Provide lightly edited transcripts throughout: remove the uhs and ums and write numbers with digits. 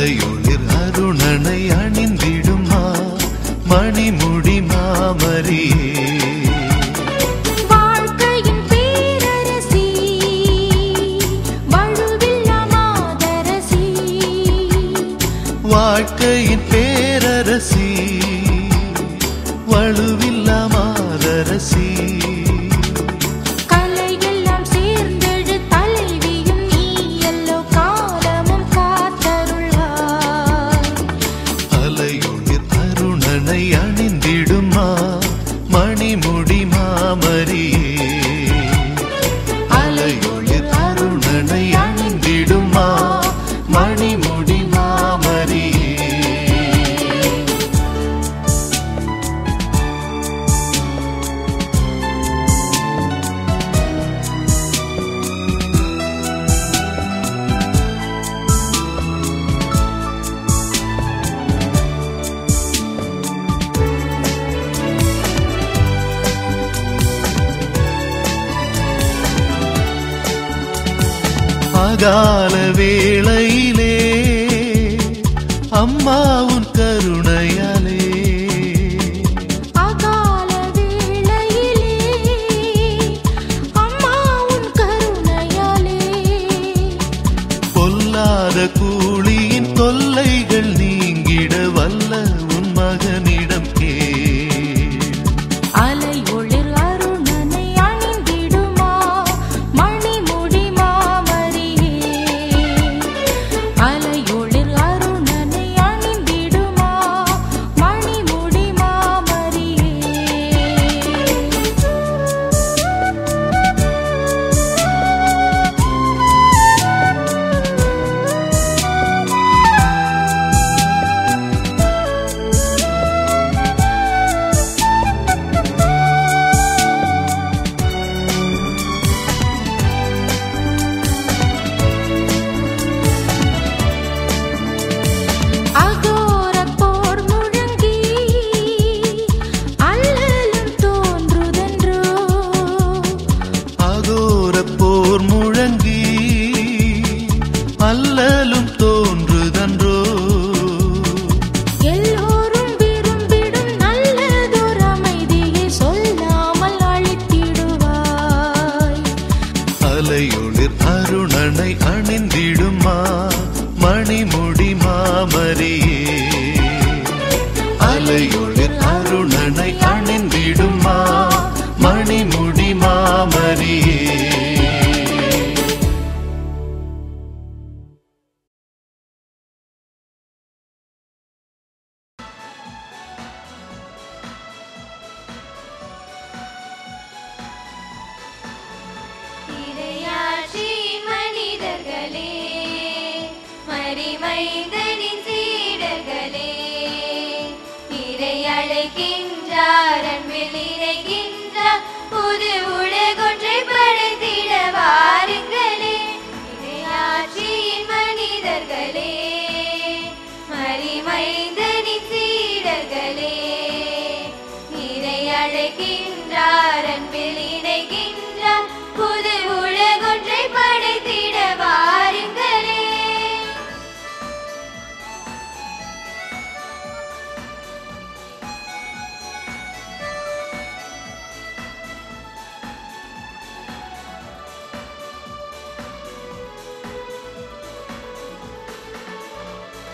அலையொளிர் அருணனை அணிந்திடுமா மணிமுடி மாமரியே. வாழ்க்கையின் பேரரசி வழுவில்லா மாதரசி. வாழ்க்கையின் பேரரசி வழுவில்லா மாதரசி. கலையெல்லாம் சேர்ந்தெழு தலைவியும் நீ எல்லோ காலமும் காத்தருள்வாய். அலையொளிர் அருணனை அணிந்திடுமா மணிமுடி மாமரியே. அலையொளிர் அருணனை அணிந்திடுமா மணிமுடி மாமரியே. அகால வேளையிலே அம்மா உன் கருணையாலே. அகால வேளையிலே அம்மா உன் கருணையாலே. பொல்லாத கூலியின் தொல்லைகள் நீங்கிட வல்ல உன் மகனிடம் கேள். அலையொளிர் அருணனை அணிந்திடுமா மணிமுடி மாமரியே. அலையொளிர் அருணனை அணிந்திடுமா மணிமுடி மாமரியே. அகோரப் போர் முழங்கி அல்லலும் தோன்றுதென்றோ. அகோரப் போர் முழங்கி அல்லலும் தோன்றுதன்றோ. எல்லோரும் விரும்பிடும் நல்லதோர் அமைதியை சொல்லாமல் அளித்திடுவாய். அலையொளிர் அருணனை அணிந்திடுமா மணிமுடி மாமரியே. அலையொளிர் அருணனை அணிந்திடுமா மணிமுடி மாமரியே. இறையாட்சியின் மனிதர்களே, மரிமைந்தனின் சீடர்களே, இறை அழைக்கின்றார், அன்பில் இணைகின்றார், புது உலகொன்றை படைத்திட வாருங்களே. இறையாட்சியின் மனிதர்களே, மரிமைந்தனின் சீடர்களே, இறை அழைக்கின்றார், அன்பில் இணைகின்றார், புது உலகொன்றை படைத்திட வாருங்களே.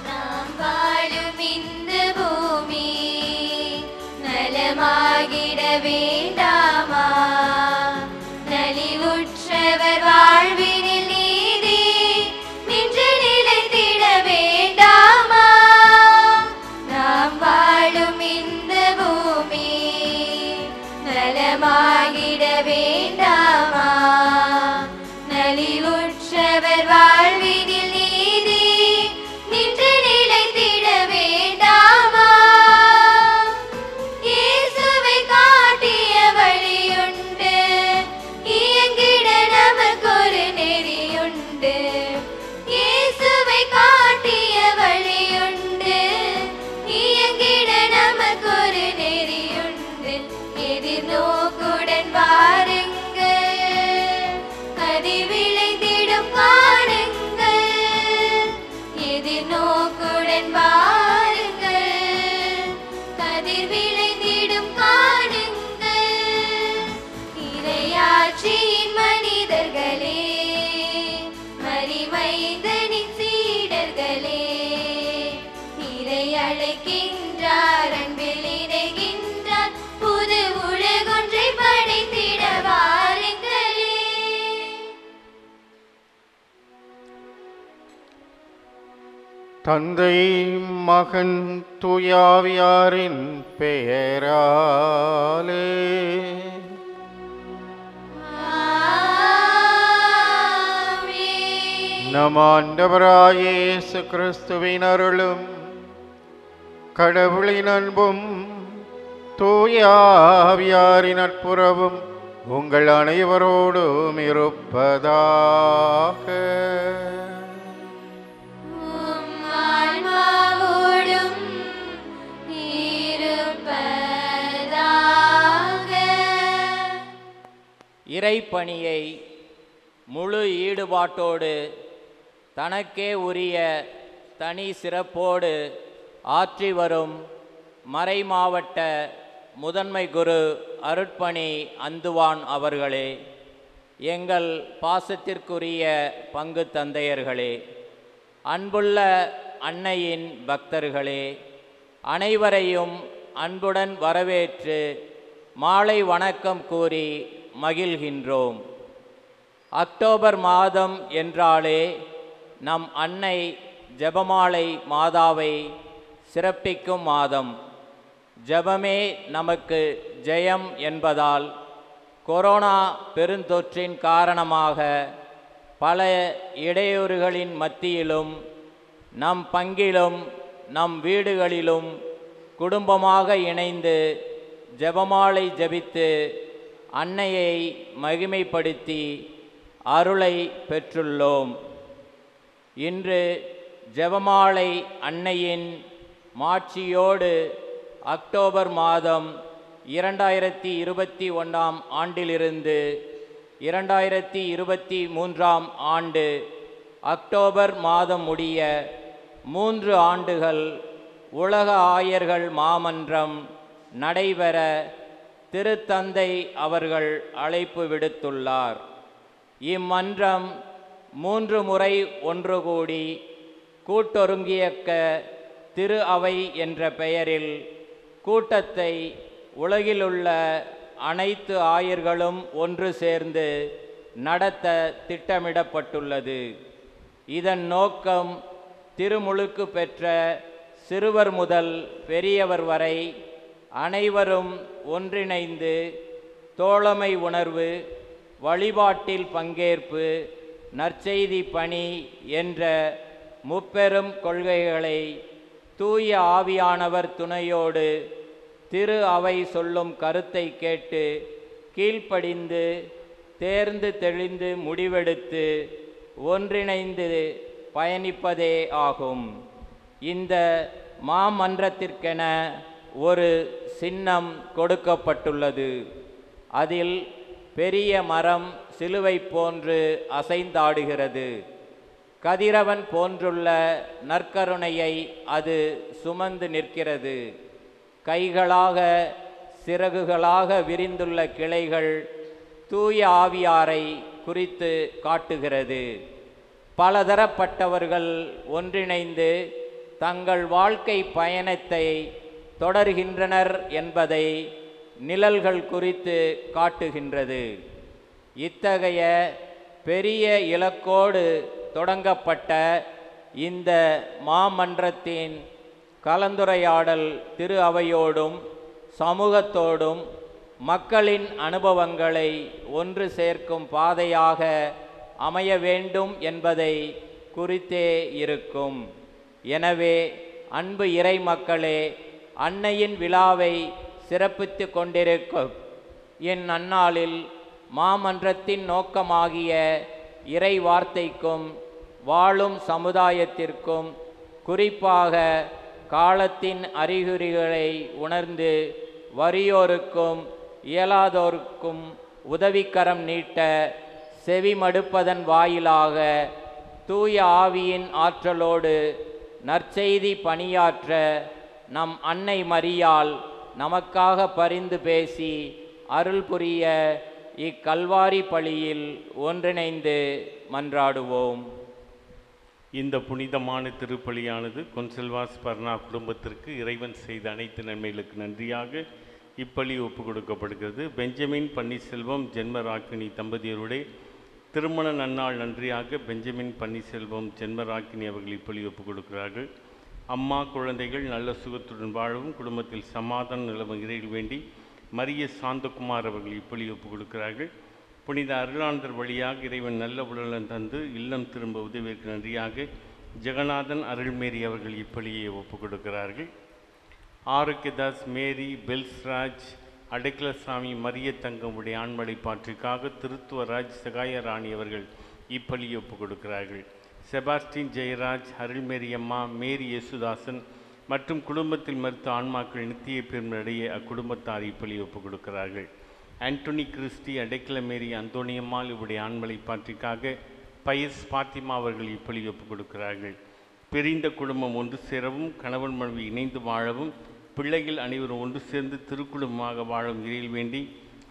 நாம் வாழும் இந்த பூமி நலமாகிட வேண்டாமா? நலிவுற்றவர் வாழ்வினில் நீதி நின்று நிலைத்திட வேண்டாமா? நாம் வாழும் இந்த பூமி நலமாகிட வேண்டாமா? நலிவுற்றவர் வாழ்வினில் நீதி நின்று நிலைத்திட வேண்டாமா? இயேசுவை காட்டிய வழியுண்டு, இயங்கிட நமக்கொரு நெறியுண்டு. இயேசுவை காட்டிய வழியுண்டு, இயங்கிட நமக்கொரு நெறியுண்டு. எதிர்நோக்குடன் வாருங்கள், அது விளைந்திடும் காணுங்கள். தந்தை மகன் தூயாவியாரின் பெயராலே நம் ஆண்டவராய இயேசு கிறிஸ்துவின் அருளும் கடவுளின் அன்பும் தூயாவியாரின் நட்புறவும் உங்கள் அனைவரோடும் இருப்பதாக. இறைப்பணியை முழு ஈடுபாட்டோடு தனக்கே உரிய தனி சிறப்போடு ஆற்றி வரும் மறைமாவட்ட முதன்மை குரு அருட்பணி அந்துவான் அவர்களே, எங்கள் பாசத்திற்குரிய பங்கு தந்தையர்களே, அன்புள்ள அன்னையின் பக்தர்களே, அனைவரையும் அன்புடன் வரவேற்று மாலை வணக்கம் கூறி மகிழ்கின்றோம். அக்டோபர் மாதம் என்றாலே நம் அன்னை ஜெபமாலை மாதாவை சிறப்பிக்கும் மாதம். ஜெபமே நமக்கு ஜெயம் என்பதால் கொரோனா பெருந்தொற்றின் காரணமாக பல இடையூறுகளின் மத்தியிலும் நம் பங்கிலும் நம் வீடுகளிலும் குடும்பமாக இணைந்து ஜெபமாலை ஜெபித்து அன்னையை மகிமைப்படுத்தி அருளை பெற்றுள்ளோம். இன்று ஜெபமாலை அன்னையின் மாட்சியோடு அக்டோபர் மாதம் 2021 ஆண்டிலிருந்து 2023 ஆண்டு அக்டோபர் மாதம் முடிய 3 ஆண்டுகள் உலக ஆயர்கள் மாமன்றம் நடைபெற திருத்தந்தை அவர்கள் அழைப்பு விடுத்துள்ளார். இம்மன்றம் 3 முறை ஒன்று கூடி கூட்டொருங்கியக்க திரு அவை என்ற பெயரில் கூட்டத்தை உலகிலுள்ள அனைத்து ஆயர்களும் ஒன்று சேர்ந்து நடத்த திட்டமிடப்பட்டுள்ளது. இதன் நோக்கம் திருமுழுக்கு பெற்ற சிறுவர் முதல் பெரியவர் வரை அனைவரும் ஒன்றிணைந்து தோழமை உணர்வு, வழிபாட்டில் பங்கேற்பு, நற்செய்தி பணி என்ற முப்பெரும் கொள்கைகளை தூய ஆவியானவர் துணையோடு திரு அவை சொல்லும் கருத்தை கேட்டு கீழ்ப்படிந்து தேர்ந்து தெளிந்து முடிவெடுத்து ஒன்றிணைந்து பயணிப்பதே ஆகும். இந்த மாமன்றத்திற்கென ஒரு சின்னம் கொடுக்கப்பட்டுள்ளது. அதில் பெரிய மரம் சிலுவை போன்று அசைந்தாடுகிறது. கதிரவன் போன்றுள்ள நற்கருணையை அது சுமந்து நிற்கிறது. கைகளாக சிறகுகளாக விரிந்துள்ள கிளைகள் தூய ஆவியாரை குறித்து காட்டுகிறது. பலதரப்பட்டவர்கள் ஒன்றிணைந்து தங்கள் வாழ்க்கை பயணத்தை தொடர்கின்றனர் என்பதை நிழல்கள் குறித்து காட்டுகின்றது. இத்தகைய பெரிய இலக்கோடு தொடங்கப்பட்ட இந்த மாமன்றத்தின் கலந்துரையாடல் திரு அவையோடும் சமூகத்தோடும் மக்களின் அனுபவங்களை ஒன்று சேர்க்கும் பாதையாக அமைய வேண்டும் என்பதை குறித்தே இருக்கும். எனவே அன்பு இறை மக்களே, அன்னையின் விழாவை சிறப்பித்து கொண்டிருக்கும் இந்நன்னாளில் மாமன்றத்தின் நோக்கமாகிய இறை வார்த்தைக்கும் வாழும் சமுதாயத்திற்கும் குறிப்பாக காலத்தின் அறிகுறிகளை உணர்ந்து வறியோருக்கும் இயலாதோருக்கும் உதவிக்கரம் நீட்ட செவிமடுப்பதன் வாயிலாக தூய ஆவியின் ஆற்றலோடு நற்செய்தி பணியாற்ற நம் அன்னை மரியாள் நமக்காக பரிந்து பேசி அருள் புரிய இக்கல்வாரி பலியில் ஒன்றிணைந்து மன்றாடுவோம். இந்த புனிதமான திருப்பலியானது கொன்செல்வாஸ் பர்னா குடும்பத்திற்கு இறைவன் செய்த அனைத்து நன்மைகளுக்கு நன்றியாக இப்பலி ஒப்பு கொடுக்கப்படுகிறது. பெஞ்சமின் பன்னீர்செல்வம் ஜென்மராக்கினி தம்பதியருடைய திருமண நன்னாள் நன்றியாக பெஞ்சமின் பன்னீர்செல்வம் ஜென்மராக்கினி அவர்கள் இப்பொழி ஒப்புக் கொடுக்கிறார்கள். அம்மா குழந்தைகள் நல்ல சுகத்துடன் வாழவும் குடும்பத்தில் சமாதானம் நிலவும் இறையில் வேண்டி மரிய சாந்தகுமார் அவர்கள் இப்பொழி ஒப்புக் கொடுக்கிறார்கள். புனித அருளானந்தர் வழியாக இறைவன் நல்ல உடலம் தந்து இல்லம் திரும்ப உதவிற்கு நன்றியாக ஜெகநாதன் அருள்மேரி அவர்கள் இப்பொழியை ஒப்புக் கொடுக்கிறார்கள். ஆரோக்கியதாஸ், மேரி, பெல்ஸ்ராஜ், அடைக்கலசாமி, மரிய தங்கம் உடைய ஆண்மலை பாற்றிற்காக திருத்துவராஜ் சகாயராணி அவர்கள் இப்பொழியை ஒப்புக் கொடுக்கிறார்கள். செபாஸ்டின் ஜெயராஜ், அருள்மேரியம்மா, மேரி யேசுதாசன் மற்றும் குடும்பத்தில் மருத்துவ ஆன்மாக்கள் நித்திய பெருமடைய அக்குடும்பத்தார் இப்பொழியை ஒப்புக் கொடுக்கிறார்கள். ஆண்டோனி கிறிஸ்டி, அடைக்கல மேரி, அந்தோனியம்மாள் இவருடைய ஆண்மலை பாற்றிற்காக பயஸ் பாத்திமா அவர்கள் இப்பொழி ஒப்புக் கொடுக்கிறார்கள். பிரிந்த குடும்பம் ஒன்று சேரவும் கணவன் மனைவி இணைந்து வாழவும் பிள்ளைகள் அனைவரும் ஒன்று சேர்ந்து திருக்குடும்பமாக வாழும் இறையில் வேண்டி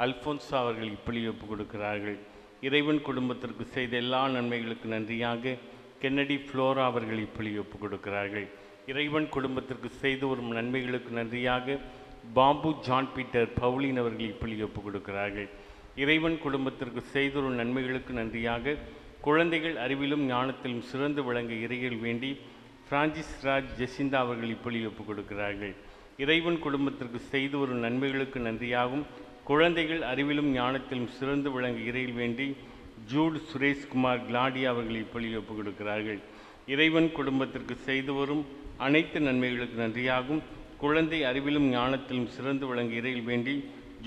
அல்போன்சா அவர்கள் இப்பொழி ஒப்புக் கொடுக்கிறார்கள். இறைவன் குடும்பத்திற்கு செய்த எல்லா நன்மைகளுக்கு நன்றியாக கென்னடி ஃப்ளோரா அவர்கள் இப்பொழி ஒப்புக் கொடுக்கிறார்கள். இறைவன் குடும்பத்திற்கு செய்து வரும் நன்மைகளுக்கு நன்றியாக பாம்பு ஜான் பீட்டர் பவுலின் அவர்கள் இப்பொழி ஒப்புக் கொடுக்கிறார்கள். இறைவன் குடும்பத்திற்கு செய்து வரும் நன்மைகளுக்கு நன்றியாக குழந்தைகள் அறிவிலும் ஞானத்திலும் சிறந்து விளங்க இறையில் வேண்டி பிரான்சிஸ் ராஜ் ஜெசிந்தா அவர்கள் இப்பொழி ஒப்புக் கொடுக்கிறார்கள். இறைவன் குடும்பத்திற்கு செய்து வரும் நன்மைகளுக்கு நன்றியாகும் குழந்தைகள் அறிவிலும் ஞானத்திலும் சிறந்து விளங்க இறையில் வேண்டி ஜூட் சுரேஷ்குமார் கிளாடியா அவர்கள் இப்பொழி ஒப்புக் கொடுக்கிறார்கள். இறைவன் குடும்பத்திற்கு செய்து வரும் அனைத்து நன்மைகளுக்கு நன்றியாகும் குழந்தை அறிவிலும் ஞானத்திலும் சிறந்து விளங்க இறையில் வேண்டி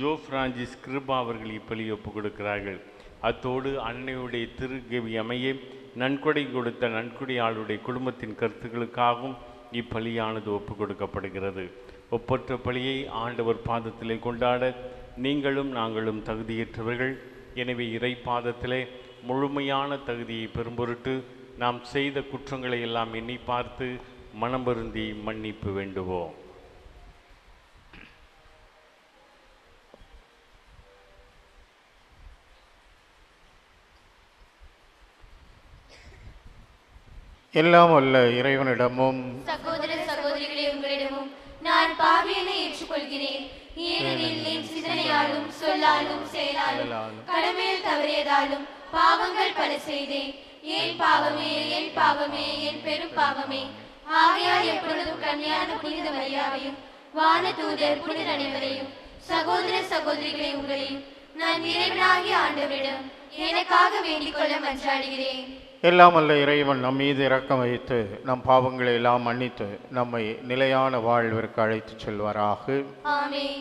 ஜோ பிரான்சிஸ் கிருபா அவர்கள் இப்பொழி ஒப்புக் கொடுக்கிறார்கள். அத்தோடு அன்னையுடைய திருகவி அமைய நன்கொடை கொடுத்த நன்கொடையாளருடைய குடும்பத்தின் கருத்துக்களுக்காகவும் இப்பலியானது ஒப்புக் கொடுக்கப்படுகிறது. ஒப்பற்ற பலியை ஆண்டவர் பாதத்திலே கொண்டாட நீங்களும் நாங்களும் தகுதியற்றவர்கள். எனவே இறை பாதத்திலே முழுமையான தகுதியை பெரும்பொருட்டு நாம் செய்த குற்றங்களை எல்லாம் எண்ணி பார்த்து மனம் வருந்தி மன்னிப்பு வேண்டுவோம். எல்லாம் வல்ல இறைவனிடமும் சகோதர சகோதரிகளே உங்களிடமும் நான் பாவியனை ஏற்றுக்கொள்கிறேன். ஏனெனில் என் சிந்தனையாலும் சொல்லாலும் செயலாலும் கடமையில் தவறியதாலும் பாவங்கள் பல செய்தேன். என் பாவமே என் பாவமே என் பெரும் பாவமே. ஆகையால் எப்பொழுதும் கன்னியான புனித மரியாவையும் வான தூதர் புனித அனைவரையும் சகோதர சகோதரிகளை உங்களையும் நான் இறைவனாகிய ஆண்டவரிடம் எனக்காக வேண்டிக் கொள்ள மன்றாடுகிறேன். எல்லாம் அல்ல இறைவன் நம் மீது இரக்கம் வைத்து நம் பாவங்களை எல்லாம் மன்னித்து நம்மை நிலையான வாழ்விற்கு அழைத்துச் செல்வாராக. ஆமென்.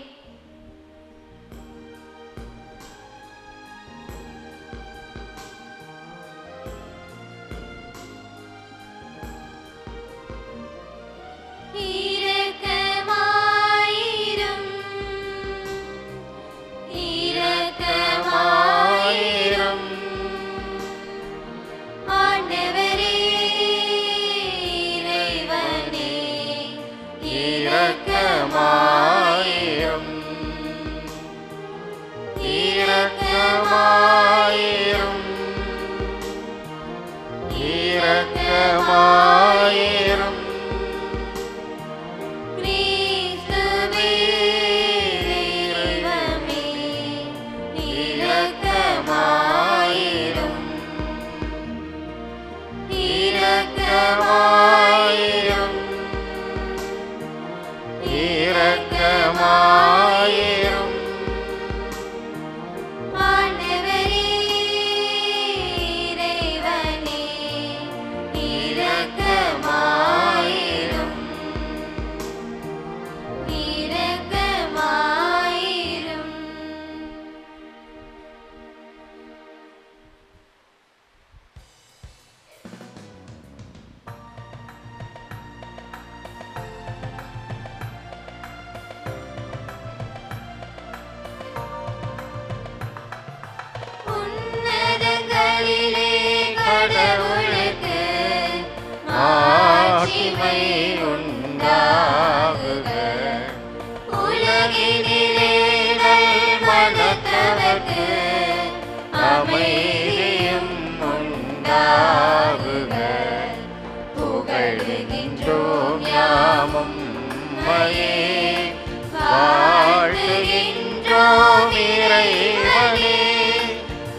வாழ்த்துகின்றோம் இறைவனே,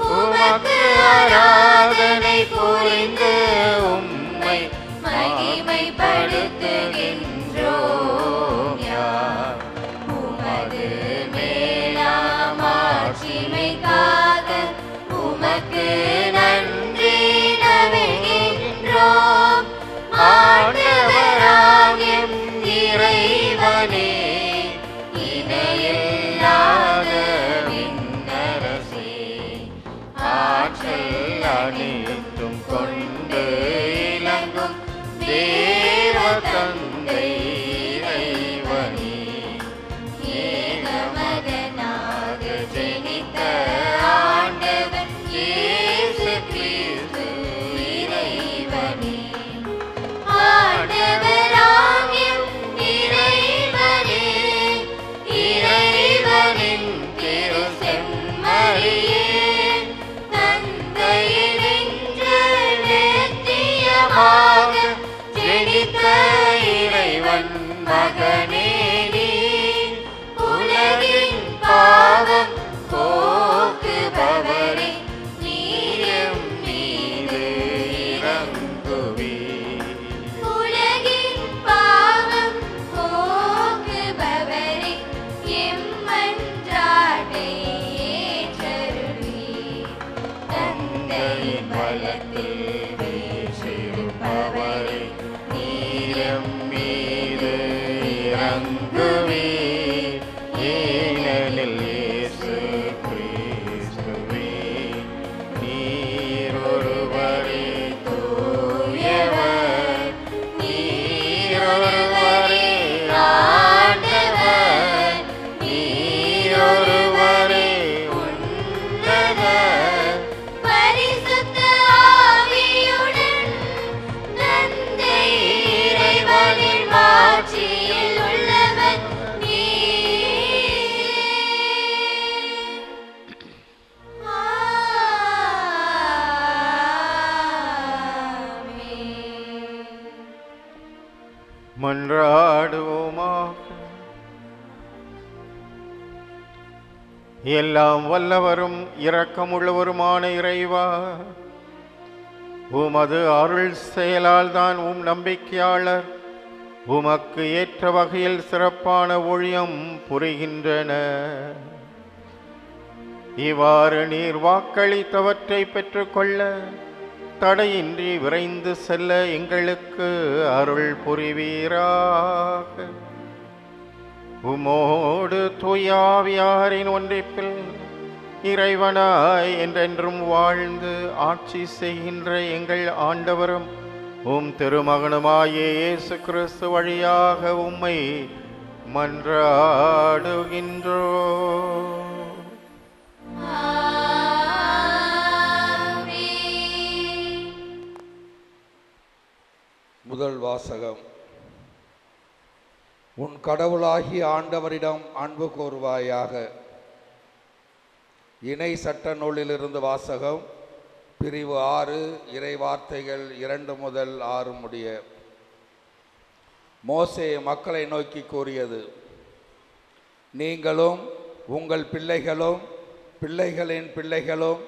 உமக்கு புரிந்து உம்மை மகிமைப்படுத்துகின்றோம் யார் உமது மேலாம் ஆட்சிமைக்காக உமக்கு நன்றி நவிழ்கின்றோம். ஆண்டவராம் எம் இறைவனே, இணையில்லாத விண்ணரசே, ஆற்றல் அனைத்தும் கொண்டு இலங்கும் தேவ தந்தை இறைவனே, ஏகமகனாக ஜெனித்த ஆண்டவர் இயேசு கிறிஸ்து இறைவனே. ஆண்டவராம் எம் இறைவனே, இறைவனின் திரு செம்மறியே, தந்தையினின்று நித்தியமாக ஜெனித்த இறைவன் மகனே நீர், உலகின் பாவம் போக்குபவரே, நீரும் மீது இறங்குவீர். உலகின் பாவம் போக்குபவரே, எம்மன்றாட்டை ஏற்றருளீர். தந்தையின் வலத்தில் வீற்றிருப்பவரே, நீரம் மீது இறங்குவீர். ஏனெனில் இயேசு கிறிஸ்துவே, நீர் ஒருவரே தூயவர், நீர் ஒருவரே ஆண்டவர், நீர் ஒருவரே உன்னதர். பரிசுத்த ஆவியுடன் தந்தை இறைவனின் மாட்சியில் உள்ளவர் நீர். ஆமென். மன்றாடுவோமாக. எல்லாம் வல்லவரும் இரக்கமுள்ளவருமான இறைவா, உமது அருள் செயலால் தான் உம் நம்பிக்கையாளர் உமக்கு ஏற்ற வகையில் சிறப்பான ஊழியம் புரிகின்றன. இவ்வாறு நீர் வாக்களித்தவற்றை பெற்றுக்கொள்ள தடையின்றி விரைந்து செல்ல எங்களுக்கு அருள் புரிவீராக. உமோடு தூயாவியாரின் ஒன்றிப்பில் இறைவனாய் என்றென்றும் வாழ்ந்து ஆட்சி செய்கின்ற எங்கள் ஆண்டவரும் உம் திருமகனுமாகிய இயேசு கிறிஸ்து வழியாக உம்மை மன்றாடுகின்றோம். முதல் வாசகம். உன் கடவுளாகிய ஆண்டவரிடம் அன்பு கூறுவாயாக. இணை சட்ட நூலிலிருந்து வாசகம். பிரிவு 6, இறை வார்த்தைகள் 2 முதல் 6 முடிய. மோசே மக்களை நோக்கி கூறியது: நீங்களும் உங்கள் பிள்ளைகளும் பிள்ளைகளின் பிள்ளைகளும்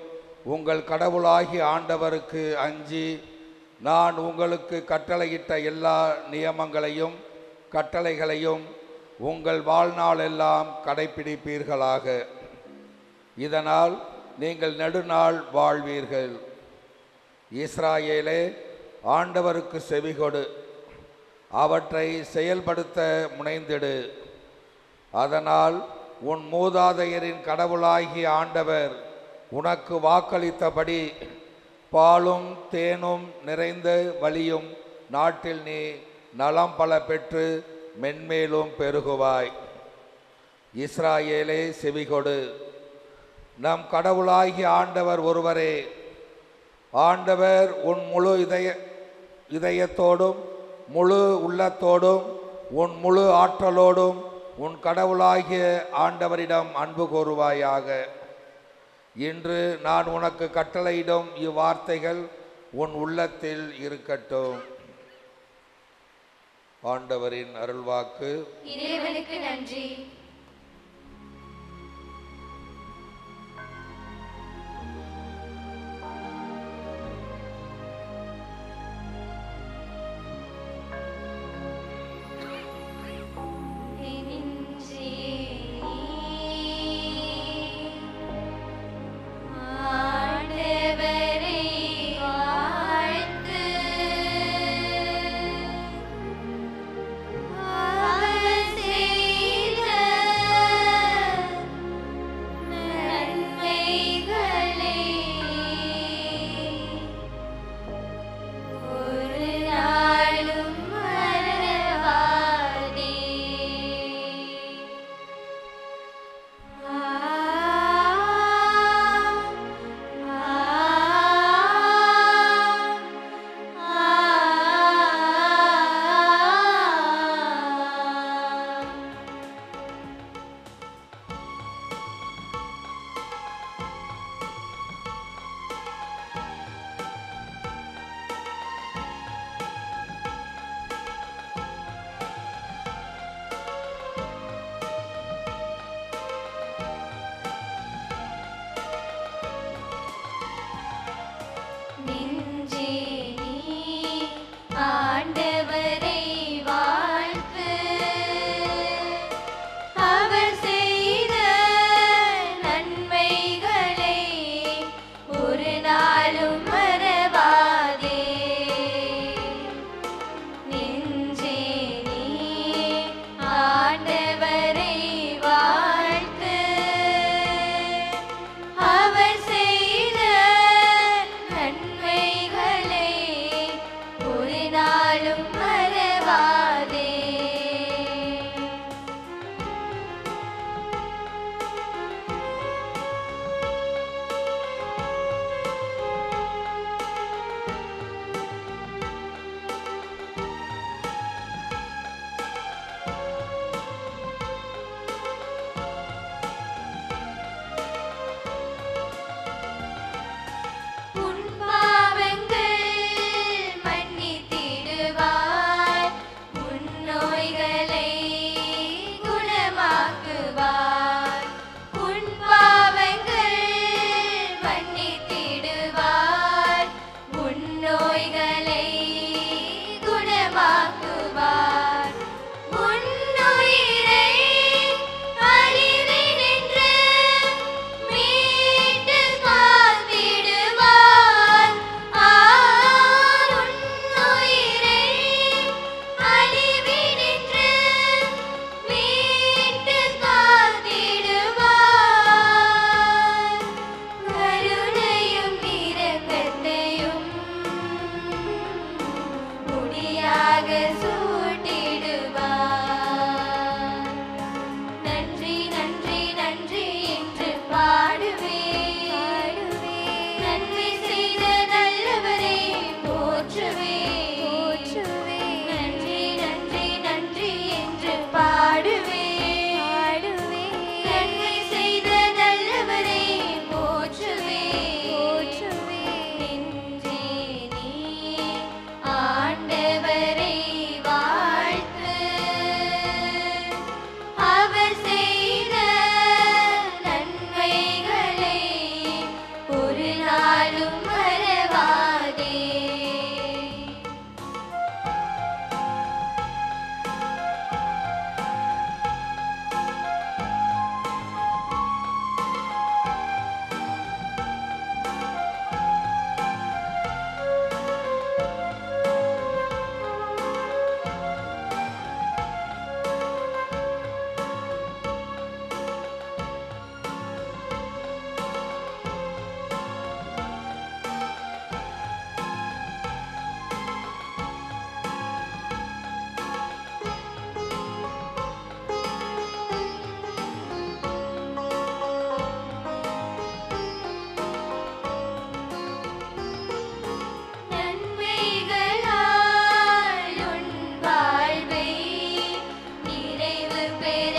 உங்கள் கடவுளாகிய ஆண்டவருக்கு அஞ்சி நான் உங்களுக்கு கட்டளையிட்ட எல்லா நியமங்களையும் கட்டளைகளையும் உங்கள் வாழ்நாளெல்லாம் கடைப்பிடிப்பீர்களாக. இதனால் நீங்கள் நெடுநாள் வாழ்வீர்கள். இஸ்ராயேலே, ஆண்டவருக்கு செவிகொடு, அவற்றை செயல்படுத்த முனைந்திடு. அதனால் உன் மூதாதையரின் கடவுளாகிய ஆண்டவர் உனக்கு வாக்களித்தபடி பாலும் தேனும் நிறைந்த வழியும் நாட்டில் நீ நலம் பல பெற்று மென்மேலும் பெருகுவாய். இஸ்ராயேலே, செவிகொடு, நம் கடவுளாகிய ஆண்டவர் ஒருவரே. ஆண்டவர் உன் முழு இதயத்தோடும் முழு உள்ளத்தோடும் உன் முழு ஆற்றலோடும் உன் கடவுளாகிய ஆண்டவரிடம் அன்பு கூறுவாயாக. இன்று நான் உனக்கு கட்டளையிடும் இவ்வார்த்தைகள் உன் உள்ளத்தில் இருக்கட்டும். ஆண்டவரின் அருள்வாக்கு. இறைவனுக்கு நன்றி. நாளும் மறவாதே. உன் பாவங்கள் மன்னித்திடுவார், உன் நோய்களை குணமாக்குவார். உன் பாவங்கள் மன்னித்திடுவார், உன் நோய்களை குணமாக்குவார். உன் உயிரை அழிவினின்று மீட்டு காத்திடுவார். உன் உயிரை அழிவினின்று மீட்டு காத்திடுவார். கருணையும் இரக்கத்தையும் முடியாக சூட்டிடுவார். நன்றி நன்றி நன்றி என்று பாடுவேன். நன்மை செய்த நல்லவரை போற்றுவேன். நன்றி நன்றி நன்றி என்று பாடுவேன். நன்மை செய்த நல்லவரை போற்றுவேன். நெஞ்சே நீ ஆண்டவரை வாழ்த்து, அவர் செய்த நன்மைகளை ஒரு நாளும் மறவாதே. நன்மைகளால் உன் வாழ்வை நிறைவு பெற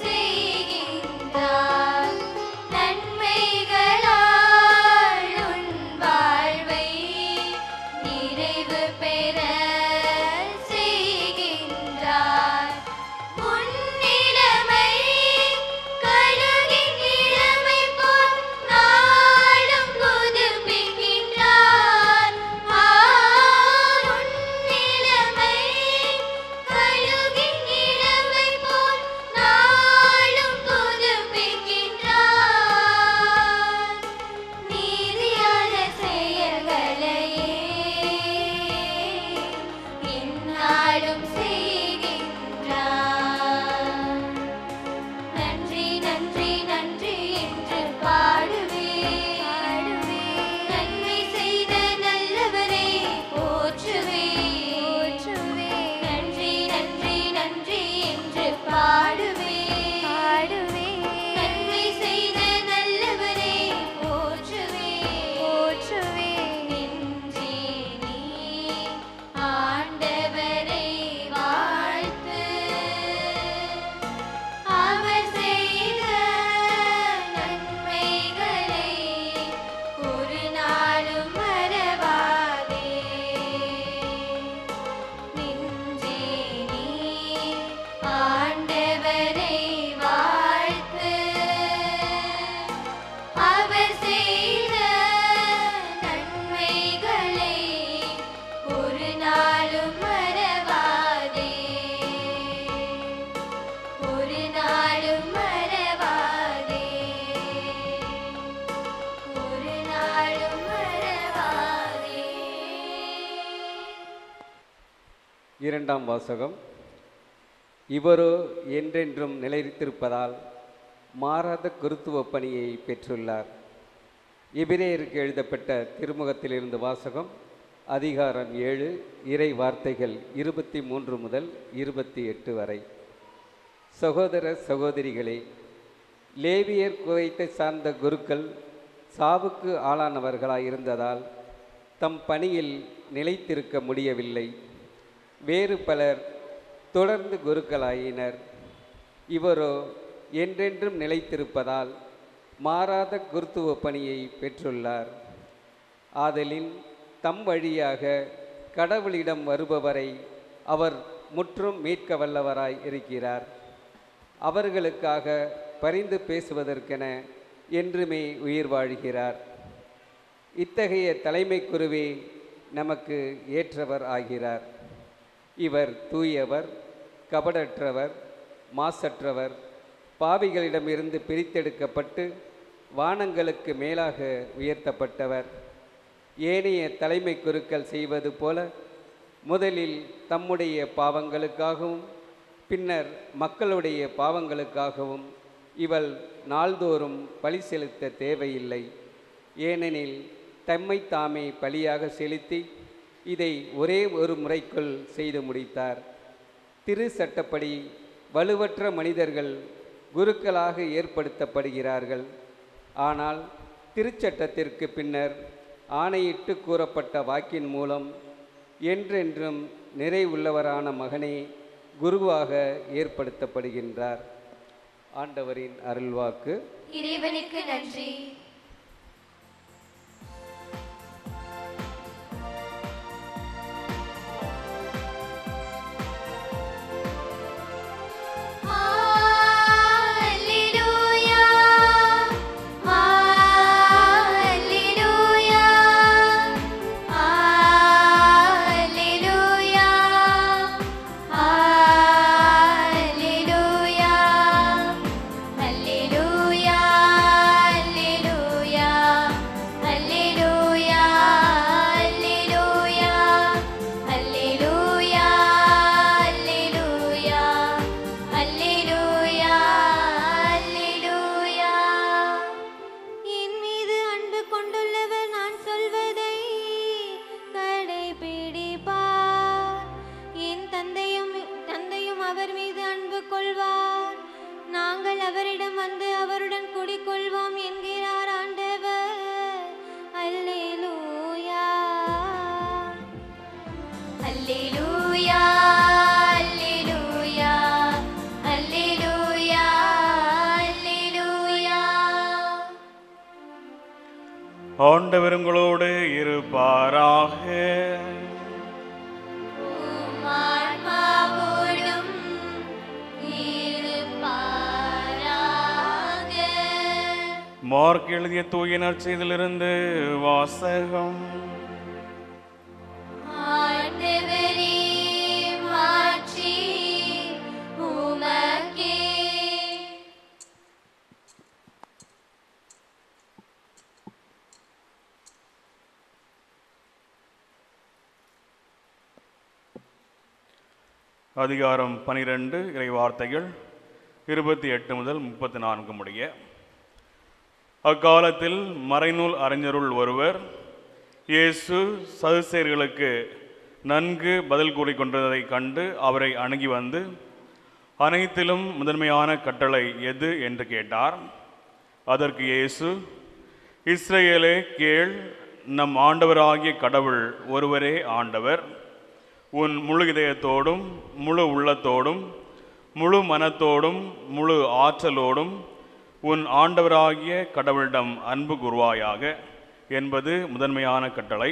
செய்கின்றார். நன்மைகளால் உன் வாழ்வை நிறைவு பெற செய்கின்றார். முன்னிலைமை கழுகின் இளமை போல் நாளும் புதுப்பிக்கின்றார். முன்னிலைமை கழுகின் இளமை போல் நாளும் புதுப்பிக்கின்றார். நீதியான செயல்களையே இந்நாளும் செய்கின்றார். நன்றி நன்றி நன்றி என்று பாடுவேன். நன்மை செய்த நல்லவரை போற்றுவேன். நன்றி நன்றி நன்றி என்று பாடுவேன். நன்மை செய்த நல்லவரை போற்றுவேன். நெஞ்சே நீ ஆண்டவரை வாழ்த்து, அவர் செய்த நன்மைகளை ஒரு நாளும் மறவாதே. நெஞ்சே நீ ஆண்டவரை வாழ்த்து, அவர் செய்த நன்மைகளை ஒரு நாளும் மறவாதே. ஒரு நாளும் மறவாதே. ஒரு நாளும் மறவாதே. இரண்டாம் வாசகம். இவரோ என்றென்றும் நிலைத்திருப்பதால் மாறாத குருத்துவ பணியை பெற்றுள்ளார். எபிரேயருக்கு எழுதப்பட்ட திருமுகத்திலிருந்து வாசகம். அதிகாரம் 7 இறை வார்த்தைகள் 23 முதல் 28 வரை. சகோதர சகோதரிகளே, லேவியர் குலத்தை சார்ந்த குருக்கள் சாவுக்கு ஆளானவர்களாய் இருந்ததால் தம் பணியில் நிலைத்திருக்க முடியவில்லை. வேறு பலர் தொடர்ந்து குருக்களாயினர். இவரோ என்றென்றும் நிலைத்திருப்பதால் மாறாத குருத்துவ பணியை பெற்றுள்ளார். ஆதலின் தம் வழியாக கடவுளிடம் வருபவரை அவர் முற்றும் மீட்க வல்லவராய் இருக்கிறார். அவர்களுக்காக பரிந்து பேசுவதற்கென என்றுமே உயிர் வாழ்கிறார். இத்தகைய தலைமை குருவே நமக்கு ஏற்றவர் ஆகிறார். இவர் தூயவர், கபடற்றவர், மாசற்றவர், பாவிகளிடமிருந்து பிரித்தெடுக்கப்பட்டு வானங்களுக்கு மேலாக உயர்த்தப்பட்டவர். ஏனைய தலைமை குருக்கள் செய்வது போல முதலில் தம்முடைய பாவங்களுக்காகவும் பின்னர் மக்களுடைய பாவங்களுக்காகவும் இவள் நாள்தோறும் பலி செலுத்த தேவையில்லை. ஏனெனில் தம்மை தாமே பலியாக செலுத்தி இதை ஒரே ஒரு முறைக்குள் செய்து முடித்தார். திரு சட்டப்படி வலுவற்ற மனிதர்கள் குருக்களாக ஏற்படுத்தப்படுகிறார்கள். ஆனால் திருச்சட்டத்திற்கு பின்னர் ஆணையிட்டு கூறப்பட்ட வாக்கின் மூலம் என்றென்றும் நிறைவுள்ளவரான மகனே குருவாக ஏற்படுத்தப்படுகின்றார். ஆண்டவரின் அருள்வாக்கு. இறைவனுக்கு நன்றி. ஆண்டவர் உங்களோடு இருப்பாராக. மார்க் எழுதிய தூய நற்செய்தியிலிருந்து வாசகம். அதிகாரம் 12 இறை வார்த்தைகள் 28 முதல் 34 முடிய. அக்காலத்தில் மறைநூல் அறிஞருள் ஒருவர் இயேசு சதுசேயர்களுக்கு நன்கு பதில் கூறிக்கொண்டதை கண்டு அவரை அணுகி வந்து, அனைத்திலும் முதன்மையான கட்டளை எது என்று கேட்டார். அதற்கு இயேசு, இஸ்ரவேலே கேள், நம் ஆண்டவராகிய கடவுள் ஒருவரே ஆண்டவர். உன் முழு இதயத்தோடும் முழு உள்ளத்தோடும் முழு மனத்தோடும் முழு ஆற்றலோடும் உன் ஆண்டவராகிய கடவுளிடம் அன்பு கூர்வாயாக என்பது முதன்மையான கட்டளை.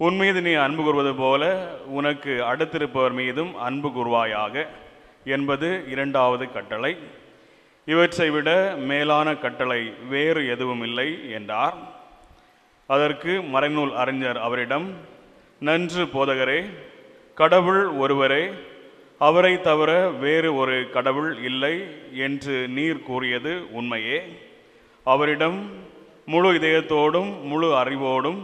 உன் மீது நீ அன்பு கூர்வது போல உனக்கு அடுத்திருப்பவர் மீதும் அன்பு கூர்வாயாக என்பது இரண்டாவது கட்டளை. இவற்றை விட மேலான கட்டளை வேறு எதுவும் இல்லை என்றார். அதற்கு மறைநூல் அறிஞர் அவரிடம், நன்று போதகரே, கடவுள் ஒருவரே, அவரை தவிர வேறு ஒரு கடவுள் இல்லை என்று நீர் கூறியது உண்மையே. அவரிடம் முழு இதயத்தோடும் முழு அறிவோடும்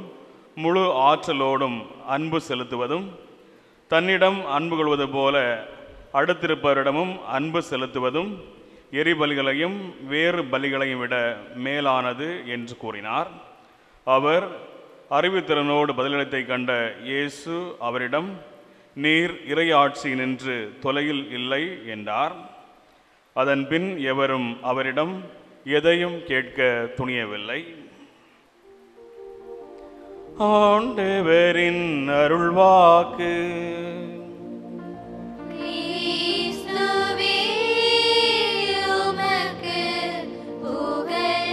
முழு ஆற்றலோடும் அன்பு செலுத்துவதும், தன்னிடம் அன்பு கொள்வது போல அடுத்திருப்பவரிடமும் அன்பு செலுத்துவதும் எரிபலிகளையும் வேறு பலிகளையும் விட மேலானது என்று கூறினார். அவர் அறிவுத்திறனோடு பதிலளித்தை கண்ட இயேசு அவரிடம், நீர் இறையாட்சி நின்று தொலையில் இல்லை என்றார். அதன் பின் எவரும் அவரிடம் எதையும் கேட்க துணியவில்லை. ஆண்டவரின் அருள்வாக்கு. கிறிஸ்துவே உமக்கு புகழ்.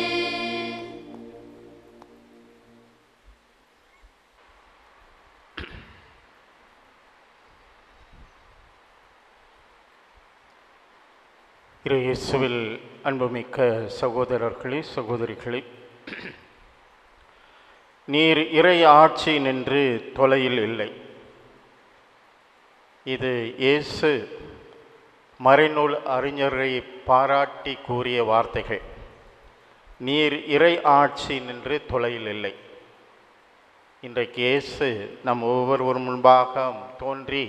இயேசுவில் அன்புமிக்க சகோதரர்களே, சகோதரிகளே, நீர் இறை ஆட்சி நின்று தொலையில் இல்லை. இது இயேசு மறைநூல் அறிஞரை பாராட்டி கூறிய வார்த்தைகள். நீர் இறை ஆட்சி நின்று தொலையில் இல்லை. இன்றைக்கு இயேசு நம் ஒவ்வொருவர் முன்பாக தோன்றி,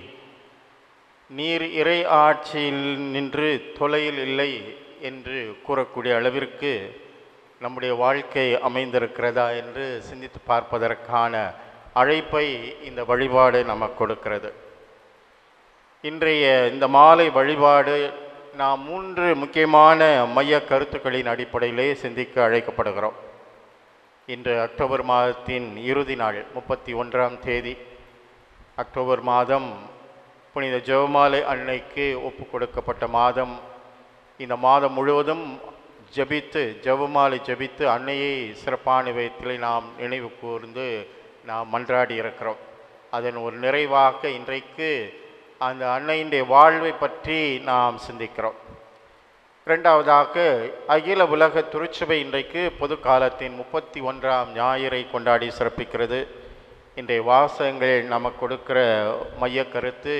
நீர் இறை ஆட்சியில் நின்று தொலையில் இல்லை என்று கூறக்கூடிய அளவிற்கு நம்முடைய வாழ்க்கை அமைந்திருக்கிறதா என்று சிந்தித்து பார்ப்பதற்கான அழைப்பை இந்த வழிபாடு நமக்கு கொடுக்கிறது. இன்றைய இந்த மாலை வழிபாடு நாம் 3 முக்கியமான மைய கருத்துக்களின் அடிப்படையிலே சிந்திக்க அழைக்கப்படுகிறோம். இன்று அக்டோபர் மாதத்தின் இறுதி நாள், 31ஆம் தேதி அக்டோபர் மாதம் புனித ஜெபமாலை அன்னைக்கு ஒப்பு கொடுக்கப்பட்ட மாதம். இந்த மாதம் முழுவதும் ஜெபமாலை ஜபித்து அன்னையை சிறப்பான விதத்தில் நாம் நினைவு கூர்ந்து நாம் மன்றாடி இருக்கிறோம். அதன் ஒரு நிறைவாக இன்றைக்கு அந்த அன்னையினுடைய வாழ்வை பற்றி நாம் சிந்திக்கிறோம். இரண்டாவதாக, அகில உலக திருச்சபை இன்றைக்கு பொது காலத்தின் 31ஆம் ஞாயிறை கொண்டாடி சிறப்பிக்கிறது. இன்றைய வாசகங்கள் நமக்கு கொடுக்கிற மைய கருத்து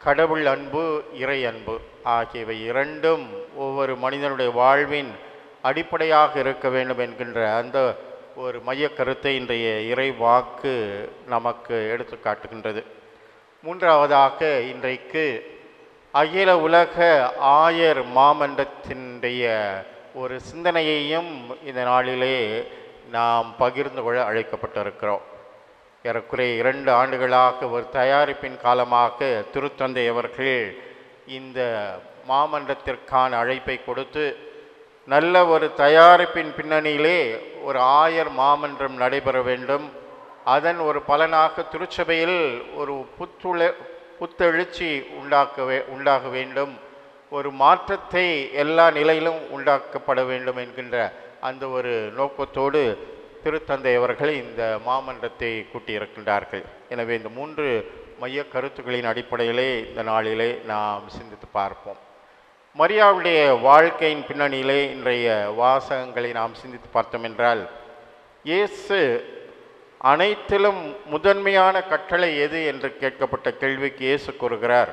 கடவுள் அன்பு, இறை அன்பு ஆகியவை இரண்டும் ஒவ்வொரு மனிதனுடைய வாழ்வின் அடிப்படையாக இருக்க வேண்டும் என்கின்ற அந்த ஒரு மைய கருத்தை இன்றைய இறை வாக்கு நமக்கு எடுத்து காட்டுகின்றது. மூன்றாவதாக, இன்றைக்கு அகில உலக ஆயர் மாமன்றத்தினுடைய ஒரு சிந்தனையையும் இந்த நாளிலே நாம் பகிர்ந்து கொள்ள அழைக்கப்பட்டிருக்கிறோம். ஏறக்குறைய 2 ஆண்டுகளாக ஒரு தயாரிப்பின் காலமாக திருத்தந்தை அவர்கள் இந்த மாமன்றத்திற்கான அழைப்பை கொடுத்து, நல்ல ஒரு தயாரிப்பின் பின்னணியிலே ஒரு ஆயர் மாமன்றம் நடைபெற வேண்டும், அதன் ஒரு பலனாக திருச்சபையில் ஒரு புத்தெழுச்சி உண்டாக வேண்டும், ஒரு மாற்றத்தை எல்லா நிலையிலும் உண்டாக்கப்பட வேண்டும் என்கின்ற அந்த ஒரு நோக்கத்தோடு திருத்தந்தை அவர்கள் இந்த மாமன்றத்தை கூட்டியிருக்கின்றார்கள். எனவே இந்த 3 மைய கருத்துக்களின் அடிப்படையிலே இந்த நாளிலே நாம் சிந்தித்து பார்ப்போம். மரியாவுடைய வாழ்க்கையின் பின்னணியிலே இன்றைய வாசகங்களை நாம் சிந்தித்து பார்த்தோம் என்றால், இயேசு அனைத்திலும் முதன்மையான கட்டளை எது என்று கேட்கப்பட்ட கேள்விக்கு இயேசு கூறுகிறார்,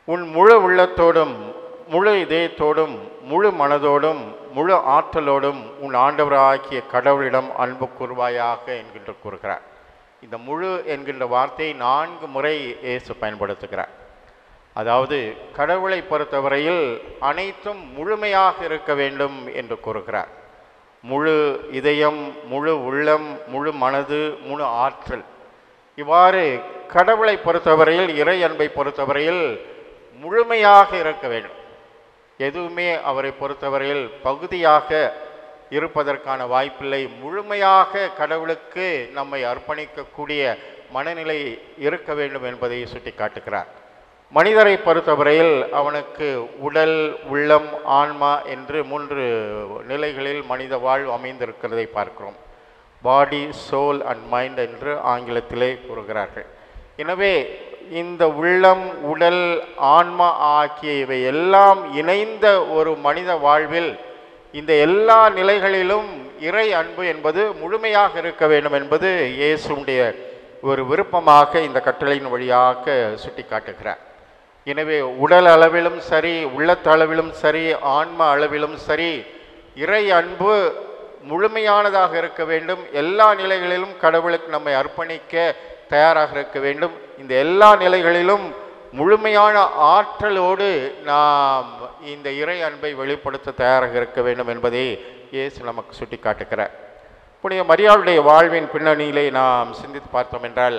உன் முழு உள்ளத்தோடும் முழு இதயத்தோடும் முழு மனதோடும் முழு ஆற்றலோடும் உன் ஆண்டவராகிய கடவுளிடம் அன்பு கூர்வாயாக என்கின்ற கூறுகிறார். இந்த முழு என்கின்ற வார்த்தையை 4 முறை இயேசு பயன்படுத்துகிறார். அதாவது கடவுளை பொறுத்தவரையில் அனைத்தும் முழுமையாக இருக்க வேண்டும் என்று கூறுகிறார். முழு இதயம், முழு உள்ளம், முழு மனது, முழு ஆற்றல், இவ்வாறு கடவுளை பொறுத்தவரையில், இறை அன்பை பொறுத்தவரையில் முழுமையாக இருக்க வேண்டும். எதுவுமே அவரை பொறுத்தவரையில் பகுதியாக இருப்பதற்கான வாய்ப்பில்லை. முழுமையாக கடவுளுக்கு நம்மை அர்ப்பணிக்கக்கூடிய மனநிலை இருக்க வேண்டும் என்பதை சுட்டி காட்டுகிறார். மனிதரை பொறுத்தவரையில் அவனுக்கு உடல், உள்ளம், ஆன்மா என்று 3 நிலைகளில் மனித வாழ்வு அமைந்திருக்கிறதை பார்க்கிறோம். பாடி, சோல் அண்ட் மைண்ட் என்று ஆங்கிலத்திலே கூறுகிறார்கள். எனவே இந்த உள்ளம், உடல், ஆன்மா ஆகிய இவை எல்லாம் இணைந்த ஒரு மனித வாழ்வில் இந்த எல்லா நிலைகளிலும் இறை அன்பு என்பது முழுமையாக இருக்க வேண்டும் என்பது இயேசுடைய ஒரு விருப்பமாக இந்த கட்டளையின் வழியாக சுட்டி காட்டுகிறார். எனவே உடல் அளவிலும் சரி, உள்ளத்தளவிலும் சரி, ஆன்மா அளவிலும் சரி, இறை அன்பு முழுமையானதாக இருக்க வேண்டும். எல்லா நிலைகளிலும் கடவுளுக்கு நம்மை அர்ப்பணிக்க தயாராக இருக்க வேண்டும். இந்த எல்லா நிலைகளிலும் முழுமையான ஆற்றலோடு நாம் இந்த இறை அன்பை வெளிப்படுத்த தயாராக இருக்க வேண்டும் என்பதை இயேசு நமக்கு சுட்டி காட்டுகிறார். புனித மரியாளுடைய வாழ்வின் பின்னணியிலே நாம் சிந்தித்து பார்த்தோம் என்றால்,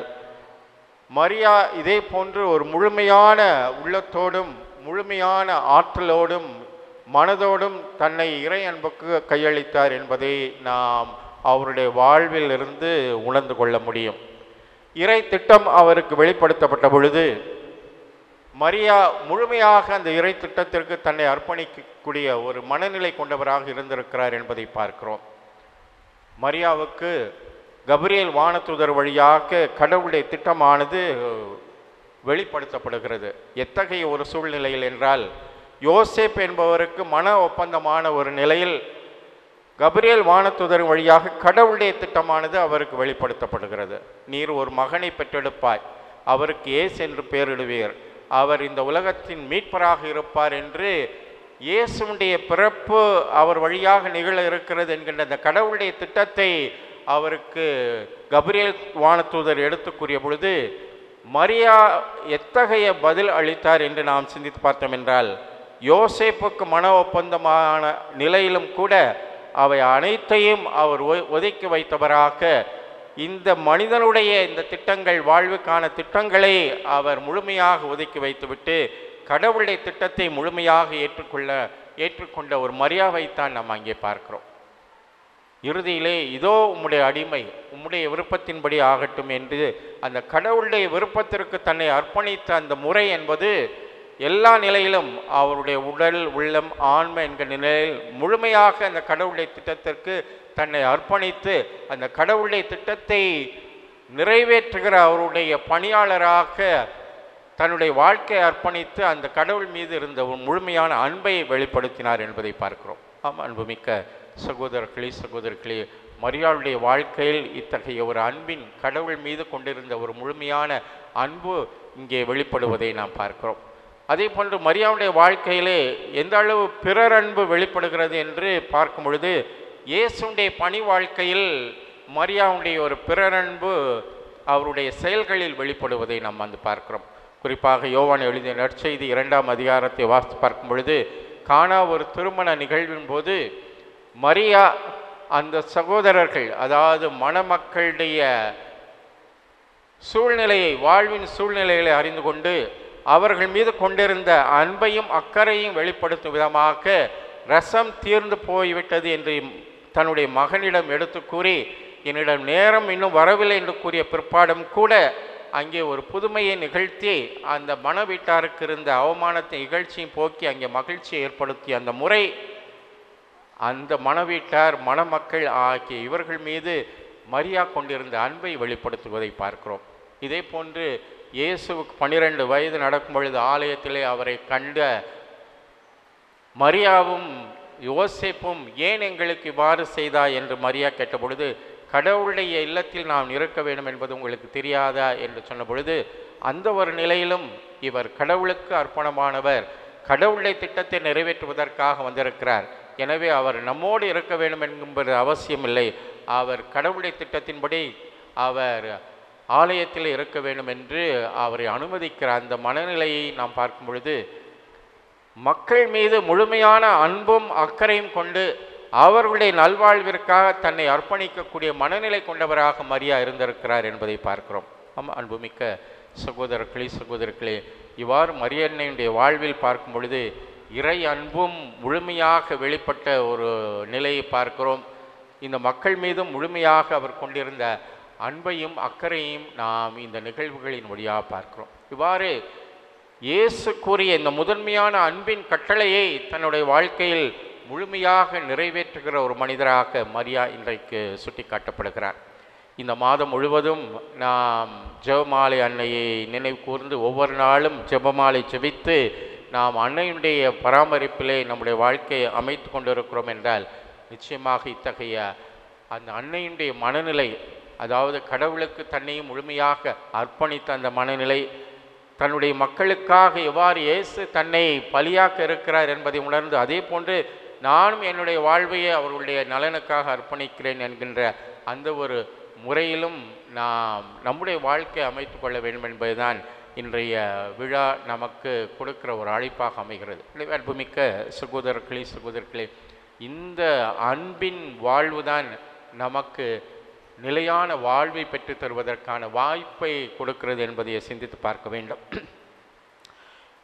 மரியா இதே போன்று ஒரு முழுமையான உள்ளத்தோடும் முழுமையான ஆற்றலோடும் மனதோடும் தன்னை இறை அன்புக்கு கையளித்தார் என்பதை நாம் அவருடைய வாழ்வில் இருந்து உணர்ந்து கொள்ள முடியும். இறை திட்டம் அவருக்கு வெளிப்படுத்தப்பட்ட பொழுது மரியா முழுமையாக அந்த இறை திட்டத்திற்கு தன்னை அர்ப்பணிக்கக்கூடிய ஒரு மனநிலை கொண்டவராக இருந்திருக்கிறார் என்பதை பார்க்கிறோம். மரியாவுக்கு கபிரியேல் வானதூதர் வழியாக கடவுளுடைய திட்டமானது வெளிப்படுத்தப்படுகிறது. எத்தகைய ஒரு சூழ்நிலையில் என்றால், யோசேப் என்பவருக்கு மன ஒப்பந்தமான ஒரு நிலையில் கபிரியேல் வானதூதர் வழியாக கடவுளுடைய திட்டமானது அவருக்கு வெளிப்படுத்தப்படுகிறது. நீர் ஒரு மகனை பெற்றெடுப்பாய், அவருக்கு இயேசு என்று பெயரிடுவீர், அவர் இந்த உலகத்தின் மீட்பராக இருப்பார் என்று இயேசுடைய பிறப்பு அவர் வழியாக நிகழ இருக்கிறது என்கின்ற அந்த கடவுளுடைய திட்டத்தை அவருக்கு கபிரியேல் வானதூதர் எடுத்து கூறிய பொழுது மரியா எத்தகைய பதில் அளித்தார் என்று நாம் சிந்தித்து பார்த்தோம் என்றால், யோசேப்புக்கு மன ஒப்பந்தமான நிலையிலும் கூட அவை அனைத்தையும் அவர் ஒதுக்கி வைத்தவராக இந்த மனிதனுடைய இந்த திட்டங்கள், வாழ்வுக்கான திட்டங்களை அவர் முழுமையாக ஒதுக்கி வைத்துவிட்டு கடவுளுடைய திட்டத்தை முழுமையாக ஏற்றுக்கொண்ட ஒரு மரியாதைத்தான் நாம் அங்கே பார்க்கிறோம். இறுதியிலே இதோ உம்முடைய அடிமை, உம்முடைய விருப்பத்தின்படி ஆகட்டும் என்று அந்த கடவுளுடைய விருப்பத்திற்கு தன்னை அர்ப்பணித்த அந்த முறை என்பது எல்லா நிலையிலும் அவருடைய உடல், உள்ளம், ஆன்மை என்கிற நிலையில் முழுமையாக அந்த கடவுளுடைய திட்டத்திற்கு தன்னை அர்ப்பணித்து அந்த கடவுளுடைய திட்டத்தை நிறைவேற்றுகிற அவருடைய பணியாளராக தன்னுடைய வாழ்க்கையை அர்ப்பணித்து அந்த கடவுள் மீது இருந்த ஒரு முழுமையான அன்பை வெளிப்படுத்தினார் என்பதை பார்க்கிறோம். ஆமாம், அன்புமிக்க சகோதரர்களே, மரியாளுடைய வாழ்க்கையில் இத்தகைய ஒரு அன்பின், கடவுள் மீது கொண்டிருந்த ஒரு முழுமையான அன்பு இங்கே வெளிப்படுவதை நாம் பார்க்கிறோம். அதே போன்று மரியாவுடைய வாழ்க்கையிலே எந்த அளவு பிறர் அன்பு வெளிப்படுகிறது என்று பார்க்கும் பொழுது, இயேசுடைய பணி வாழ்க்கையில் மரியாவுடைய ஒரு பிறரன்பு அவருடைய செயல்களில் வெளிப்படுவதை நாம் பார்க்கிறோம். குறிப்பாக யோவான் எழுதிய நற்செய்தி 2ஆம் அதிகாரத்தை வாசித்து பார்க்கும் பொழுது, கானா ஒரு திருமண நிகழ்வின் போது மரியா அந்த சகோதரர்கள், அதாவது மணமக்களுடைய சூழ்நிலையை, வாழ்வின் சூழ்நிலைகளை அறிந்து கொண்டு அவர்கள் மீது கொண்டிருந்த அன்பையும் அக்கறையும் வெளிப்படுத்தும் விதமாக ரசம் தீர்ந்து போய்விட்டது என்று தன்னுடைய மகனிடம் எடுத்து கூறி, என்னிடம் நேரம் இன்னும் வரவில்லை என்று கூறிய பிற்பாடும் கூட அங்கே ஒரு புதுமையை நிகழ்த்தி அந்த மன வீட்டாருக்கு இருந்த அவமானத்தை இகழ்ச்சியும் போக்கி அங்கே மகிழ்ச்சியை ஏற்படுத்திய அந்த முறை, அந்த மணவீட்டார், மணமக்கள் ஆகிய இவர்கள் மீது மரியா கொண்டிருந்த அன்பை வெளிப்படுத்துவதை பார்க்கிறோம். இதே போன்று இயேசுவுக்கு 12 வயது நடக்கும் பொழுது ஆலயத்திலே அவரை கண்ட மரியாவும் யோசேப்பும், ஏன் எங்களுக்கு இவ்வாறு செய்தாய் என்று மரியா கேட்ட பொழுது, கடவுளுடைய இல்லத்தில் நாம் இருக்க வேண்டும் என்பது உங்களுக்கு தெரியாதா என்று சொன்ன பொழுது, அந்த ஒரு நிலையிலும் இவர் கடவுளுக்கு அர்ப்பணமானவர், கடவுளுடைய திட்டத்தை நிறைவேற்றுவதற்காக வந்திருக்கிறார், எனவே அவர் நம்மோடு இருக்க வேண்டும் என்பது அவசியமில்லை, அவர் கடவுளுடைய திட்டத்தின்படி அவர் ஆலயத்தில் இருக்க வேண்டும் என்று அவரை அனுமதிக்கிற அந்த மனநிலையை நாம் பார்க்கும் பொழுது, மக்கள் மீது முழுமையான அன்பும் அக்கறையும் கொண்டு அவர்களுடைய நல்வாழ்விற்காக தன்னை அர்ப்பணிக்கக்கூடிய மனநிலை கொண்டவராக மரியா இருந்திருக்கிறார் என்பதை பார்க்கிறோம். ஆமாம், அன்புமிக்க சகோதரர்களே, இவ்வாறு மரியன்னையுடைய வாழ்வில் பார்க்கும் பொழுது இறை அன்பும் முழுமையாக வெளிப்பட்ட ஒரு நிலையை பார்க்கிறோம். இந்த மக்கள் மீதும் முழுமையாக அவர் கொண்டிருந்த அன்பையும் அக்கறையும் நாம் இந்த நிகழ்வுகளின் வழியாக பார்க்கிறோம். இவ்வாறு இயேசு கூறிய இந்த முதன்மையான அன்பின் கட்டளையை தன்னுடைய வாழ்க்கையில் முழுமையாக நிறைவேற்றுகிற ஒரு மனிதராக மரியா இன்றைக்கு சுட்டி காட்டப்படுகிறார். இந்த மாதம் முழுவதும் நாம் ஜெபமாலை அன்னையை நினைவு கூர்ந்து ஒவ்வொரு நாளும் ஜெபமாலை ஜெபித்து நாம் அன்னையுடைய பராமரிப்பிலே நம்முடைய வாழ்க்கையை அமைத்து கொண்டிருக்கிறோம் என்றால், நிச்சயமாக இத்தகைய அந்த அன்னையுடைய மனநிலை, அதாவது கடவுளுக்கு தன்னையும் முழுமையாக அர்ப்பணித்த அந்த மனநிலை, தன்னுடைய மக்களுக்காக எவ்வாறு இயேசு தன்னை பலியாக்க இருக்கிறார் என்பதை உணர்ந்து, அதே போன்று நானும் என்னுடைய வாழ்வையை அவர்களுடைய நலனுக்காக அர்ப்பணிக்கிறேன் என்கின்ற அந்த ஒரு முறையிலும் நாம் நம்முடைய வாழ்க்கையை அமைத்து கொள்ள வேண்டும் என்பதுதான் இன்றைய விழா நமக்கு கொடுக்கிற ஒரு அழைப்பாக அமைகிறது. அன்புமிக்க சகோதரர்களே, இந்த அன்பின் வாழ்வுதான் நமக்கு நிலையான வாழ்வை பெற்று தருவதற்கான வாய்ப்பை கொடுக்கிறது என்பதை சிந்தித்து பார்க்க வேண்டும்.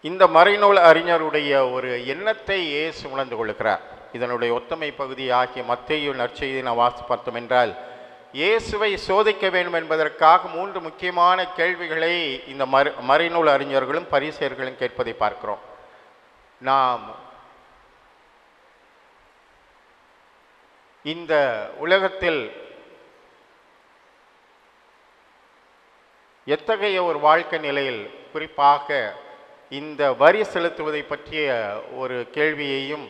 இந்த மறைநூல் அறிஞருடைய ஒரு எண்ணத்தை இயேசு உணர்ந்து கொள்கிறார். இதனுடைய ஒத்தமை பகுதி ஆகிய மத்தேயு நற்செய்தியை நாம் வாசித்து பார்த்தோம் என்றால், இயேசுவை சோதிக்க வேண்டும் என்பதற்காக 3 முக்கியமான கேள்விகளை இந்த மறைநூல் அறிஞர்களும் பரிசேயர்களும் கேட்பதை பார்க்கிறோம். நாம் இந்த உலகத்தில் எத்தகைய ஒரு வாழ்க்கை நிலையில், குறிப்பாக இந்த வரி செலுத்துவதை பற்றிய ஒரு கேள்வியையும்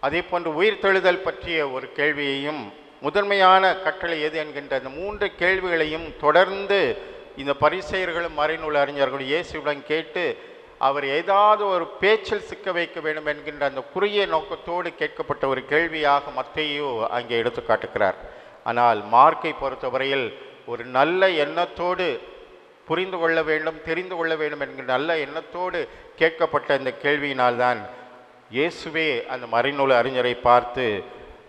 அதே போன்று உயிர்த்தெழுதல் பற்றிய ஒரு கேள்வியையும் முதன்மையான கட்டளை எது என்கின்ற அந்த 3 கேள்விகளையும் தொடர்ந்து இந்த பரிசேயர்களும் மறைநூல் அறிஞர்களும் இயேசுவுடன் கேட்டு அவர் ஏதாவது ஒரு பேச்சில் சிக்க வைக்க வேண்டும் என்கின்ற அந்த குறுகிய நோக்கத்தோடு கேட்கப்பட்ட ஒரு கேள்வியாக மத்தேயு அங்கே எடுத்து காட்டுகிறார். ஆனால் மார்க்கை பொறுத்தவரையில் ஒரு நல்ல எண்ணத்தோடு புரிந்து கொள்ள வேண்டும், தெரிந்து கொள்ள வேண்டும் என்கிற நல்ல எண்ணத்தோடு கேட்கப்பட்ட இந்த கேள்வியினால்தான் இயேசுவே அந்த மறைநூல் அறிஞரை பார்த்து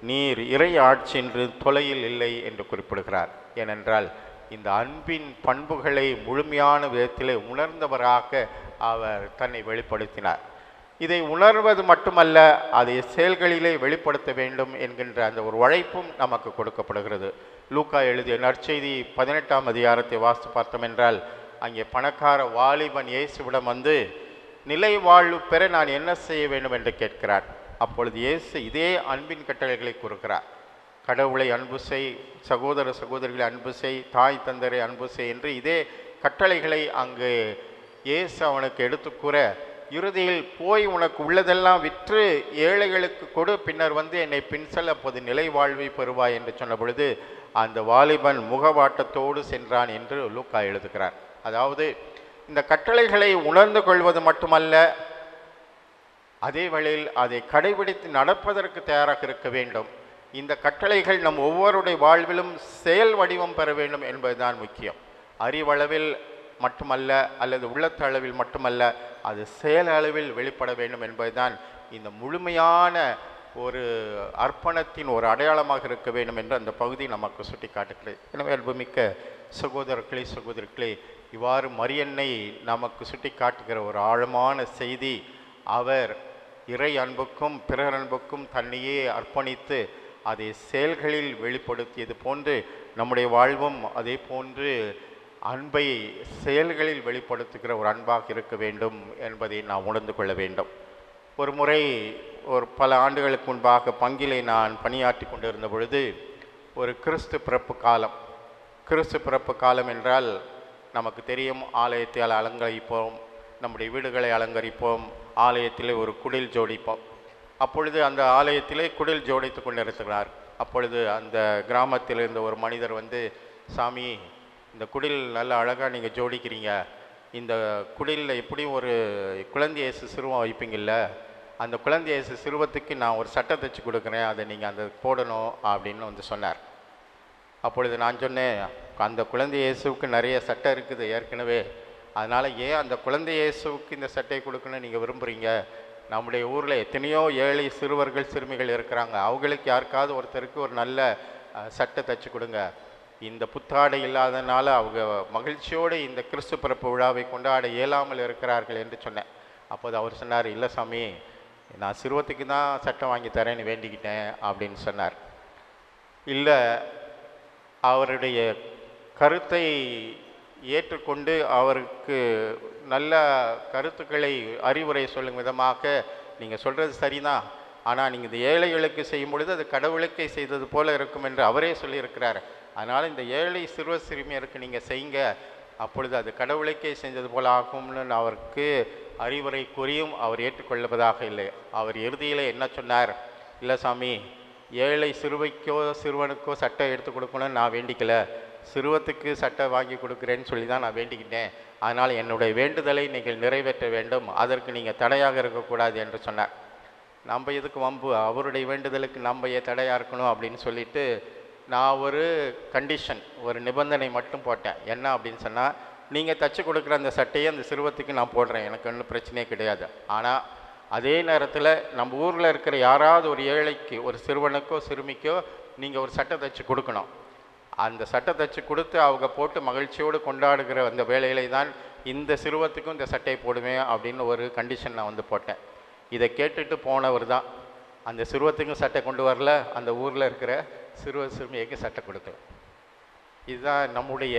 நீர் இறை ஆட்சி என்று தொலையில் இல்லை என்று குறிப்பிடுகிறார். ஏனென்றால் இந்த அன்பின் பண்புகளை முழுமையான விதத்திலே உணர்ந்தவராக அவர் தன்னை வெளிப்படுத்தினார். இதை உணர்வது மட்டுமல்ல, அதை செயல்களிலே வெளிப்படுத்த வேண்டும் என்கின்ற அந்த ஒரு உழைப்பும் நமக்கு கொடுக்கப்படுகிறது. லூக்கா எழுதிய நற்செய்தி 18ஆம் அதிகாரத்தை வாசித்து பார்த்தோம் என்றால், அங்கே பணக்கார வாலிபன் இயேசுவிடம் வந்து நிலை வாழ்வு பெற நான் என்ன செய்ய வேண்டும் என்று கேட்கிறார். அப்பொழுது இயேசு இதே அன்பின் கட்டளைகளை கூறுகிறார். கடவுளை அன்பு செய், சகோதர சகோதரிகளை அன்பு செய், தாய் தந்தரை அன்பு செய் என்று இதே கட்டளைகளை அங்கு இயேசு அவனுக்கு எடுத்து கூற, இறுதியில் போய் உனக்கு உள்ளதெல்லாம் விற்று ஏழைகளுக்கு கொடு, பின்னர் வந்து என்னை பின்செல், அப்போது நிலை வாழ்வை பெறுவாய் என்று சொன்ன பொழுது அந்த வாலிபன் முகவாட்டத்தோடு சென்றான் என்று லூக்கா எழுதுகிறார். அதாவது இந்த கட்டளைகளை உணர்ந்து கொள்வது மட்டுமல்ல, அதே வேளையில் அதை கடைபிடித்து நடப்பதற்கு தயாராக இருக்க வேண்டும். இந்த கட்டளைகள் நம் ஒவ்வொருடைய வாழ்விலும் செயல் வடிவம் பெற வேண்டும் என்பதுதான் முக்கியம். அறிவளவில் மட்டுமல்ல, அல்லது உள்ளத்தளவில் மட்டுமல்ல, அது செயல் அளவில் வெளிப்பட வேண்டும் என்பதுதான் இந்த முழுமையான ஒரு அர்ப்பணத்தின் ஒரு அடையாளமாக இருக்க வேண்டும் என்று அந்த பகுதி நமக்கு சுட்டி காட்டுகிறது. எனவே அன்புமிக்க சகோதரர்களே சகோதரிகளே, இவ்வாறு மரியன்னை நமக்கு சுட்டி காட்டுகிற ஒரு ஆழமான செய்தி, அவர் இறை அன்புக்கும் பிறர் அன்புக்கும் தன்னையே அர்ப்பணித்து அதை செயல்களில் வெளிப்படுத்தியது போன்று நம்முடைய வாழ்வும் அதே போன்று அன்பை செயல்களில் வெளிப்படுத்துகிற ஒரு அன்பாக இருக்க வேண்டும் என்பதை நாம் உணர்ந்து கொள்ள வேண்டும். ஒரு முறை பல ஆண்டுகளுக்கு முன்பாக பங்கிலே நான் பணியாற்றி கொண்டிருந்த பொழுது ஒரு கிறிஸ்து பிறப்பு காலம். கிறிஸ்து பிறப்பு காலம் என்றால் நமக்கு தெரியும், ஆலயத்தை அலங்கரிப்போம், நம்முடைய வீடுகளை அலங்கரிப்போம், ஆலயத்திலே ஒரு குடில் ஜோடிப்போம். அப்பொழுது அந்த ஆலயத்திலே குடில் ஜோடித்து கொண்டிருக்கிறார். அப்பொழுது அந்த கிராமத்தில் இருந்த ஒரு மனிதர் வந்து, சாமி, இந்த குடில் நல்ல அழகாக நீங்கள் ஜோடிக்கிறீங்க, இந்த குடிலில் எப்படியும் ஒரு குழந்தை இயேசு சிறுவம் வைப்பீங்கள்ல, அந்த குழந்தை இயேசு சிறுவத்துக்கு நான் ஒரு சட்டை தைச்சி கொடுக்குறேன், அதை நீங்கள் அந்த போடணும் அப்படின்னு வந்து சொன்னார். அப்பொழுது நான் சொன்னேன், அந்த குழந்தை இயேசுவுக்கு நிறைய சட்டை இருக்குது ஏற்கனவே, அதனால் ஏன் அந்த குழந்தை இயேசுவுக்கு இந்த சட்டை கொடுக்கணும்னு நீங்கள் விரும்புகிறீங்க? நம்முடைய ஊரில் எத்தனையோ ஏழை சிறுவர்கள் சிறுமிகள் இருக்கிறாங்க, அவங்களுக்கு யாருக்காவது ஒருத்தருக்கு ஒரு நல்ல சட்டை தைச்சி கொடுங்க. இந்த புத்தாடை இல்லாதனால அவங்க மகிழ்ச்சியோடு இந்த கிறிஸ்து பிறப்பு விழாவை கொண்டாட இயலாமல் இருக்கிறார்கள் என்று சொன்னேன். அப்போது அவர் சொன்னார், இல்லை சாமி, நான் சிறுவத்துக்கு தான் சட்டை வாங்கி தரேன்னு வேண்டிக்கிட்டேன் அப்படின்னு சொன்னார். இல்லை, அவருடைய கருத்தை ஏற்றுக்கொண்டு அவருக்கு நல்ல கருத்துக்களை அறிவுரை சொல்லும் விதமாக, நீங்கள் சொல்கிறது சரிதான், ஆனால் நீங்கள் இந்த ஏழைகளுக்கு செய்யும் பொழுது அது கடவுளுக்கே செய்தது போல இருக்கும் என்று அவரே சொல்லியிருக்கிறார். அதனால் இந்த ஏழை சிறுவ சிறுமியருக்கு நீங்கள் செய்யுங்க, அப்பொழுது அது கடவுளுக்கே செஞ்சது போல ஆகும்னு அவருக்கு அறிவுரை கூறியும் அவர் ஏற்றுக்கொள்வதாக இல்லை. அவர் இறுதியில் என்ன சொன்னார், இல்லை சாமி, ஏழை சிறுவைக்கோ சிறுவனுக்கோ சட்டை எடுத்து கொடுக்கணும்னு நான் வேண்டிக்கல, சிறுவத்துக்கு சட்டை வாங்கி கொடுக்குறேன்னு சொல்லி தான் நான் வேண்டிக்கிட்டேன். அதனால் என்னுடைய வேண்டுதலை நீங்கள் நிறைவேற்ற வேண்டும், அதற்கு நீங்கள் தடையாக இருக்கக்கூடாது என்று சொன்னார். நம்ம எதுக்கு வம்பு, அவருடைய வேண்டுதலுக்கு நம்ம ஏன் தடையாக இருக்கணும் அப்படின்னு சொல்லிட்டு நான் ஒரு கண்டிஷன், ஒரு நிபந்தனை மட்டும் போட்டேன். என்ன அப்படின்னு சொன்னால், நீங்கள் தச்சு கொடுக்குற அந்த சட்டையை அந்த சிறுவத்துக்கு நான் போடுறேன், எனக்கு ஒன்றும் பிரச்சனையே கிடையாது. ஆனால் அதே நேரத்தில் நம்ம ஊரில் இருக்கிற யாராவது ஒரு ஏழைக்கு, ஒரு சிறுவனுக்கோ சிறுமிக்கோ நீங்கள் ஒரு சட்டை தைச்சு கொடுக்கணும். அந்த சட்டை தைச்சு கொடுத்து அவங்க போட்டு மகிழ்ச்சியோடு கொண்டாடுகிற அந்த வேலையில தான் இந்த சிறுவத்துக்கும் இந்த சட்டையை போடுவேன் அப்படின்னு ஒரு கண்டிஷன் நான் வந்து போட்டேன். இதை கேட்டுட்டு போனவர் தான் அந்த சிறுவத்துக்கும் சட்டை கொண்டு வரல, அந்த ஊரில் இருக்கிற சிறுவர் சிறுமியைக்கு சட்டை கொடுக்கல. இதுதான் நம்முடைய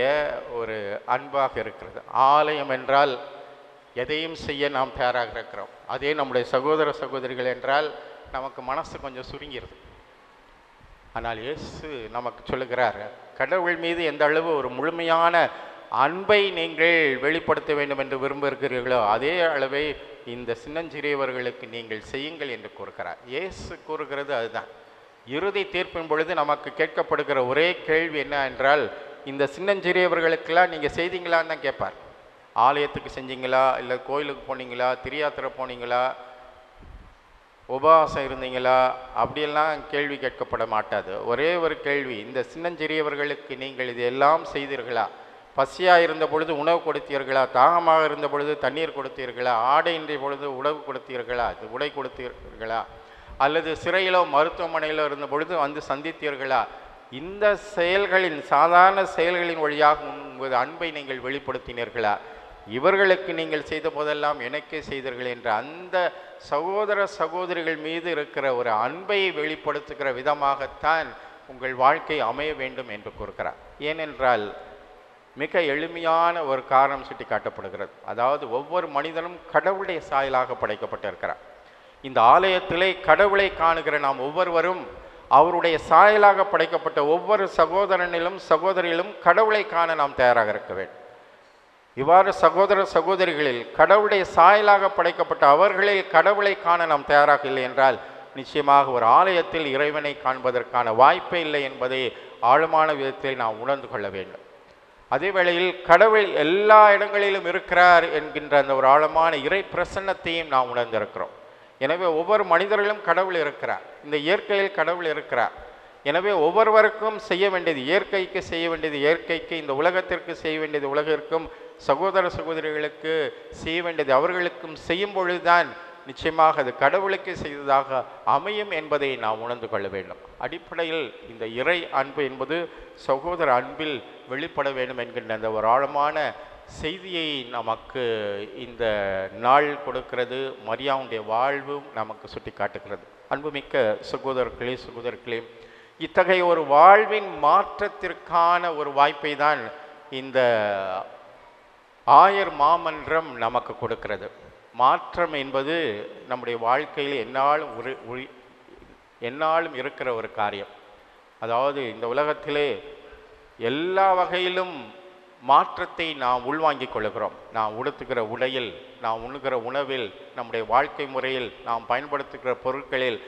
ஒரு அன்பாக இருக்கிறது. ஆலயம் என்றால் எதையும் செய்ய நாம் தயாராக இருக்கிறோம். அதே நம்முடைய சகோதர சகோதரிகள் என்றால் நமக்கு மனசு கொஞ்சம் சுருங்கிடுது. ஆனால் இயேசு நமக்கு சொல்லுகிறார், கடவுள் மீது எந்த அளவு ஒரு முழுமையான அன்பை நீங்கள் வெளிப்படுத்த வேண்டும் என்று விரும்புகிறீர்களோ அதே அளவை இந்த சின்னஞ்சிறியவர்களுக்கு நீங்கள் செய்யுங்கள் என்று கூறுகிறார். இயேசு கூறுகிறது அதுதான். இறுதி தீர்ப்பின் பொழுது நமக்கு கேட்கப்படுகிற ஒரே கேள்வி என்ன என்றால், இந்த சின்னஞ்சிறியவர்களுக்கெல்லாம் நீங்கள் செய்தீங்களான்னு தான் கேட்பார். ஆலயத்துக்கு செஞ்சீங்களா, இல்லை கோயிலுக்கு போனீங்களா, திரியாத்திரை போனீங்களா, உபவாசம் இருந்தீங்களா, அப்படியெல்லாம் கேள்வி கேட்கப்பட மாட்டாது. ஒரே ஒரு கேள்வி, இந்த சின்னஞ்சிறியவர்களுக்கு நீங்கள் இது எல்லாம் செய்தீர்களா? பசியாக இருந்த பொழுது உணவு கொடுத்தீர்களா? தாகமாக இருந்த பொழுது தண்ணீர் கொடுத்தீர்களா? ஆடையின்றி பொழுது உணவு கொடுத்தீர்களா, இது உடை கொடுத்தீர்களா? அல்லது சிறையிலோ மருத்துவமனையிலோ இருந்த பொழுது வந்து சந்தித்தீர்களா? இந்த செயல்களின் சாதாரண செயல்களின் வழியாக உங்கள் அன்பை நீங்கள் வெளிப்படுத்தினீர்களா? இவர்களுக்கு நீங்கள் செய்த போதெல்லாம் எனக்கே செய்தீர்கள் என்ற அந்த சகோதர சகோதரிகள் மீது இருக்கிற ஒரு அன்பை வெளிப்படுத்துகிற விதமாகத்தான் உங்கள் வாழ்க்கை அமைய வேண்டும் என்று கூறுகிறார். ஏனென்றால் மிக எளிமையான ஒரு காரணம் சுட்டி காட்டப்படுகிறது. அதாவது ஒவ்வொரு மனிதனும் கடவுளுடைய சாயலாக படைக்கப்பட்டிருக்கிறார். இந்த ஆலயத்திலே கடவுளை காணுகிற நாம் ஒவ்வொருவரும் அவருடைய சாயலாக படைக்கப்பட்ட ஒவ்வொரு சகோதரனிலும் சகோதரியிலும் கடவுளை காண நாம் தயாராக இருக்க வேண்டும். இவ்வாறு சகோதர சகோதரிகளில் கடவுளுடைய சாயலாக படைக்கப்பட்ட அவர்களில் கடவுளை காண நாம் தயாராக இல்லை என்றால் நிச்சயமாக ஒரு ஆலயத்தில் இறைவனை காண்பதற்கான வாய்ப்பே இல்லை என்பதை ஆழமான விதத்தில் நாம் உணர்ந்து கொள்ள வேண்டும். அதே வேளையில் கடவுள் எல்லா இடங்களிலும் இருக்கிறார் என்கின்ற அந்த ஒரு ஆழமான இறை பிரசன்னத்தையும் நாம் உணர்ந்திருக்கிறோம். எனவே ஒவ்வொரு மனிதர்களும் கடவுள் இருக்கிறார், இந்த இயற்கையில் கடவுள் இருக்கிறார். எனவே ஒவ்வொருவருக்கும் செய்ய வேண்டியது இயற்கைக்கு செய்ய வேண்டியது இயற்கைக்கு, இந்த உலகத்திற்கு செய்ய வேண்டியது உலகிற்கும், சகோதர சகோதரிகளுக்கு செய்ய வேண்டியது அவர்களுக்கும் செய்யும் பொழுதுதான் நிச்சயமாக அது கடவுளுக்கு செய்ததாக அமையும் என்பதை நாம் உணர்ந்து கொள்ள வேண்டும். அடிப்படையில் இந்த இறை அன்பு என்பது சகோதர அன்பில் வெளிப்பட வேண்டும் என்கின்ற அந்த ஒரு ஆழமான செய்தியை நமக்கு இந்த நாள் கொடுக்கிறது. மரியாவுடைய வாழ்வும் நமக்கு சுட்டி காட்டுகிறது. அன்புமிக்க சகோதரர்களே சகோதரர்களே, இத்தகைய ஒரு வாழ்வின் மாற்றத்திற்கான ஒரு வாய்ப்பை தான் இந்த ஆயர் மாமன்றம் நமக்கு கொடுக்கிறது. மாற்றம் என்பது நம்முடைய வாழ்க்கையில் எந்நாளும் இருக்கிற ஒரு காரியம். அதாவது இந்த உலகத்திலே எல்லா வகையிலும் மாற்றத்தை நாம் உள்வாங்கிக் கொள்கிறோம். நாம் உடுத்துகிற உடையில், நாம் உண்ணுகிற உணவில், நம்முடைய வாழ்க்கை முறையில், நாம் பயன்படுத்துகிற பொருட்களில்,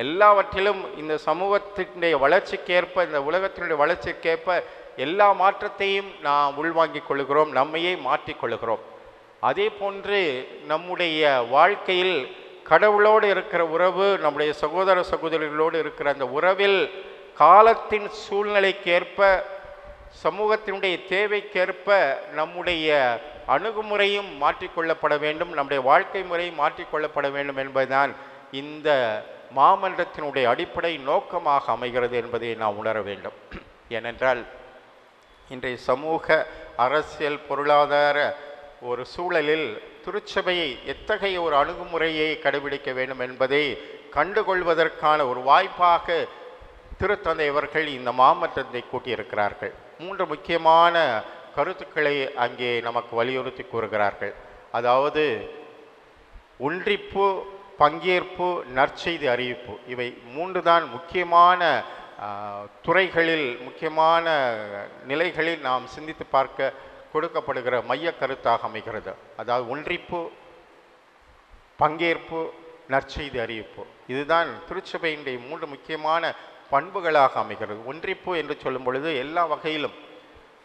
எல்லாவற்றிலும் இந்த சமூகத்தினுடைய வளர்ச்சிக்கேற்ப, இந்த உலகத்தினுடைய வளர்ச்சிக்கேற்ப எல்லா மாற்றத்தையும் நாம் உள்வாங்கிக் கொள்கிறோம், நம்மையே மாற்றிக்கொள்கிறோம். அதே போன்று நம்முடைய வாழ்க்கையில் கடவுளோடு இருக்கிற உறவு, நம்முடைய சகோதர சகோதரிகளோடு இருக்கிற அந்த உறவில் காலத்தின் சூழ்நிலைக்கேற்ப, சமூகத்தினுடைய தேவைக்கேற்ப நம்முடைய அணுகுமுறையும் மாற்றிக்கொள்ளப்பட வேண்டும், நம்முடைய வாழ்க்கை முறையும் மாற்றிக்கொள்ளப்பட வேண்டும் என்பதுதான் இந்த மாமன்றத்தினுடைய அடிப்படை நோக்கமாக அமைகிறது என்பதை நாம் உணர வேண்டும். ஏனென்றால் இன்றைய சமூக அரசியல் பொருளாதார ஒரு சூழலில் திருச்சபையை எத்தகைய ஒரு அணுகுமுறையை கடைபிடிக்க வேண்டும் என்பதை கண்டுகொள்வதற்கான ஒரு வாய்ப்பாக திருத்தந்தை அவர்கள் இந்த மாமன்றத்தை கூட்டியிருக்கிறார்கள். 3 முக்கியமான கருத்துக்களை அங்கே நமக்கு வலியுறுத்தி கூறுகிறார்கள். அதாவது ஒன்றிப்பு, பங்கேற்பு, நற்செய்தி அறிவிப்பு. இவை 3 தான் முக்கியமான துறைகளில், முக்கியமான நிலைகளில் நாம் சிந்தித்து பார்க்க கொடுக்கப்படுகிற மைய கருத்தாக அமைகிறது. அதாவது ஒன்றிப்பு, பங்கேற்பு, நற்செய்தி அறிவிப்பு. இதுதான் திருச்சபையினுடைய 3 முக்கியமான பண்புகளாக அமைகிறது. ஒன்றிப்பு என்று சொல்லும் பொழுது எல்லா வகையிலும்,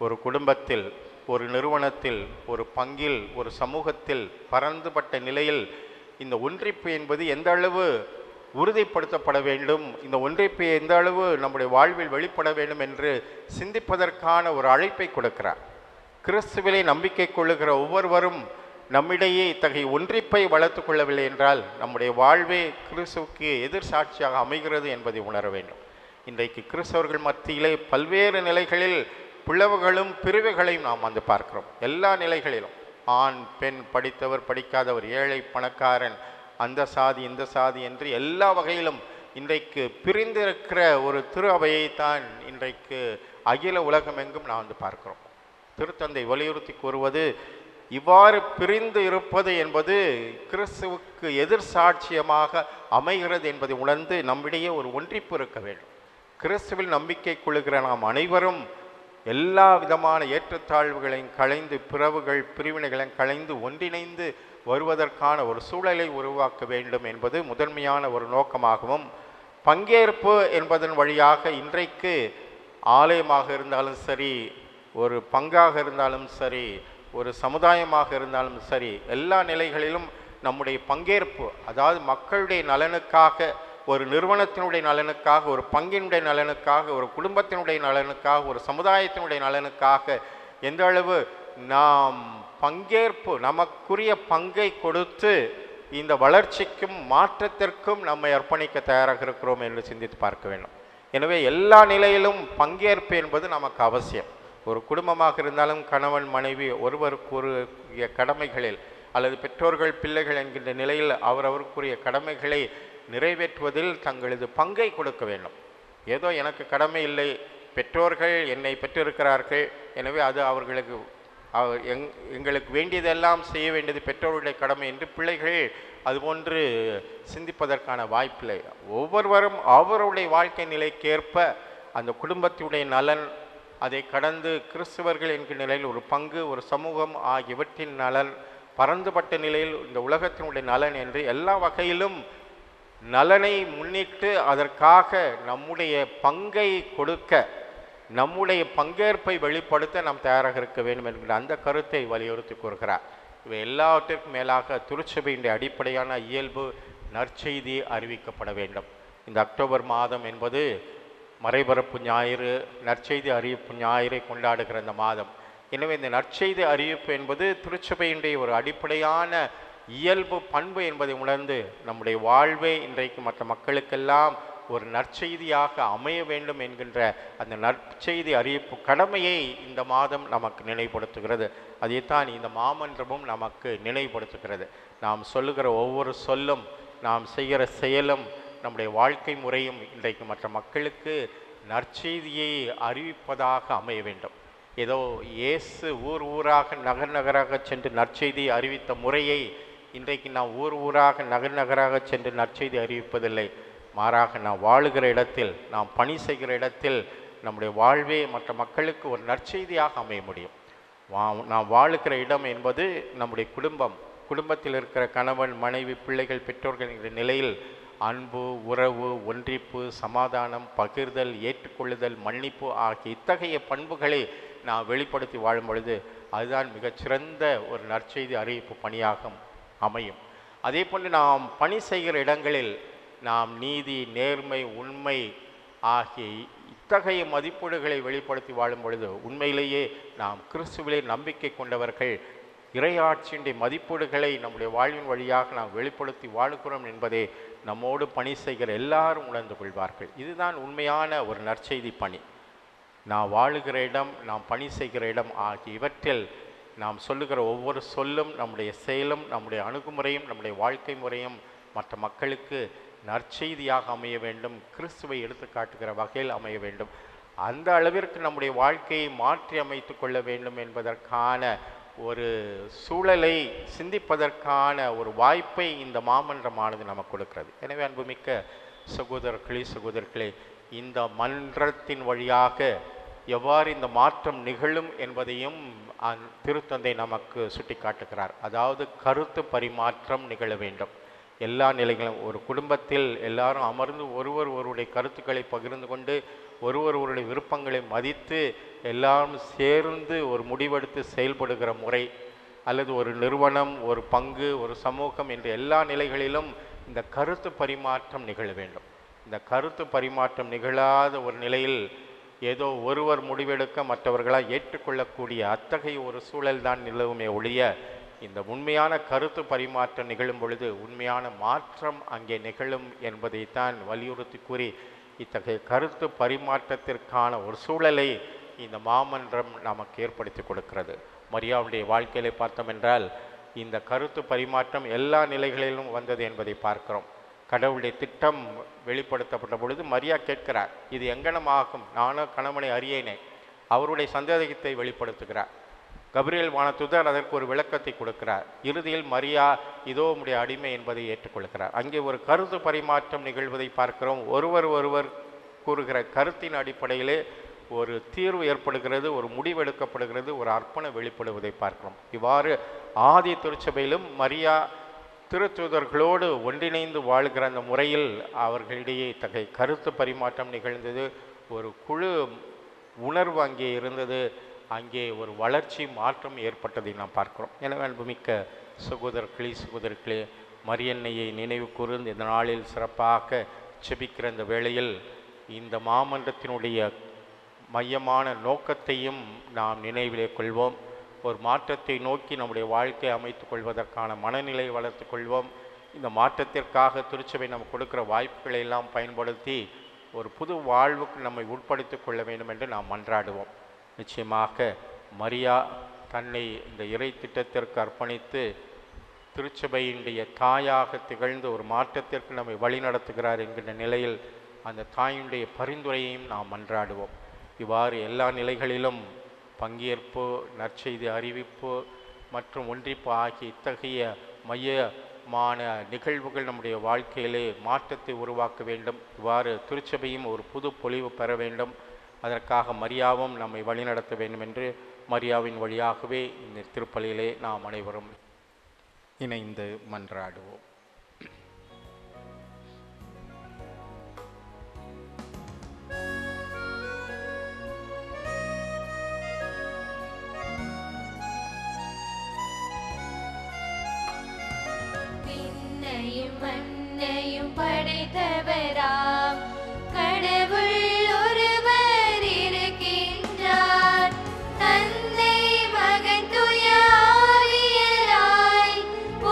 ஒரு குடும்பத்தில், ஒரு நிறுவனத்தில், ஒரு பங்கில், ஒரு சமூகத்தில், பரந்துபட்ட நிலையில் இந்த ஒன்றிப்பு என்பது எந்த அளவு உறுதிப்படுத்தப்பட வேண்டும், இந்த ஒன்றிப்பு எந்த அளவு நம்முடைய வாழ்வில் வெளிப்பட வேண்டும் என்று சிந்திப்பதற்கான ஒரு அழைப்பை கொடுக்கிறார். கிறிஸ்துவிலே நம்பிக்கை கொள்ளுகிற ஒவ்வொருவரும் நம்மிடையே இத்தகைய ஒன்றிப்பை வளர்த்து கொள்ளவில்லை என்றால் நம்முடைய வாழ்வே கிறிஸ்துவுக்கு எதிர் சாட்சியாக அமைகிறது என்பதை உணர வேண்டும். இன்றைக்கு கிறிஸ்தவர்கள் மத்தியிலே பல்வேறு நிலைகளில் பிளவுகளும் பிரிவுகளையும் நாம் வந்து பார்க்கிறோம். எல்லா நிலைகளிலும் ஆண் பெண், படித்தவர் படிக்காதவர், ஏழை பணக்காரன், அந்த சாதி இந்த சாதி என்று எல்லா வகையிலும் இன்றைக்கு பிரிந்திருக்கிற ஒரு திரு அவையைத்தான் இன்றைக்கு அகில உலகமெங்கும் நாம் வந்து பார்க்கிறோம். திருத்தந்தை வலியுறுத்தி கூறுவது, இவ்வாறு பிரிந்து இருப்பது என்பது கிறிஸ்துவுக்கு எதிர் சாட்சியமாக அமைகிறது என்பதை உணர்ந்து நம்மிடையே ஒரு ஒன்றிப்பு இருக்க வேண்டும். கிறிஸ்துவில் நம்பிக்கை கொள்ளுகிற நாம் அனைவரும் எல்லா விதமான ஏற்றத்தாழ்வுகளையும் களைந்து, பிறவுகள் பிரிவினைகளையும் களைந்து ஒன்றிணைந்து வருவதற்கான ஒரு சூழலை உருவாக்க வேண்டும் என்பது முதன்மையான ஒரு நோக்கமாகவும், பங்கேற்பு என்பதன் வழியாக இன்றைக்கு ஆலயமாக இருந்தாலும் சரி, ஒரு பங்காக இருந்தாலும் சரி, ஒரு சமுதாயமாக இருந்தாலும் சரி, எல்லா நிலைகளிலும் நம்முடைய பங்கேற்பு, அதாவது மக்களுடைய நலனுக்காக, ஒரு நிறுவனத்தினுடைய நலனுக்காக, ஒரு பங்கினுடைய நலனுக்காக, ஒரு குடும்பத்தினுடைய நலனுக்காக, ஒரு சமுதாயத்தினுடைய நலனுக்காக எந்த அளவு நாம் பங்கேற்பு, நமக்குரிய பங்கை கொடுத்து இந்த வளர்ச்சிக்கும் மாற்றத்திற்கும் நம்மை அர்ப்பணிக்க தயாராக இருக்கிறோம் என்று சிந்தித்து பார்க்க வேண்டும். எனவே எல்லா நிலையிலும் பங்கேற்பு என்பது நமக்கு அவசியம். ஒரு குடும்பமாக இருந்தாலும் கணவன் மனைவி ஒருவருக்கு ஒரு கடமைகளில், அல்லது பெற்றோர்கள் பிள்ளைகள் என்கின்ற நிலையில் அவரவருக்குரிய கடமைகளை நிறைவேற்றுவதில் தங்களது பங்கை கொடுக்க வேண்டும். ஏதோ எனக்கு கடமை இல்லை, பெற்றோர்கள் என்னை பெற்றிருக்கிறார்கள், எனவே அது அவர்களுக்கு எங்களுக்கு வேண்டியதெல்லாம் செய்ய வேண்டியது பெற்றோருடைய கடமை என்று பிள்ளைகள் அதுபோன்று சிந்திப்பதற்கான வாய்ப்பில்லை. ஒவ்வொருவரும் அவருடைய வாழ்க்கை நிலைக்கேற்ப அந்த குடும்பத்துடைய நலன், அதை கடந்து கிறிஸ்தவர்கள் என்கிற நிலையில் ஒரு பங்கு, ஒரு சமூகம் ஆகியவற்றின் நலன், பரந்துபட்ட நிலையில் இந்த உலகத்தினுடைய நலன் என்று எல்லா வகையிலும் நலனை முன்னிட்டு அதற்காக நம்முடைய பங்கை கொடுக்க, நம்முடைய பங்கேற்பை வெளிப்படுத்த நாம் தயாராக இருக்க வேண்டும் என்கிற அந்த கருத்தை வலியுறுத்தி கூறுகிறார். இவை எல்லாவற்றிற்கும் மேலாக திருச்சபையினுடைய அடிப்படையான இயல்பு நற்செய்தி அறிவிக்கப்பட வேண்டும். இந்த அக்டோபர் மாதம் என்பது மறைபரப்பு ஞாயிறு, நற்செய்தி அறிவிப்பு ஞாயிறை கொண்டாடுகிற இந்த மாதம். எனவே இந்த நற்செய்தி அறிவிப்பு என்பது திருச்சபையினுடைய ஒரு அடிப்படையான இயல்பு பண்பு என்பதை உணர்ந்து நம்முடைய வாழ்வை இன்றைக்கு மற்ற மக்களுக்கெல்லாம் ஒரு நற்செய்தியாக அமைய வேண்டும் என்கின்ற அந்த நற்செய்தி அறிவிப்பு கடமையை இந்த மாதம் நமக்கு நினைவுபடுத்துகிறது. அதைத்தான் இந்த மாமன்றமும் நமக்கு நினைவுபடுத்துகிறது. நாம் சொல்லுகிற ஒவ்வொரு சொல்லும், நாம் செய்கிற செயலும், நம்முடைய வாழ்க்கை முறையும் இன்றைக்கு மற்ற மக்களுக்கு நற்செய்தியை அறிவிப்பதாக அமைய வேண்டும். ஏதோ இயேசு ஊர் ஊராக நகர் நகராக சென்று நற்செய்தியை அறிவித்த முறையை இன்றைக்கு நாம் ஊர் ஊராக நகர் நகராக சென்று நற்செய்தி அறிவிப்பதில்லை. மாறாக நாம் வாழுகிற இடத்தில், நாம் பணி செய்கிற இடத்தில் நம்முடைய வாழ்வே மற்ற மக்களுக்கு ஒரு நற்செய்தியாக அமைய முடியும். நாம் வாழுகிற இடம் என்பது நம்முடைய குடும்பம். குடும்பத்தில் இருக்கிற கணவன் மனைவி பிள்ளைகள் பெற்றோர்கள் என்கிற நிலையில் அன்பு, உறவு, ஒன்றிப்பு, சமாதானம், பகிர்தல், ஏற்றுக்கொள்ளுதல், மன்னிப்பு ஆகிய இத்தகைய பண்புகளை நாம் வெளிப்படுத்தி வாழும் பொழுது அதுதான் மிகச்சிறந்த ஒரு நற்செய்தி அறிவிப்பு பணியாக அமையும். அதே போன்று நாம் பணி செய்கிற இடங்களில் நாம் நீதி, நேர்மை, உண்மை ஆகிய இத்தகைய மதிப்பீடுகளை வெளிப்படுத்தி வாழும் பொழுது உண்மையிலேயே நாம் கிறிஸ்துவிலே நம்பிக்கை கொண்டவர்கள், இறையாட்சியினுடைய மதிப்பீடுகளை நம்முடைய வாழ்வின் வழியாக நாம் வெளிப்படுத்தி வாழுகிறோம் என்பதை நம்மோடு பணி செய்கிற எல்லாரும் உணர்ந்து கொள்வார்கள். இதுதான் உண்மையான ஒரு நற்செய்தி பணி. நாம் வாழுகிற இடம், நாம் பணி செய்கிற இடம் ஆகிய இவற்றில் நாம் சொல்லுகிற ஒவ்வொரு சொல்லும், நம்முடைய செயலும், நம்முடைய அணுகுமுறையும், நம்முடைய வாழ்க்கை முறையும் மற்ற மக்களுக்கு நற்செய்தியாக அமைய வேண்டும், கிறிஸ்துவை எடுத்து காட்டுகிற வகையில் அமைய வேண்டும். அந்த அளவிற்கு நம்முடைய வாழ்க்கையை மாற்றி அமைத்து கொள்ள வேண்டும் என்பதற்கான ஒரு சூழலை சிந்திப்பதற்கான ஒரு வாய்ப்பை இந்த மாமன்றமானது நமக்கு கொடுக்கிறது. எனவே அன்புமிக்க சகோதரர்களே, இந்த மன்றத்தின் வழியாக எவ்வாறு இந்த மாற்றம் நிகழும் என்பதையும் திருத்தந்தை நமக்கு சுட்டி காட்டுகிறார். அதாவது கருத்து பரிமாற்றம் நிகழ வேண்டும். எல்லா நிலைகளும், ஒரு குடும்பத்தில் எல்லாரும் அமர்ந்து ஒருவருடைய கருத்துக்களை பகிர்ந்து கொண்டு ஒருவருடைய விருப்பங்களை மதித்து எல்லாரும் சேர்ந்து ஒரு முடிவெடுத்து செயல்படுகிற முறை, அல்லது ஒரு நிறுவனம், ஒரு பங்கு, ஒரு சமூகம் என்ற எல்லா நிலைகளிலும் இந்த கருத்து பரிமாற்றம் நிகழ வேண்டும். இந்த கருத்து பரிமாற்றம் நிகழாத ஒரு நிலையில் ஏதோ ஒருவர் முடிவெடுக்க மற்றவர்களால் ஏற்றுக்கொள்ளக்கூடிய அத்தகைய ஒரு சூழல் தான் நிலவுமே ஒழிய, இந்த உண்மையான கருத்து பரிமாற்றம் நிகழும் பொழுது உண்மையான மாற்றம் அங்கே நிகழும் என்பதைத்தான் வலியுறுத்தி கூறி இத்தகைய கருத்து பரிமாற்றத்திற்கான ஒரு சூழலை இந்த மாமன்றம் நமக்கு ஏற்படுத்தி கொடுக்கிறது. மரியாவுடைய வாழ்க்கையிலே பார்த்தோம் என்றால் இந்த கருத்து பரிமாற்றம் எல்லா நிலைகளிலும் வந்தது என்பதை பார்க்கிறோம். கடவுளுடைய திட்டம் வெளிப்படுத்தப்பட்ட பொழுது மரியா கேட்கிறார், இது எங்கனமாகும், நானும் கணவனை அறியேனே. அவருடைய சந்தேகத்தை வெளிப்படுத்துகிறார். கபிரியேல் வானதூதர் அதற்கு ஒரு விளக்கத்தை கொடுக்கிறார். இறுதியில் மரியா இதோ உம்முடைய அடிமை என்பதை ஏற்றுக்கொள்கிறார். அங்கே ஒரு கருத்து பரிமாற்றம் நிகழ்வதை பார்க்கிறோம். ஒருவர் கூறுகிற கருத்தின் அடிப்படையிலே ஒரு தீர்வு ஏற்படுகிறது, ஒரு முடிவு எடுக்கப்படுகிறது, ஒரு அர்ப்பணம் வெளிப்படுவதை பார்க்கிறோம். இவ்வாறு ஆதி திருச்சபையிலும் மரியா திருத்தூதர்களோடு ஒன்றிணைந்து வாழ்கிற அந்த முறையில் அவர்களிடையே இத்தகைய கருத்து பரிமாற்றம் நிகழ்ந்தது. ஒரு குழு உணர்வு அங்கே இருந்தது. அங்கே ஒரு வளர்ச்சி மாற்றம் ஏற்பட்டதை நாம் பார்க்கிறோம். எனவே அன்புமிக்க சகோதரர்களே, மரியன்னையை நினைவு கூர்ந்து இந்த நாளில் சிறப்பாக செபிக்கிற இந்த வேளையில் இந்த மாமன்றத்தினுடைய மையமான நோக்கத்தையும் நாம் நினைவிலே கொள்வோம். ஒரு மாற்றத்தை நோக்கி நம்முடைய வாழ்க்கையை அமைத்துக் கொள்வதற்கான மனநிலை வளர்த்து கொள்வோம். இந்த மாற்றத்திற்காக திருச்சபை நமக்கு கொடுக்கிற வாய்ப்புகளை எல்லாம் பயன்படுத்தி ஒரு புது வாழ்வுக்கு நம்மை உட்படுத்திக் கொள்ள வேண்டும் என்று நாம் மன்றாடுவோம். நிச்சயமாக மரியா தன்னை இந்த இறை திட்டத்திற்கு அர்ப்பணித்து திருச்சபையினுடைய தாயாக திகழ்ந்து ஒரு மாற்றத்திற்கு நம்மை வழிநடத்துகிறார் என்கின்ற நிலையில் அந்த தாயினுடைய பரிந்துரையையும் நாம் மன்றாடுவோம். இவ்வாறு எல்லா நிலைகளிலும் பங்கேற்பு, நற்செய்தி அறிவிப்பு மற்றும் ஒன்றிப்பு ஆகிய இத்தகைய மையமான நிகழ்வுகள் நம்முடைய வாழ்க்கையிலே மாற்றத்தை உருவாக்க வேண்டும். இவ்வாறு திருச்சபையும் ஒரு புது பொலிவு பெற வேண்டும். அதற்காக மரியாவும் நம்மை வழிநடத்த வேண்டும் என்று மரியாவின் வழியாகவே இந்த திருப்பலியிலே நாம் அனைவரும் இணைந்து மன்றாடுவோம். மண்ணையும் படைத்தவராம் கடவுள் ஒருவர் இருக்கின்றார். தந்தை மகன் தூய ஆவியராய்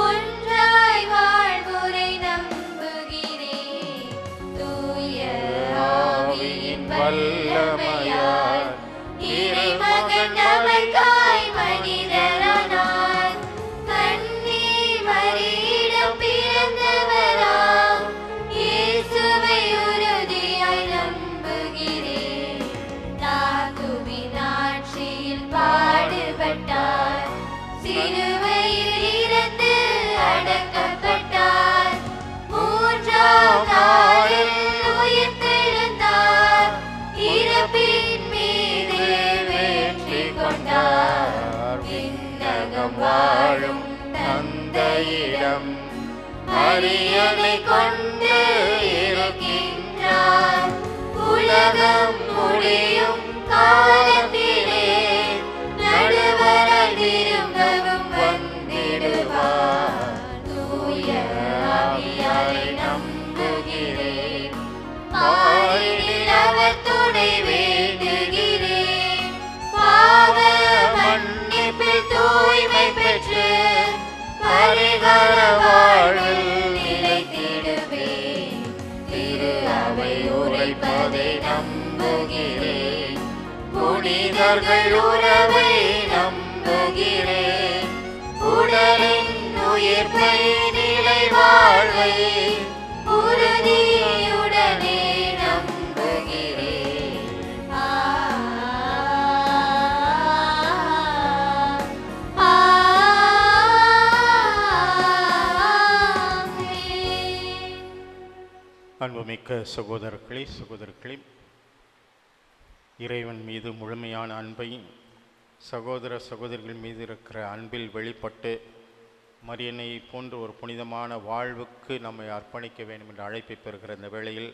ஒன்றாய் வாழ்வோரை நம்புகிறேன். தூய ஆவியின் வல்லமையால் இறைமகன் நமக்காய் மனிதரானார். கன்னி மரியிடம் பிறந்தவராம் இயேசுவை உறுதியாய் நம்புகிறேன். தாக்குவின் ஆட்சியில் பாடுபட்டார். சிலுவையில் இறந்து அடக்கப்பட்டார். மூன்றாம் நாளில் உயிர்த்தெழுந்தார். இறப்பின் மீது வெற்றி கொண்டார். விண்ணகம் வாழும் தந்தையிடம் மரியனை கொண்டு இருக்கின்றார். உலகம் முடியும் காலத்திலே நடுவராய் திரும்பவும் வந்திடுவார். தூய ஆவியாரை நம்புகிறேன். பாரினில் அவர் துணை வேண்டுகிறேன். பாவ மன்னிப்பில் தூய்மை பெற்று பரிகார வாழ்வில் நிலைத்திடுவேன். திரு அவை உரைப்பதை நம்புகிறேன். புனிதர்கள் உறவை நம்புகிறேன். உடலின் உயிர்ப்பை நிலை வாழ்வை உறுதியுடனே நம்புகிறேன். அன்புமிக்க சகோதரர்களே, இறைவன் மீது முழுமையான அன்பை சகோதரிகள் மீது இருக்கிற அன்பில் வெளிப்பட்டு மரியன்னையை போன்று ஒரு புனிதமான வாழ்வுக்கு நம்மை அர்ப்பணிக்க வேண்டும் என்ற அழைப்பை பெறுகிற இந்த வேளையில்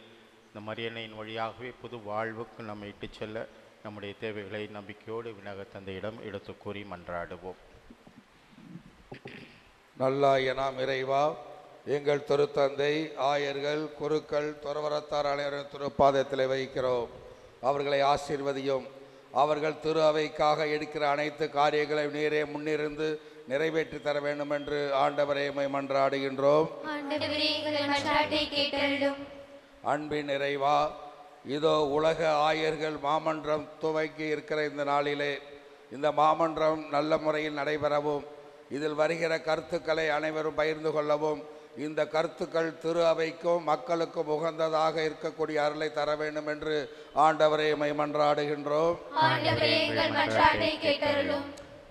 இந்த மரியன்னையின் வழியாகவே புது வாழ்வுக்கு நம்மை இட்டு செல்ல நம்முடைய தேவைகளை நம்பிக்கையோடு விண்ணக தந்தையிடம் எடுத்து கூறி மன்றாடுவோம். நல்லாய நாம் இறைவா, எங்கள் திருத்தந்தை, ஆயர்கள், குருக்கள், துறவரத்தார் அனைவரும் திருப்பாதத்தில் வைக்கிறோம். அவர்களை ஆசீர்வதியும். அவர்கள் திரு அவைக்காக எடுக்கிற அனைத்து காரியங்களையும் நீரே முன்னிருந்து நிறைவேற்றி தர வேண்டும் என்று ஆண்டவரை மன்றாடுகின்றோம். ஆண்டவரே, எங்கள் மன்றாட்டை கேட்டருளும். அன்பின் இறைவா, இதோ உலக ஆயர்கள் மாமன்றம் துவங்கி இருக்கிற இந்த நாளிலே இந்த மாமன்றம் நல்ல முறையில் நடைபெறவும் இதில் வருகிற கருத்துக்களை அனைவரும் பகிர்ந்து கொள்ளவும் இந்த கருத்துக்கள் திரு அவைக்கும் மக்களுக்கும் உகந்ததாக இருக்கக்கூடிய அருளை தர வேண்டும் என்று ஆண்டவரை மன்றாடுகின்றோம்.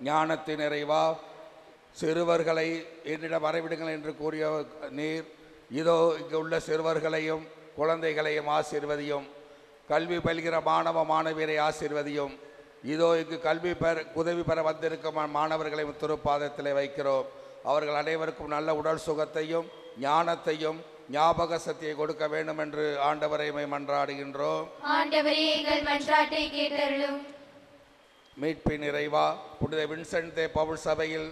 ஞானத்தின் நிறைவா சிறுவர்களை என்னிடம் வரவிடுங்கள் என்று கூறிய நீர் இதோ இங்கு உள்ள சிறுவர்களையும் குழந்தைகளையும் ஆசீர்வதியும். கல்வி பயில்கிற மாணவ மாணவியரை ஆசீர்வதியும். இதோ இங்கு உதவி பெற வந்திருக்கும் மாணவர்களையும் திருப்பாதத்திலே வைக்கிறோம். அவர்கள் அனைவருக்கும் நல்ல உடல் சுகத்தையும் ஞானத்தையும் ஞாபக சக்தியை கொடுக்க வேண்டும் என்று ஆண்டவரை மன்றாடுகின்றோம். மீட்பின் நிறைவா புனித வின்சென்ட் தே பவுல் சபையில்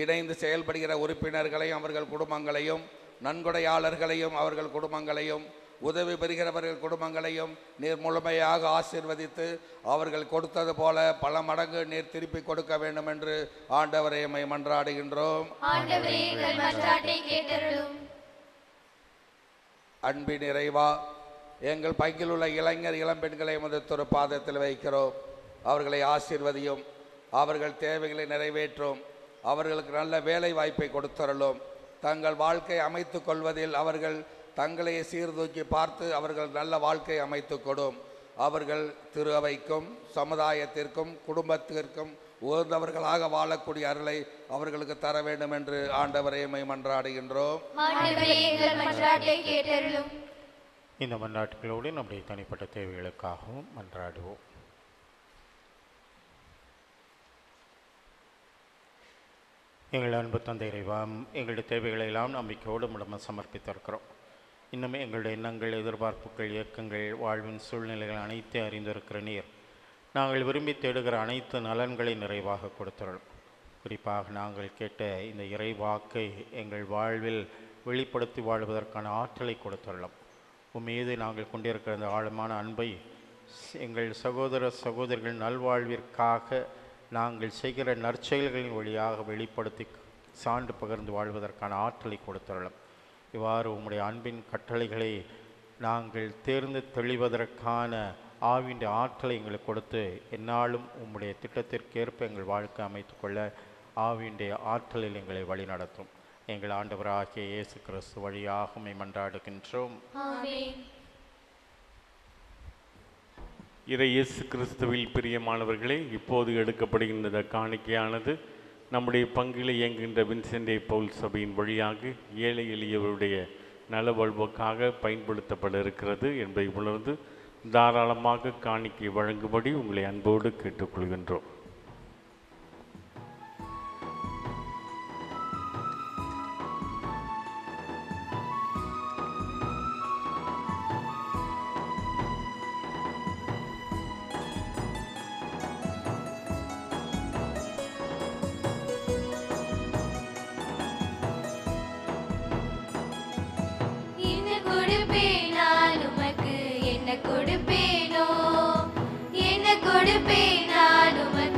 இணைந்து செயல்படுகிற உறுப்பினர்களையும் அவர்கள் குடும்பங்களையும் நன்கொடையாளர்களையும் அவர்கள் குடும்பங்களையும் உதவி பெறுகிறவர்கள் குடும்பங்களையும் நீர் முழுமையாக ஆசீர்வதித்து அவர்கள் கொடுத்தது போல பல மடங்கு நீர் திருப்பி கொடுக்க வேண்டும் என்று ஆண்டவரை மன்றாடுகின்றோம். அன்பின் நிறைவா எங்கள் பங்கில் உள்ள இளைஞர் இளம்பெண்களை திரு பாதத்தில் வைக்கிறோம். அவர்களை ஆசீர்வதியும். அவர்கள் தேவைகளை நிறைவேற்றும். அவர்களுக்கு நல்ல வேலை வாய்ப்பை கொடுத்தருளும். தங்கள் வாழ்க்கை அமைத்து கொள்வதில் அவர்கள் தங்களையே சீர்தூக்கி பார்த்து அவர்கள் நல்ல வாழ்க்கை அமைத்து கொடும். அவர்கள் திரு அவைக்கும் சமுதாயத்திற்கும் குடும்பத்திற்கும் உயர்ந்தவர்களாக வாழக்கூடிய அருளை அவர்களுக்கு தர வேண்டும் என்று ஆண்டவரை மன்றாடுகின்றோம். இந்த மன்றாட்டுகளோடு நம்முடைய தனிப்பட்ட தேவைகளுக்காகவும் மன்றாடுவோம். எங்கள் அன்பு தந்தை இறைவா, எங்களுடைய தேவைகளை எல்லாம் நம்பிக்கையோடு மூலமாக சமர்ப்பித்திருக்கிறோம். இன்னும் எங்களுடைய எண்ணங்கள், எதிர்பார்ப்புகள், இயக்கங்கள், வாழ்வின் சூழ்நிலைகள் அனைத்தையும் அறிந்திருக்கிற நீர் நாங்கள் விரும்பி தேடுகிற அனைத்து நலன்களை நிறைவாக கொடுத்துள்ளோம். குறிப்பாக நாங்கள் கேட்ட இந்த இறைவாக்கை எங்கள் வாழ்வில் வெளிப்படுத்தி வாழ்வதற்கான ஆற்றலை கொடுத்துள்ளோம். உம்மீது நாங்கள் கொண்டிருக்கிற இந்த ஆழமான அன்பை எங்கள் சகோதர சகோதரிகள் நல்வாழ்விற்காக நாங்கள் செய்கிற நற்செயல்களின் வழியாக வெளிப்படுத்தி சான்று பகிர்ந்து வாழ்வதற்கான ஆற்றலை கொடுத்துள்ளோம். இவ்வாறு உம்முடைய அன்பின் கட்டளைகளை நாங்கள் தேர்ந்து தெளிவதற்கான ஆவின் ஆற்றலை எங்களுக்கு கொடுத்து எந்நாளும் உம்முடைய திட்டத்திற்கேற்ப எங்கள் வாழ்க்கை அமைத்துக்கொள்ள ஆவியுடைய ஆற்றலில் எங்களை வழிநடத்தும். எங்கள் ஆண்டவராகிய இயேசு கிறிஸ்து வழியாக உம்மை மன்றாடுகின்றோம். இறை இயேசு கிறிஸ்துவில் பிரியமானவர்களே, இப்போது எடுக்கப்படுகின்ற காணிக்கையானது நம்முடைய பங்கில் இயங்குகின்ற வின்சென்ட் பவுல் சபையின் வழியாக ஏழை எளியவருடைய நலவாழ்வுக்காக பயன்படுத்தப்பட இருக்கிறது என்பதை உணர்ந்து தாராளமாக காணிக்கை வழங்கும்படி உங்களை அன்போடு கேட்டுக்கொள்கின்றோம். கொடுப்பேன் நான் உமக்கு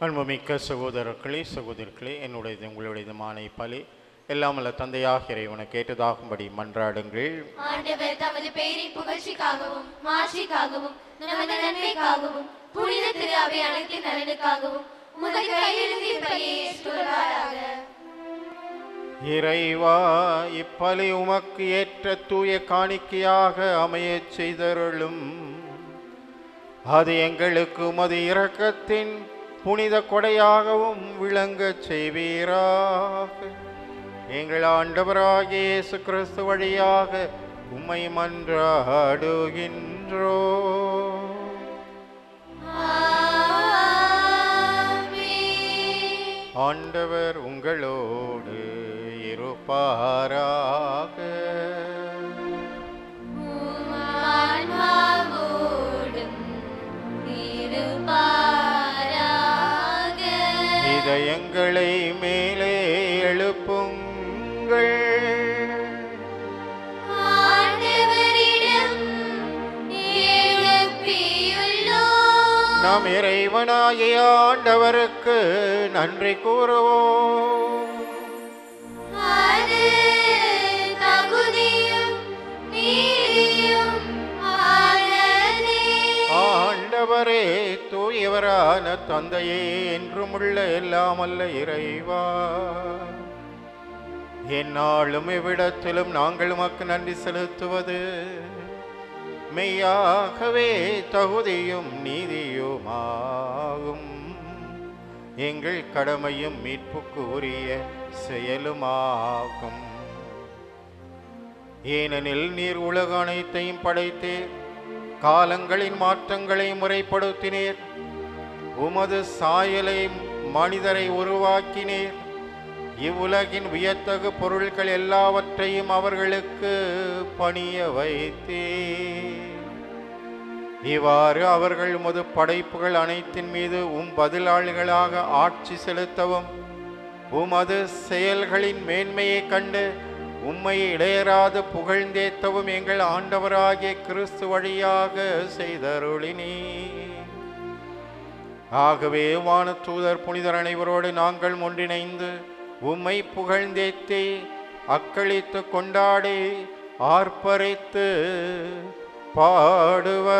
அன்புமிக்க சகோதரர்களே சகோதரிகளே, என்னுடையது உங்களுடையதுமான பலி எல்லாம் அல்ல தந்தையாக இறைவனை கேட்டதாகும்படி மன்றாடுங்கள். ஆண்டவர் தமது பெயரின் புகழ்ச்சிக்காகவும் மாட்சிக்காகவும் நமது நன்மைக்காகவும் புனித திரு அவை அனைத்தின் நலனுக்காகவும் உமது கையிலிருந்து இப்பலியை ஏற்றுக்கொள்வாராக. இறைவா, இப்பலி உமக்கு ஏற்ற தூய காணிக்கையாக அமையச் செய்தருளும். அது எங்களுக்கு உமது இரக்கத்தின் புனித கொடையாகவும் விளங்கச் செய்வீராக. எங்கள் ஆண்டவராகிய இயேசு கிறிஸ்து வழியாக உம்மை மன்றாடுகின்றோ. ஆண்டவர் உங்களோடு இருப்பாராக. இதயங்களை மேலே எழுப்புங்கள். நாம் இறைவனாகிய ஆண்டவருக்கு நன்றி கூறுவோம். ஆண்டவரே, தூயவரான தந்தையே, என்றும் உள்ள எல்லாமல்ல இறைவா, எந்நாளும் இவ்விடத்திலும் நாங்கள் உமக்கு நன்றி செலுத்துவது மெய்யாகவே தகுதியும் நீதியுமாகும். எங்கள் கடமையும் மீட்புக்கு உரிய செயலுமாகும். ஏனெனில் நீர் உலக அனைத்தையும் படைத்தீர், காலங்களின் மாற்றங்களை முறைப்படுத்தினீர், உமது சாயலை மனிதரை உருவாக்கினீர், இவ்வுலகின் வியத்தகு பொருட்கள் எல்லாவற்றையும் அவர்களுக்கு பணிய வைத்தீர். இவ்வாறு அவர்கள் உமது படைப்புகள் அனைத்தின் மீது பதிலாளிகளாக ஆட்சி செலுத்தவும், உமது செயல்களின் மேன்மையை கண்டு உம்மை இடையராது புகழ்ந்தேத்தவும் எங்கள் ஆண்டவராகிய கிறிஸ்து வழியாக செய்தருளினீர். ஆகவே வானதூதர் புனிதர் அனைவரோடு நாங்கள் ஒன்றிணைந்து உம்மை புகழ்ந்தேத்தி அக்களித்து கொண்டாடி ஆர்ப்பரித்து பாடுவதாவது: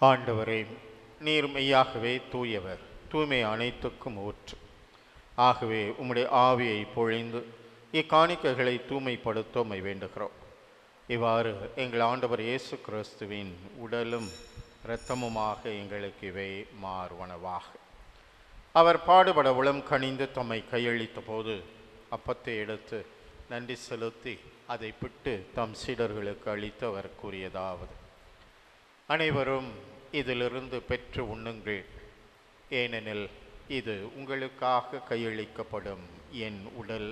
ஆண்டவரே, நீர் மெய்யாகவே தூயவர், தூய்மை அனைத்துக்கும் ஊற்று. ஆகவே உம்முடைய ஆவியை பொழிந்து இக்காணிக்கைகளை தூய்மைப்படுத்த வேண்டுகிறோம். இவ்வாறு எங்கள் ஆண்டவர் இயேசு கிறிஸ்துவின் உடலும் இரத்தமுமாக எங்களுக்கு இவை மாறுவனவாக. அவர் பாடுபட உளம் கனிந்து தம்மை கையளித்த போது அப்பத்தை எடுத்து நன்றி செலுத்தி அதை பிட்டு தம் சீடர்களுக்கு அளித்து அவர் கூறியதாவது: அனைவரும் இதிலிருந்து பெற்று உண்ணுங்கள், ஏனெனில் இது உங்களுக்காக கையளிக்கப்படும் என் உடல்.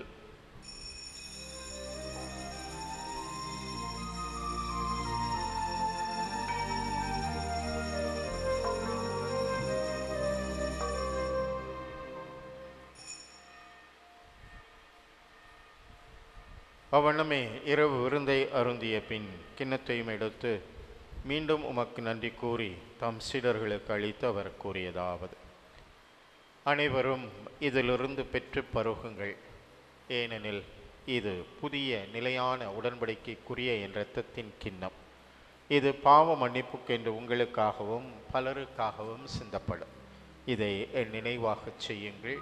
அவ்வண்ணமே இரவு விருந்தை அருந்திய பின் கிண்ணத்தையும் எடுத்து மீண்டும் உமக்கு நன்றி கூறி தம் சீடர்களுக்கு அளித்து அவர் கூறியதாவது: அனைவரும் இதிலிருந்து பெற்று பருகுங்கள், ஏனெனில் இது புதிய நிலையான உடன்படிக்கைக்குரிய என் இரத்தத்தின் கிண்ணம். இது பாவ மன்னிப்புக்கென்று உங்களுக்காகவும் பலருக்காகவும் சிந்தப்படும். இதை என் நினைவாகச் செய்யுங்கள்.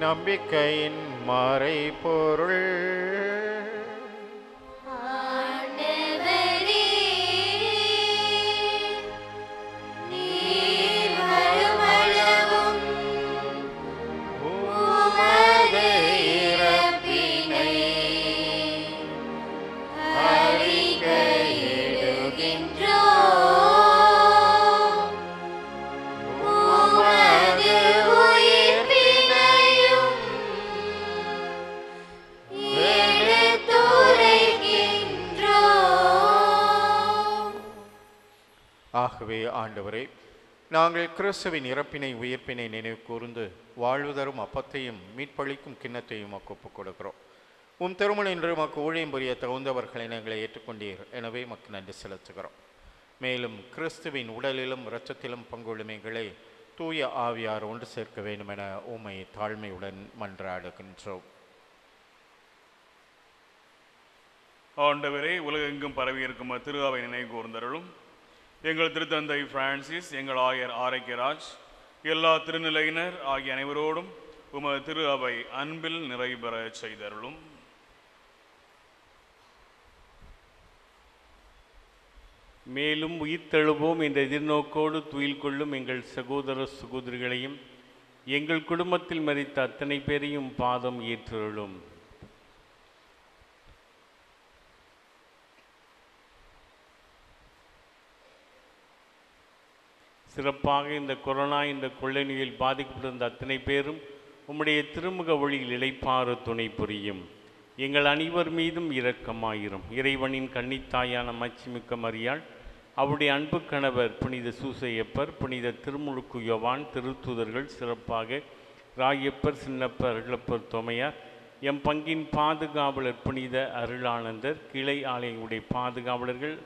நம்பிக்கையின் மறைபொருள். ஆண்டவரே, நீர் வருமளவும் உமது இறப்பினை அறிக்கையிடுகின்றோம். உமது உயிர்ப்பினையும் எடுத்துரைக்கின்றோம். ஆகவே ஆண்டவரே, நாங்கள் கிறிஸ்துவின் இறப்பினை உயிர்ப்பினை நினைவு கூர்ந்து வாழ்வு தரும் அப்பத்தையும் மீட்பளிக்கும் கிண்ணத்தையும் ஒப்புக் கொடுக்கிறோம். உம் திருமணம் என்று மக்கு ஊழியம் புரிய தகுந்தவர்களை நாங்களை ஏற்றுக்கொண்டீர், எனவே மக்கு நன்றி செலுத்துகிறோம். மேலும் கிறிஸ்துவின் உடலிலும் இரத்தத்திலும் பங்குள்ளும் எங்களை தூய ஆவியார் ஒன்று சேர்க்க வேண்டும் என உம்மை தாழ்மையுடன் மன்றாடுகின்றோம். ஆண்டவரே, உலகெங்கும் பரவியிருக்கும் திரு அவை நினைவு கூர்ந்தருளும். எங்கள் திருத்தந்தை பிரான்சிஸ், எங்கள் ஆயர் ஆரோக்கியராஜ், எல்லா திருநிலையினர் ஆகிய அனைவரோடும் உமது திரு அவை அன்பில் நிறைபெற செய்தருளும். மேலும் உயிர்த்தெழுவோம் என்ற எதிர்நோக்கோடு துயில் கொள்ளும் எங்கள் சகோதர சகோதரிகளையும் எங்கள் குடும்பத்தில் மரித்த அத்தனை பேரையும் பாதம் ஏற்றருளும். சிறப்பாக இந்த கொரோனா என்ற கொள்ளை நோயில் பாதிக்கப்பட்டிருந்த அத்தனை பேரும் உம்முடைய திருமுக ஒளியில் இளைப்பாறு துணை புரியும். எங்கள் அனைவர் மீதும் இரக்கமாயிரும். இறைவனின் கன்னித்தாயான மச்சிமிக்க மரியாள், அவருடைய அன்பு கணவர் புனித சூசையப்பர், புனித திருமுழுக்கு யோவான், திருத்தூதர்கள், சிறப்பாக ராயப்பர், சின்னப்பர், அருளப்பர் தோமையார், எம் பங்கின் பாதுகாவலர் புனித அருளானந்தர், கிளை ஆலயங்களுடைய பாதுகாவலர்கள்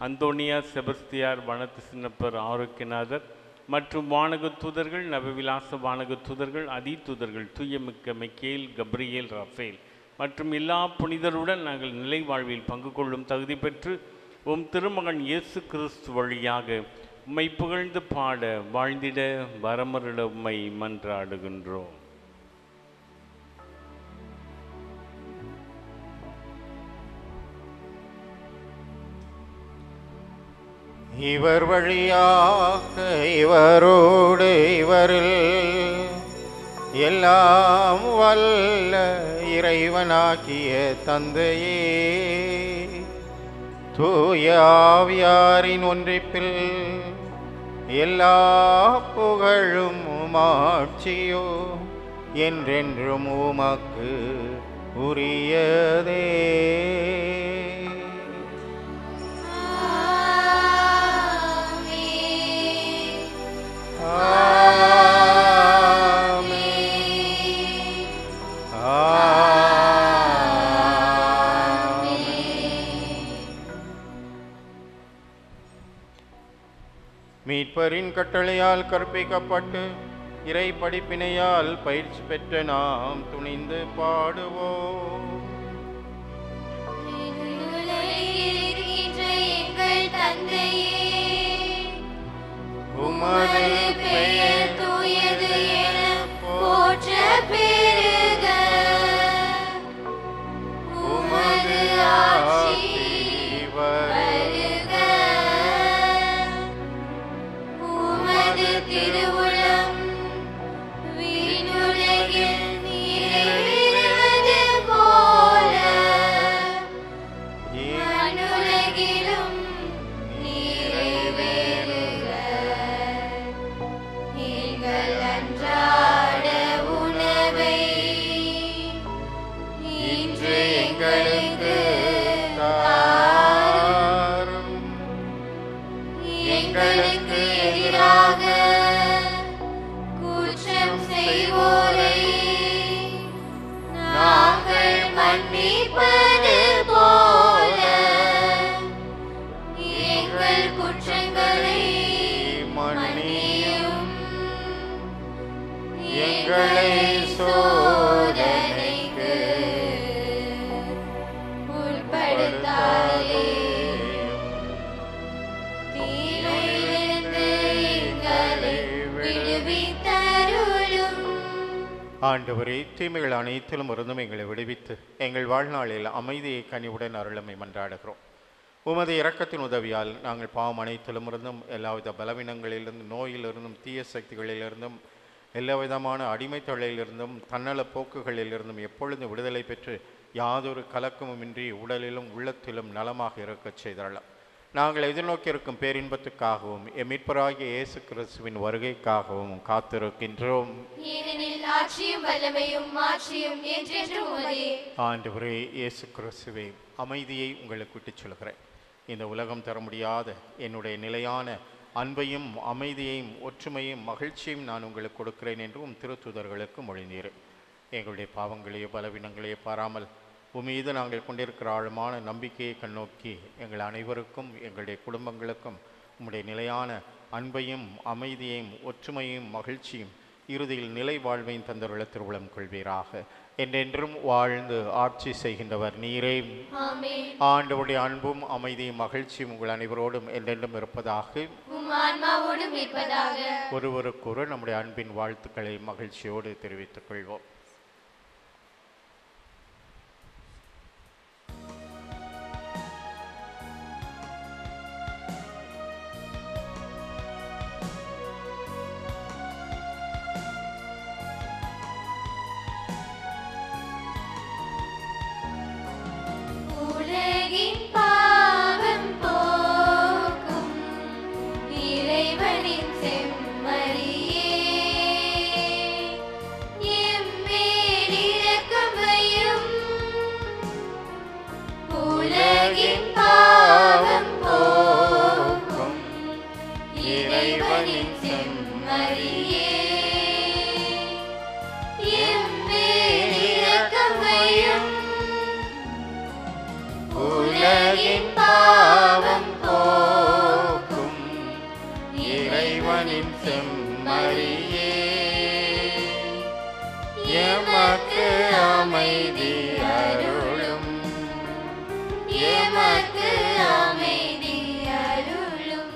அந்தோனியார், செபஸ்தியார், வனத்து சின்னப்பர், ஆரோக்கியநாதர் மற்றும் வானக தூதர்கள், நவவிலாச வானக தூதர்கள், அதிதூதர்கள், தூயமிக்க மிக்கேல், கப்ரியேல், ரஃபேல் மற்றும் எல்லா புனிதருடன் நாங்கள் நிலை வாழ்வில் பங்கு கொள்ளும் தகுதி பெற்று உம் திருமகன் இயேசு கிறிஸ்து வழியாக உம்மை புகழ்ந்து பாட வாழ்ந்திட வரமருள உம்மை மன்றாடுகின்றோம். இவர் வழியாக இவரோடு இவரில் எல்லாம் வல்ல இறைவனாகிய தந்தையே, தூய ஆவியாரின் ஒன்றிப்பில் எல்லா புகழும் மாட்சியோ என்றென்றும் உமக்கு உரியதே. மீட்பரின் கட்டளையால் கற்பிக்கப்பட்டு இறை படிப்பினையால் பயிற்சி பெற்ற நாம் துணிந்து பாடுவோம். உலகில் இருக்கின்ற எங்கள் எங்களுக்கு எதிராக குற்றம் செய்வோரை நாங்கள் மன்னிப்பது போல எங்கள் குற்றங்களை மன்னியும். எங்களை சோதனைக்கு உட்படுத்தாதே, தீமையிலிருந்து எங்களை விடுவித்தருளும். ஆண்டவரே, தீமைகள் அனைத்திலும் இருந்தும் எங்களை விடுவித்து எங்கள் வாழ்நாளில் அமைதியை கனிவுடன் அருளமை மன்றாடுகிறோம். உமது இரக்கத்தின் உதவியால் நாங்கள் பாவம் அனைத்திலும் இருந்தும் எல்லாவித பலவீனங்களிலிருந்தும் நோயிலிருந்தும் தீய சக்திகளிலிருந்தும் எல்லா விதமான அடிமை தொழிலிருந்தும் தன்னல போக்குகளிலிருந்தும் எப்பொழுதும் விடுதலை பெற்று யாதொரு கலக்கமுமின்றி உடலிலும் உள்ளத்திலும் நலமாக இருக்கச் செய்தரலாம். நாங்கள் எதிர்நோக்கியிருக்கும் பேரின்பத்துக்காகவும் எம் மீட்பராகிய இயேசு கிறிஸ்துவின் வருகைக்காகவும் காத்திருக்கின்றோம். ஏனெனில் ஆட்சியும் வல்லமையும் மாட்சியும் என்றென்றும் உமதே. ஆண்டவரே இயேசு கிறிஸ்துவே, அமைதியை உங்களுக்கு விட்டுச் சொல்கிறேன். இந்த உலகம் தர முடியாத என்னுடைய நிலையான அன்பையும் அமைதியையும் ஒற்றுமையும் மகிழ்ச்சியும் நான் உங்களுக்கு கொடுக்கிறேன் என்றும் திருத்தூதர்களுக்கு மொழிந்தீர். எங்களுடைய பாவங்களையோ பலவீனங்களையோ பாராமல் உமீது நாங்கள் கொண்டிருக்கிற ஆழமான நம்பிக்கையை கண்ணோக்கி எங்கள் அனைவருக்கும் எங்களுடைய குடும்பங்களுக்கும் உம்முடைய நிலையான அன்பையும் அமைதியையும் ஒற்றுமையும் மகிழ்ச்சியும் இறுதியில் நிலை வாழ்வையும் தந்தருள திருவுளம் கொள்வீராக. என்றென்றும் வாழ்ந்து ஆட்சி செய்கின்றவர் நீரே. ஆமென். ஆண்டவருடைய அன்பும் அமைதியும் மகிழ்ச்சியும் உங்கள் அனைவரோடும் என்றென்றும் இருப்பதாக. உம் ஆன்மாவோடும் இருப்பதாக. ஒருவருக்கொரு நம்முடைய அன்பின் வாழ்த்துக்களை மகிழ்ச்சியோடு தெரிவித்துக் கொள்வோம். உலகின் பாவம் போக்கும் இறைவனின் செம்மறியே, எம்மேல் இரக்கம் வையும். உலகின் பாவம் போக்கும் இறைவனின் செம்மறியே, எம்மேல் இரக்கம் வையும். உலகின் பாவம் போக்கும் இறைவனின் செம்மறியே, எமக்கு அமைதி அருளும். எமக்கு அமைதி அருளும்.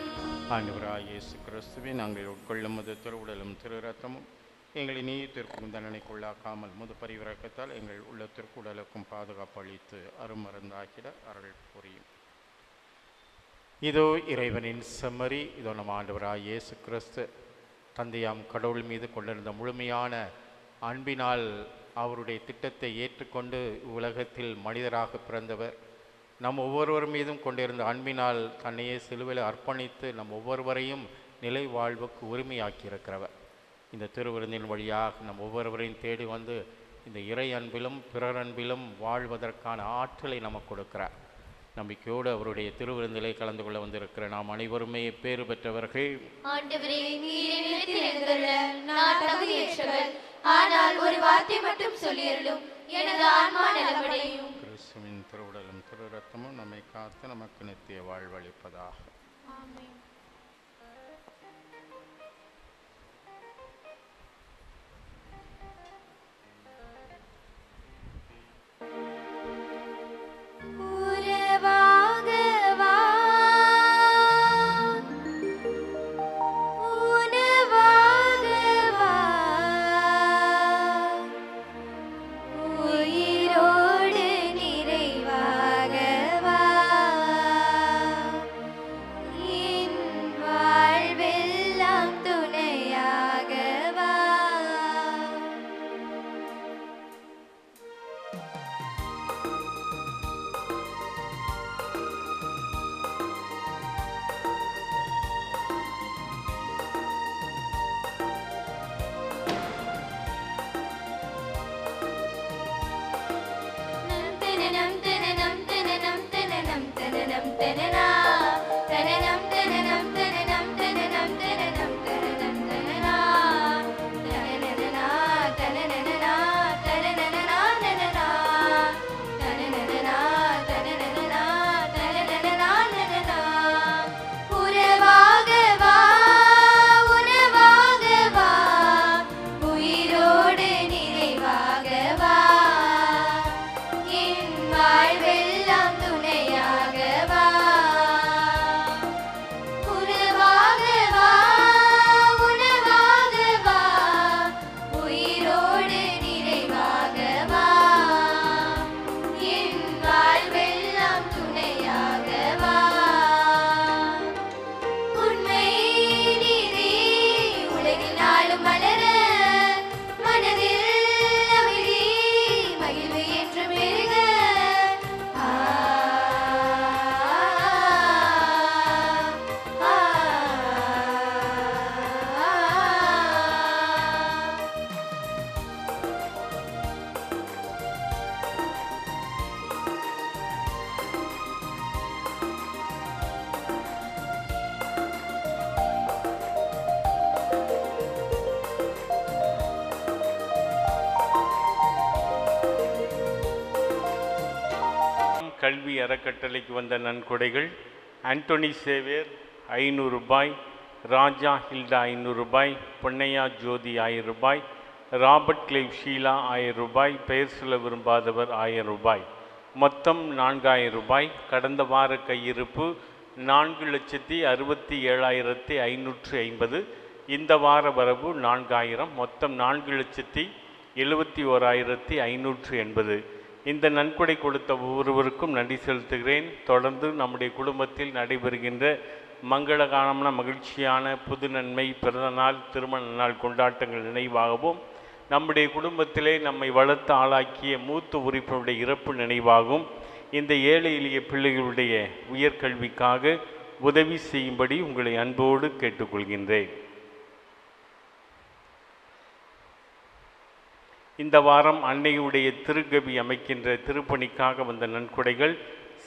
ஆண்டவராகிய இயேசு கிறிஸ்துவே, நாங்கள் உட்கொள்ளும் மது திருவுடலும் திரு ரத்தமும் எங்களை நீதித்திற்கும் தண்டனைக்குள்ளாக்காமல் முது பரிவிறக்கத்தால் எங்கள் உள்ளத்திற்கு உடலுக்கும் பாதுகாப்பு அளித்து அருமருந்தாகிட அருள் புரியும். இதோ இறைவனின் செம்மறி, இதோ நம் ஆண்டவராகிய இயேசு கிறிஸ்து தந்தையாம் கடவுள் மீது கொண்டிருந்த முழுமையான அன்பினால் அவருடைய திட்டத்தை ஏற்றுக்கொண்டு உலகத்தில் மனிதராக பிறந்தவர். நம் ஒவ்வொருவர் மீதும் கொண்டிருந்த அன்பினால் தன்னையே சிலுவையில் அர்ப்பணித்து நம் ஒவ்வொருவரையும் நிலை வாழ்வுக்கு உரிமையாக்கியிருக்கிறவர். இந்த திருவிருந்தின் வழியாக நம் ஒவ்வொருவரையும் தேடி வந்து இந்த இறை அன்பிலும் பிறர் அன்பிலும் வாழ்வதற்கான ஆற்றலை நமக்கு கொடுக்கிறார். நம்பிக்கையோடு அவருடைய திருவிருந்திலே கலந்து கொள்ள வந்திருக்கிற நாம் அனைவருமே பேறு பெற்றவர்கள். ஆண்டவரே, நீர் என்னிடத்தில் எழுந்தருள நான் தகுதியற்றவர். ஆனால் ஒரு வார்த்தை மட்டும் சொல்லியருளும், எனது ஆன்மா நலமடையும். கிறிஸ்துவின் திருவுடலும் திரு ரத்தமும் நம்மை காத்து நமக்கு நித்திய வாழ்வளிப்பதாக. ஆமென். உறவாக வா, உணவாக வா, உயிரோடு நிறைவாக வா, என் அறக்கட்டளைக்கு வந்த நன்கொடைகள்: ஆண்டோனி சேவியர் 500 ரூபாய், ராஜா ஹில்டா 500 ரூபாய், பொன்னையா ஜோதி 1000 ரூபாய், ராபர்ட் கிளைவ் ஷீலா 1000 ரூபாய், பெயர் சொல்ல விரும்பாதவர் 1000 ரூபாய், மொத்தம் 4000 ரூபாய். கடந்த வார கையிருப்பு 4,67,550. இந்த வார வரவு 4000, மொத்தம் 4,71,580. இந்த நன்கொடை கொடுத்த ஒவ்வொருவருக்கும் நன்றி செலுத்துகிறேன். தொடர்ந்து நம்முடைய குடும்பத்தில் நடைபெறுகின்ற மங்களகரமான மகிழ்ச்சியான புது நன்மை, பிறந்தநாள், திருமண நாள் கொண்டாட்டங்கள் நினைவாகவும், நம்முடைய குடும்பத்திலே நம்மை வளர்த்து ஆளாக்கிய மூத்த உறுப்பினருடைய இறப்பு நினைவாகவும் இந்த ஏழை எளிய பிள்ளைகளுடைய உயர்கல்விக்காக உதவி செய்யும்படி உங்களை அன்போடு கேட்டுக்கொள்கின்றேன். இந்த வாரம் அன்னையுடைய திருக்கவி அமைக்கின்ற திருப்பணிக்காக வந்த நன்கொடைகள்: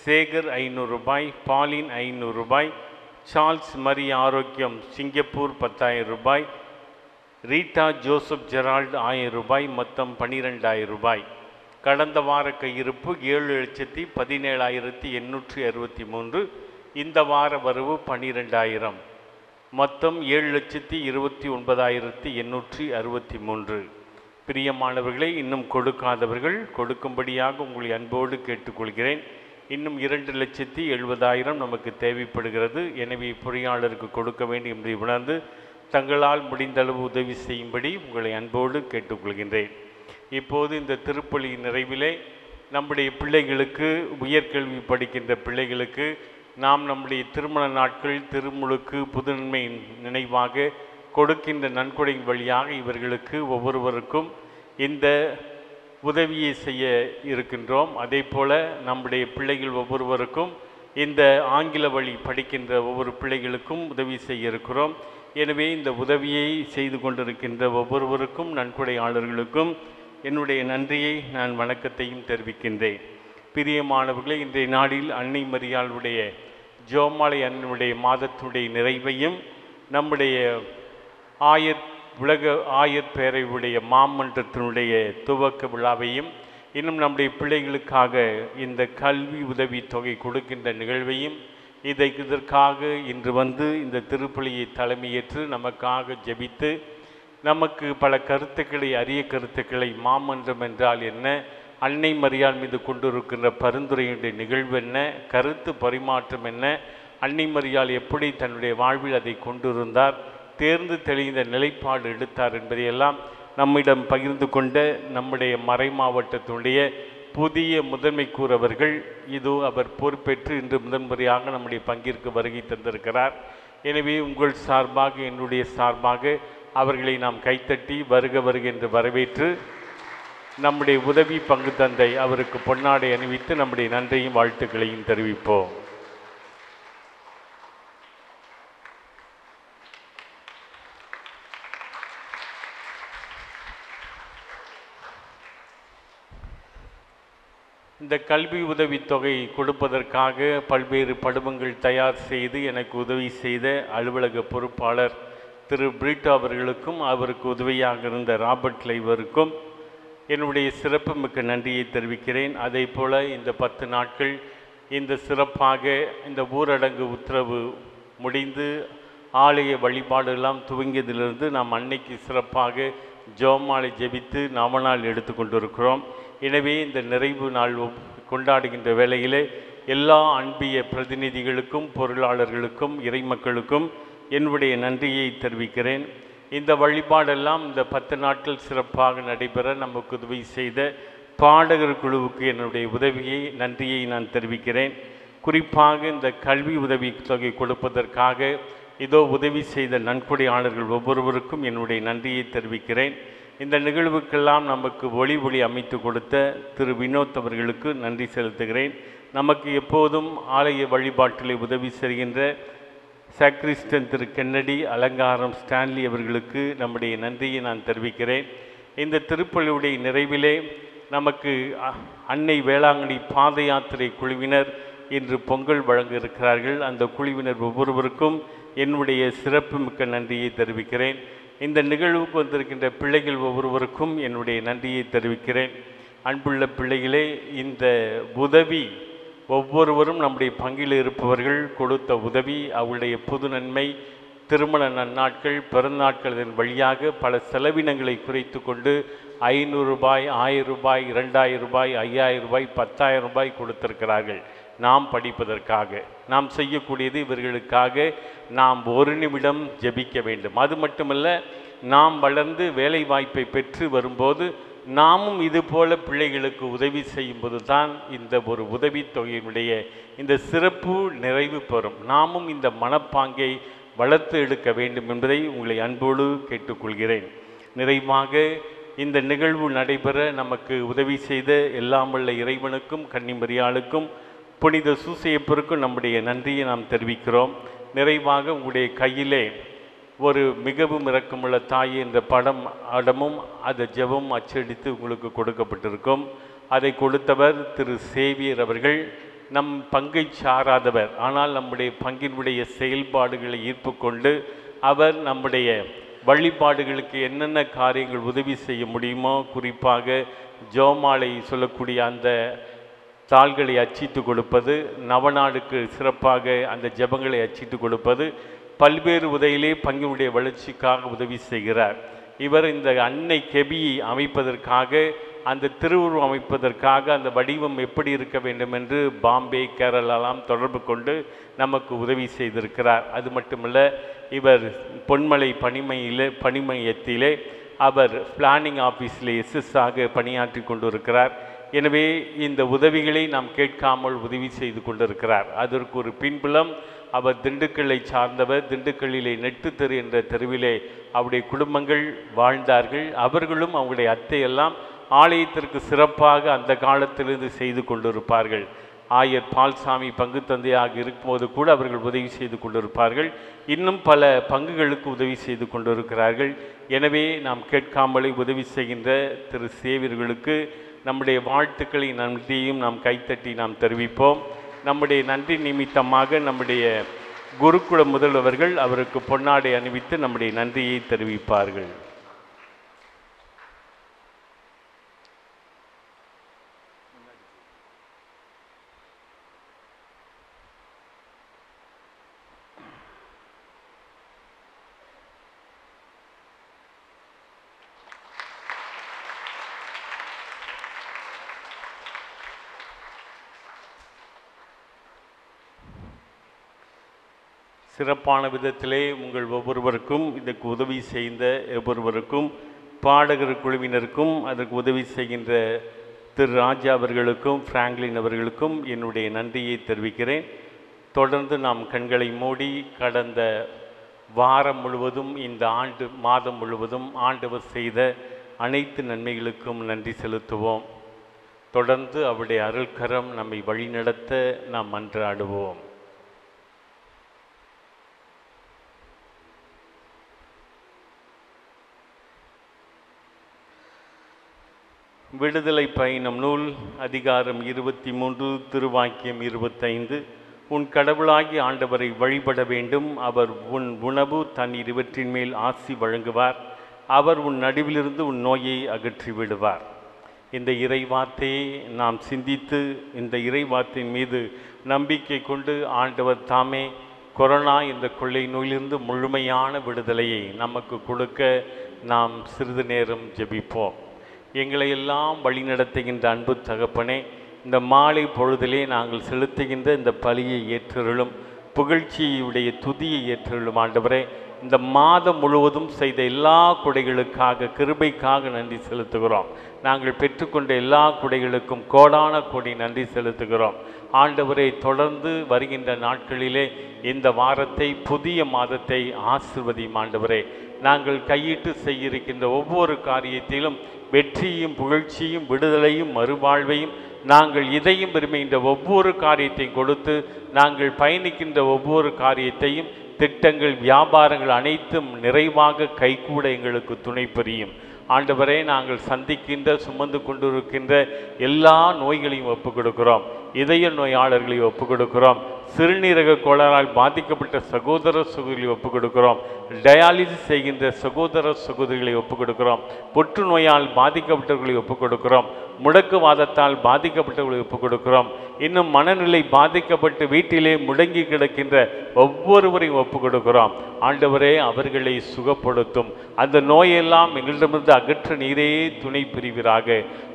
சேகர் 500 ரூபாய், பாலின் 500 ரூபாய், சார்ல்ஸ் மரி ஆரோக்கியம் சிங்கப்பூர் 10,000 ரூபாய், ரீட்டா ஜோசப் ஜெரால்டு 1000 ரூபாய், மொத்தம் 12,000 ரூபாய். கடந்த வார கையிருப்பு 7,17,863. இந்த வார வரவு 12,000, மொத்தம் 7,29,863. பிரியமானவர்களை, இன்னும் கொடுக்காதவர்கள் கொடுக்கும்படியாக உங்களை அன்போடு கேட்டுக்கொள்கிறேன். இன்னும் 2,70,70,000 நமக்கு தேவைப்படுகிறது. எனவே பொறியாளருக்கு கொடுக்க வேண்டும் என்று உணர்ந்து தங்களால் முடிந்தளவு உதவி செய்யும்படி உங்களை அன்போடு கேட்டுக்கொள்கின்றேன். இப்போது இந்த திருப்பலி நிறைவிலே நம்முடைய பிள்ளைகளுக்கு, உயர்கல்வி படிக்கின்ற பிள்ளைகளுக்கு நாம் நம்முடைய திருமண நாட்கள், திருமுழுக்கு, புதுநன்மை நினைவாக கொடுக்கின்ற நன்கொடையின் வழியாக இவர்களுக்கு ஒவ்வொருவருக்கும் இந்த உதவியை செய்ய இருக்கின்றோம். அதே போல் நம்முடைய பிள்ளைகள் ஒவ்வொருவருக்கும் இந்த ஆங்கில வழி படிக்கின்ற ஒவ்வொரு பிள்ளைகளுக்கும் உதவி செய்ய இருக்கிறோம். எனவே இந்த உதவியை செய்து கொண்டிருக்கின்ற ஒவ்வொருவருக்கும், நன்கொடையாளர்களுக்கும் என்னுடைய நன்றியை, நான் வணக்கத்தையும் தெரிவிக்கின்றேன். பிரியமானவர்களே, இன்றைய நாளில் அன்னை மரியாளுடைய ஜெபமாலை அன்னையுடைய மாதத்துடைய நிறைவையும், நம்முடைய உலக ஆயர் பேரவையுடைய மாமன்றத்தினுடைய துவக்க விழாவையும், இன்னும் நம்முடைய பிள்ளைகளுக்காக இந்த கல்வி உதவி தொகை கொடுக்கின்ற நிகழ்வையும், இதற்காக இன்று வந்து இந்த திருப்பலியை தலைமையேற்று நமக்காக ஜெபித்து நமக்கு பல கருத்துக்களை, அரிய கருத்துக்களை, மாமன்றம் என்றால் என்ன, அன்னை மரியாள் மீது கொண்டிருக்கின்ற பரிந்துரையுடைய நிகழ்வு என்ன, கருத்து பரிமாற்றம் என்ன, அன்னை மரியாள் எப்படி தன்னுடைய வாழ்வில் அதை கொண்டிருந்தார், தேர்ந்து தெளிந்த நிலைப்பாடு எடுத்தார் என்பதையெல்லாம் நம்மிடம் பகிர்ந்து கொண்ட நம்முடைய மறை மாவட்டத்தினுடைய புதிய முதன்மை கூறவர்கள் இதோ அவர் பொறுப்பேற்று இன்று முதன்முறையாக நம்முடைய பங்கிற்கு வருகை தந்திருக்கிறார். எனவே உங்கள் சார்பாக, என்னுடைய சார்பாக அவர்களை நாம் கைத்தட்டி வருக வருக என்று வரவேற்று நம்முடைய உதவி பங்கு தந்தை அவருக்கு பொன்னாடை அணிவித்து நம்முடைய நன்றியும் வாழ்த்துக்களையும் தெரிவிப்போம். இந்த கல்வி உதவித்தொகை கொடுப்பதற்காக பல்வேறு படிவங்கள் தயார் செய்து எனக்கு உதவி செய்த அலுவலக பொறுப்பாளர் திரு பிரிட்டோ அவர்களுக்கும், அவருக்கு உதவியாக இருந்த ராபர்ட் கிளைவருக்கும் என்னுடைய சிறப்பு மிக்க நன்றியை தெரிவிக்கிறேன். அதே போல் இந்த 10 நாட்கள் இந்த சிறப்பாக இந்த ஊரடங்கு உத்தரவு முடிந்து ஆலய வழிபாடெல்லாம் துவங்கியதிலிருந்து நாம் அன்னைக்கு சிறப்பாக ஜெபமாலை ஜெபித்து நவநாள் எடுத்து கொண்டிருக்கிறோம். எனவே இந்த நிறைவு நாள் கொண்டாடுகின்ற வேளையிலே எல்லா அன்பிய பிரதிநிதிகளுக்கும், பொருளாளர்களுக்கும், இறைமக்களுக்கும் என்னுடைய நன்றியை தெரிவிக்கிறேன். இந்த வழிபாடெல்லாம் இந்த 10 நாட்கள் சிறப்பாக நடைபெற நமக்கு உதவி செய்த பாடகர் குழுவுக்கு என்னுடைய நன்றியை நான் தெரிவிக்கிறேன். குறிப்பாக இந்த கல்வி உதவி தொகை கொடுப்பதற்காக இதோ உதவி செய்த நன்கொடையாளர்கள் ஒவ்வொருவருக்கும் என்னுடைய நன்றியை தெரிவிக்கிறேன். இந்த நிகழ்வுக்கெல்லாம் நமக்கு ஒளி அமைத்து கொடுத்த திரு வினோத் அவர்களுக்கு நன்றி செலுத்துகிறேன். நமக்கு எப்போதும் ஆலய வழிபாட்டிலே உதவி செய்கின்ற சாக்ரிஸ்டன் திரு கென்னடி, அலங்காரம் ஸ்டான்லி அவர்களுக்கு நம்முடைய நன்றியை நான் தெரிவிக்கிறேன். இந்த திருப்பலியுடைய நிறைவிலே நமக்கு அன்னை வேளாங்கண்ணி பாத யாத்திரை குழுவினர் இன்று பொங்கல் வழங்க இருக்கிறார்கள். அந்த குழுவினர் ஒவ்வொருவருக்கும் என்னுடைய சிறப்பு மிக்க நன்றியை தெரிவிக்கிறேன். இந்த நிகழ்வுக்கு வந்திருக்கின்ற பிள்ளைகள் ஒவ்வொருவருக்கும் என்னுடைய நன்றியை தெரிவிக்கிறேன். அன்புள்ள பிள்ளைகளே, இந்த உதவி ஒவ்வொருவரும் நம்முடைய பங்கில் இருப்பவர்கள் கொடுத்த உதவி, அவருடைய புது நன்மை, திருமண நன்னாட்கள், பிறந்தநாட்களின் வழியாக பல செலவினங்களை குறைத்து கொண்டு 500 ரூபாய், 1000 ரூபாய், 2000 ரூபாய், 5000 ரூபாய், 10,000 ரூபாய் கொடுத்திருக்கிறார்கள். நாம் படிப்பதற்காக நாம் செய்யக்கூடியது இவர்களுக்காக நாம் ஒரு நிமிடம் ஜெபிக்க வேண்டும். அது மட்டுமல்ல, நாம் வளர்ந்து வேலை வாய்ப்பை பெற்று வரும்போது நாமும் இதுபோல பிள்ளைகளுக்கு உதவி செய்யும்போது தான் இந்த ஒரு உதவித்தொகையினுடைய இந்த சிறப்பு நிறைவு பெறும். நாமும் இந்த மனப்பாங்கை வளர்த்து எடுக்க வேண்டும் என்பதை உங்களை அன்போடு கேட்டுக்கொள்கிறேன். நிறைவாக இந்த நிகழ்வு நடைபெற நமக்கு உதவி செய்த எல்லாம் வல்ல இறைவனுக்கும் கன்னிமரியாளுக்கும் புனித சூசையப்பருக்கும் நம்முடைய நன்றியை நாம் தெரிவிக்கிறோம். நிறைவாக உங்களுடைய கையிலே ஒரு மிகவும் இரக்கமுள்ள தாய் என்ற படமும் அது ஜெபம் அச்சடித்து உங்களுக்கு கொடுக்கப்பட்டிருக்கும். அதை கொடுத்தவர் திரு சேவியர் அவர்கள். நம் பங்கை சாராதவர், ஆனால் நம்முடைய பங்கினுடைய செயல்பாடுகளை ஈர்ப்பு கொண்டு அவர் நம்முடைய வழிபாடுகளுக்கு என்னென்ன காரியங்கள் உதவி செய்ய முடியுமோ, குறிப்பாக ஜோமாலை சொல்லக்கூடிய அந்த தாள்களை அச்சிட்டு கொடுப்பது, நவநாடுக்கு சிறப்பாக அந்த ஜெபங்களை அச்சிட்டு கொடுப்பது, பல்வேறு உதவியிலே பங்கினுடைய வளர்ச்சிக்காக உதவி செய்கிறார். இவர் இந்த அன்னை கெபியை அமைப்பதற்காக, அந்த திருவுருவம் அமைப்பதற்காக அந்த வடிவம் எப்படி இருக்க வேண்டும் என்று பாம்பே, கேரளாலாம் தொடர்பு கொண்டு நமக்கு உதவி செய்திருக்கிறார். அது மட்டுமல்ல, இவர் பொன்மலை பணிமையத்திலே அவர் பிளானிங் ஆஃபீஸில் எஸ்எஸ்ஸாக பணியாற்றி கொண்டிருக்கிறார். எனவே இந்த உதவிகளை நாம் கேட்காமல் உதவி செய்து கொண்டிருக்கிறார். அதற்கு ஒரு பின்புலம், அவர் திண்டுக்கல்லை சார்ந்தவர். திண்டுக்கல்லிலே நெட்டு தெரு என்ற தெருவிலே அவருடைய குடும்பங்கள் வாழ்ந்தார்கள். அவர்களும் அவருடைய அத்தையெல்லாம் ஆலயத்திற்கு சிறப்பாக அந்த காலத்திலிருந்து செய்து கொண்டிருப்பார்கள். ஆயர் பால்சாமி பங்கு தந்தையாக இருக்கும்போது கூட அவர்கள் உதவி செய்து கொண்டிருப்பார்கள். இன்னும் பல பங்குகளுக்கு உதவி செய்து கொண்டிருக்கிறார்கள். எனவே நாம் கேட்காமலே உதவி செய்கின்ற திரு சேவியர்களுக்கு நம்முடைய வாழ்த்துக்களை நன்றியையும் நாம் கைத்தட்டி நாம் தெரிவிப்போம். நம்முடைய நன்றி நிமித்தமாக நம்முடைய குருகுல முதல்வர்கள் அவருக்கு பொன்னாடை அணிவித்து நம்முடைய நன்றியை தெரிவிப்பார்கள். சிறப்பான விதத்திலே உங்கள் ஒவ்வொருவருக்கும், இதற்கு உதவி செய்த ஒவ்வொருவருக்கும், பாடகர் குழுவினருக்கும், அதற்கு உதவி செய்கின்ற திரு ராஜா அவர்களுக்கும் பிராங்க்லின் அவர்களுக்கும் என்னுடைய நன்றியை தெரிவிக்கிறேன். தொடர்ந்து நாம் கண்களை மூடி கடந்த வாரம் முழுவதும், இந்த மாதம் முழுவதும் ஆண்டவர் செய்த அனைத்து நன்மைகளுக்கும் நன்றி செலுத்துவோம். தொடர்ந்து அவருடைய அருள்கரம் நம்மை வழிநடத்த நாம் மன்றாடுவோம். விடுதலை பயணம் நூல் அதிகாரம் 23 திருவாக்கியம் 25. உன் கடவுளாகி ஆண்டவரை வழிபட வேண்டும். அவர் உன் உணவு தண்ணீர் இவற்றின் மேல் ஆசி வழங்குவார். அவர் உன் நடுவிலிருந்து உன் நோயை அகற்றி விடுவார். இந்த இறைவார்த்தையை நாம் சிந்தித்து, இந்த இறைவார்த்தையின் மீது நம்பிக்கை கொண்டு ஆண்டவர் தாமே கொரோனா என்ற கொள்ளை நோயிலிருந்து முழுமையான விடுதலையை நமக்கு கொடுக்க நாம் சிறிது நேரம் ஜெபிப்போம். எங்களை எல்லாம் வழிநடத்துகின்ற அன்பு தகப்பனே, இந்த மாலை பொழுதிலே நாங்கள் செலுத்துகின்ற இந்த பலியை ஏற்றருளும், புகழ்ச்சியுடைய துதியை ஏற்றருளும். ஆண்டவரே, இந்த மாதம் முழுவதும் செய்த எல்லா கொடைகளுக்காக, கிருபைக்காக நன்றி செலுத்துகிறோம். நாங்கள் பெற்றுக்கொண்ட எல்லா கொடைகளுக்கும் கோடான கோடி நன்றி செலுத்துகிறோம். ஆண்டவரை, தொடர்ந்து வருகின்ற நாட்களிலே இந்த வாரத்தை, புதிய மாதத்தை ஆசிர்வதியும். ஆண்டவரே, நாங்கள் கையிட்டு செய்ய இருக்கின்ற ஒவ்வொரு காரியத்திலும் வெற்றியும் புகழ்ச்சியும் விடுதலையும் மறுவாழ்வையும், நாங்கள் இதையும் விரும்புகின்ற ஒவ்வொரு காரியத்தையும் கொடுத்து, நாங்கள் பயணிக்கின்ற ஒவ்வொரு காரியத்தையும், திட்டங்கள், வியாபாரங்கள் அனைத்தும் நிறைவாக கைகூட எங்களுக்கு துணை புரியும். ஆண்டவரே, நாங்கள் சந்திக்கின்ற, சுமந்து கொண்டிருக்கின்ற எல்லா நோய்களையும் ஒப்புக் கொடுக்கிறோம். இதய நோயாளர்களையும் ஒப்புக் கொடுக்கிறோம். சிறுநீரக கோளாறால் பாதிக்கப்பட்ட சகோதர சகோதரிகளை ஒப்புக் கொடுக்கிறோம். டயாலிசிஸ் செய்கின்ற சகோதர சகோதரிகளை ஒப்புக் கொடுக்கிறோம். புற்றுநோயால் பாதிக்கப்பட்டவர்களை ஒப்புக் கொடுக்கிறோம். முடக்குவாதத்தால் பாதிக்கப்பட்டவர்களை ஒப்புக் கொடுக்கிறோம். இன்னும் மனநிலை பாதிக்கப்பட்டு வீட்டிலே முடங்கி கிடக்கின்ற ஒவ்வொருவரையும் ஒப்புக் கொடுக்கிறோம். ஆண்டவரே, அவர்களை சுகப்படுத்தும். அந்த நோயெல்லாம் எங்களிடமிருந்து அகற்ற நீரே துணை புரிவீராக.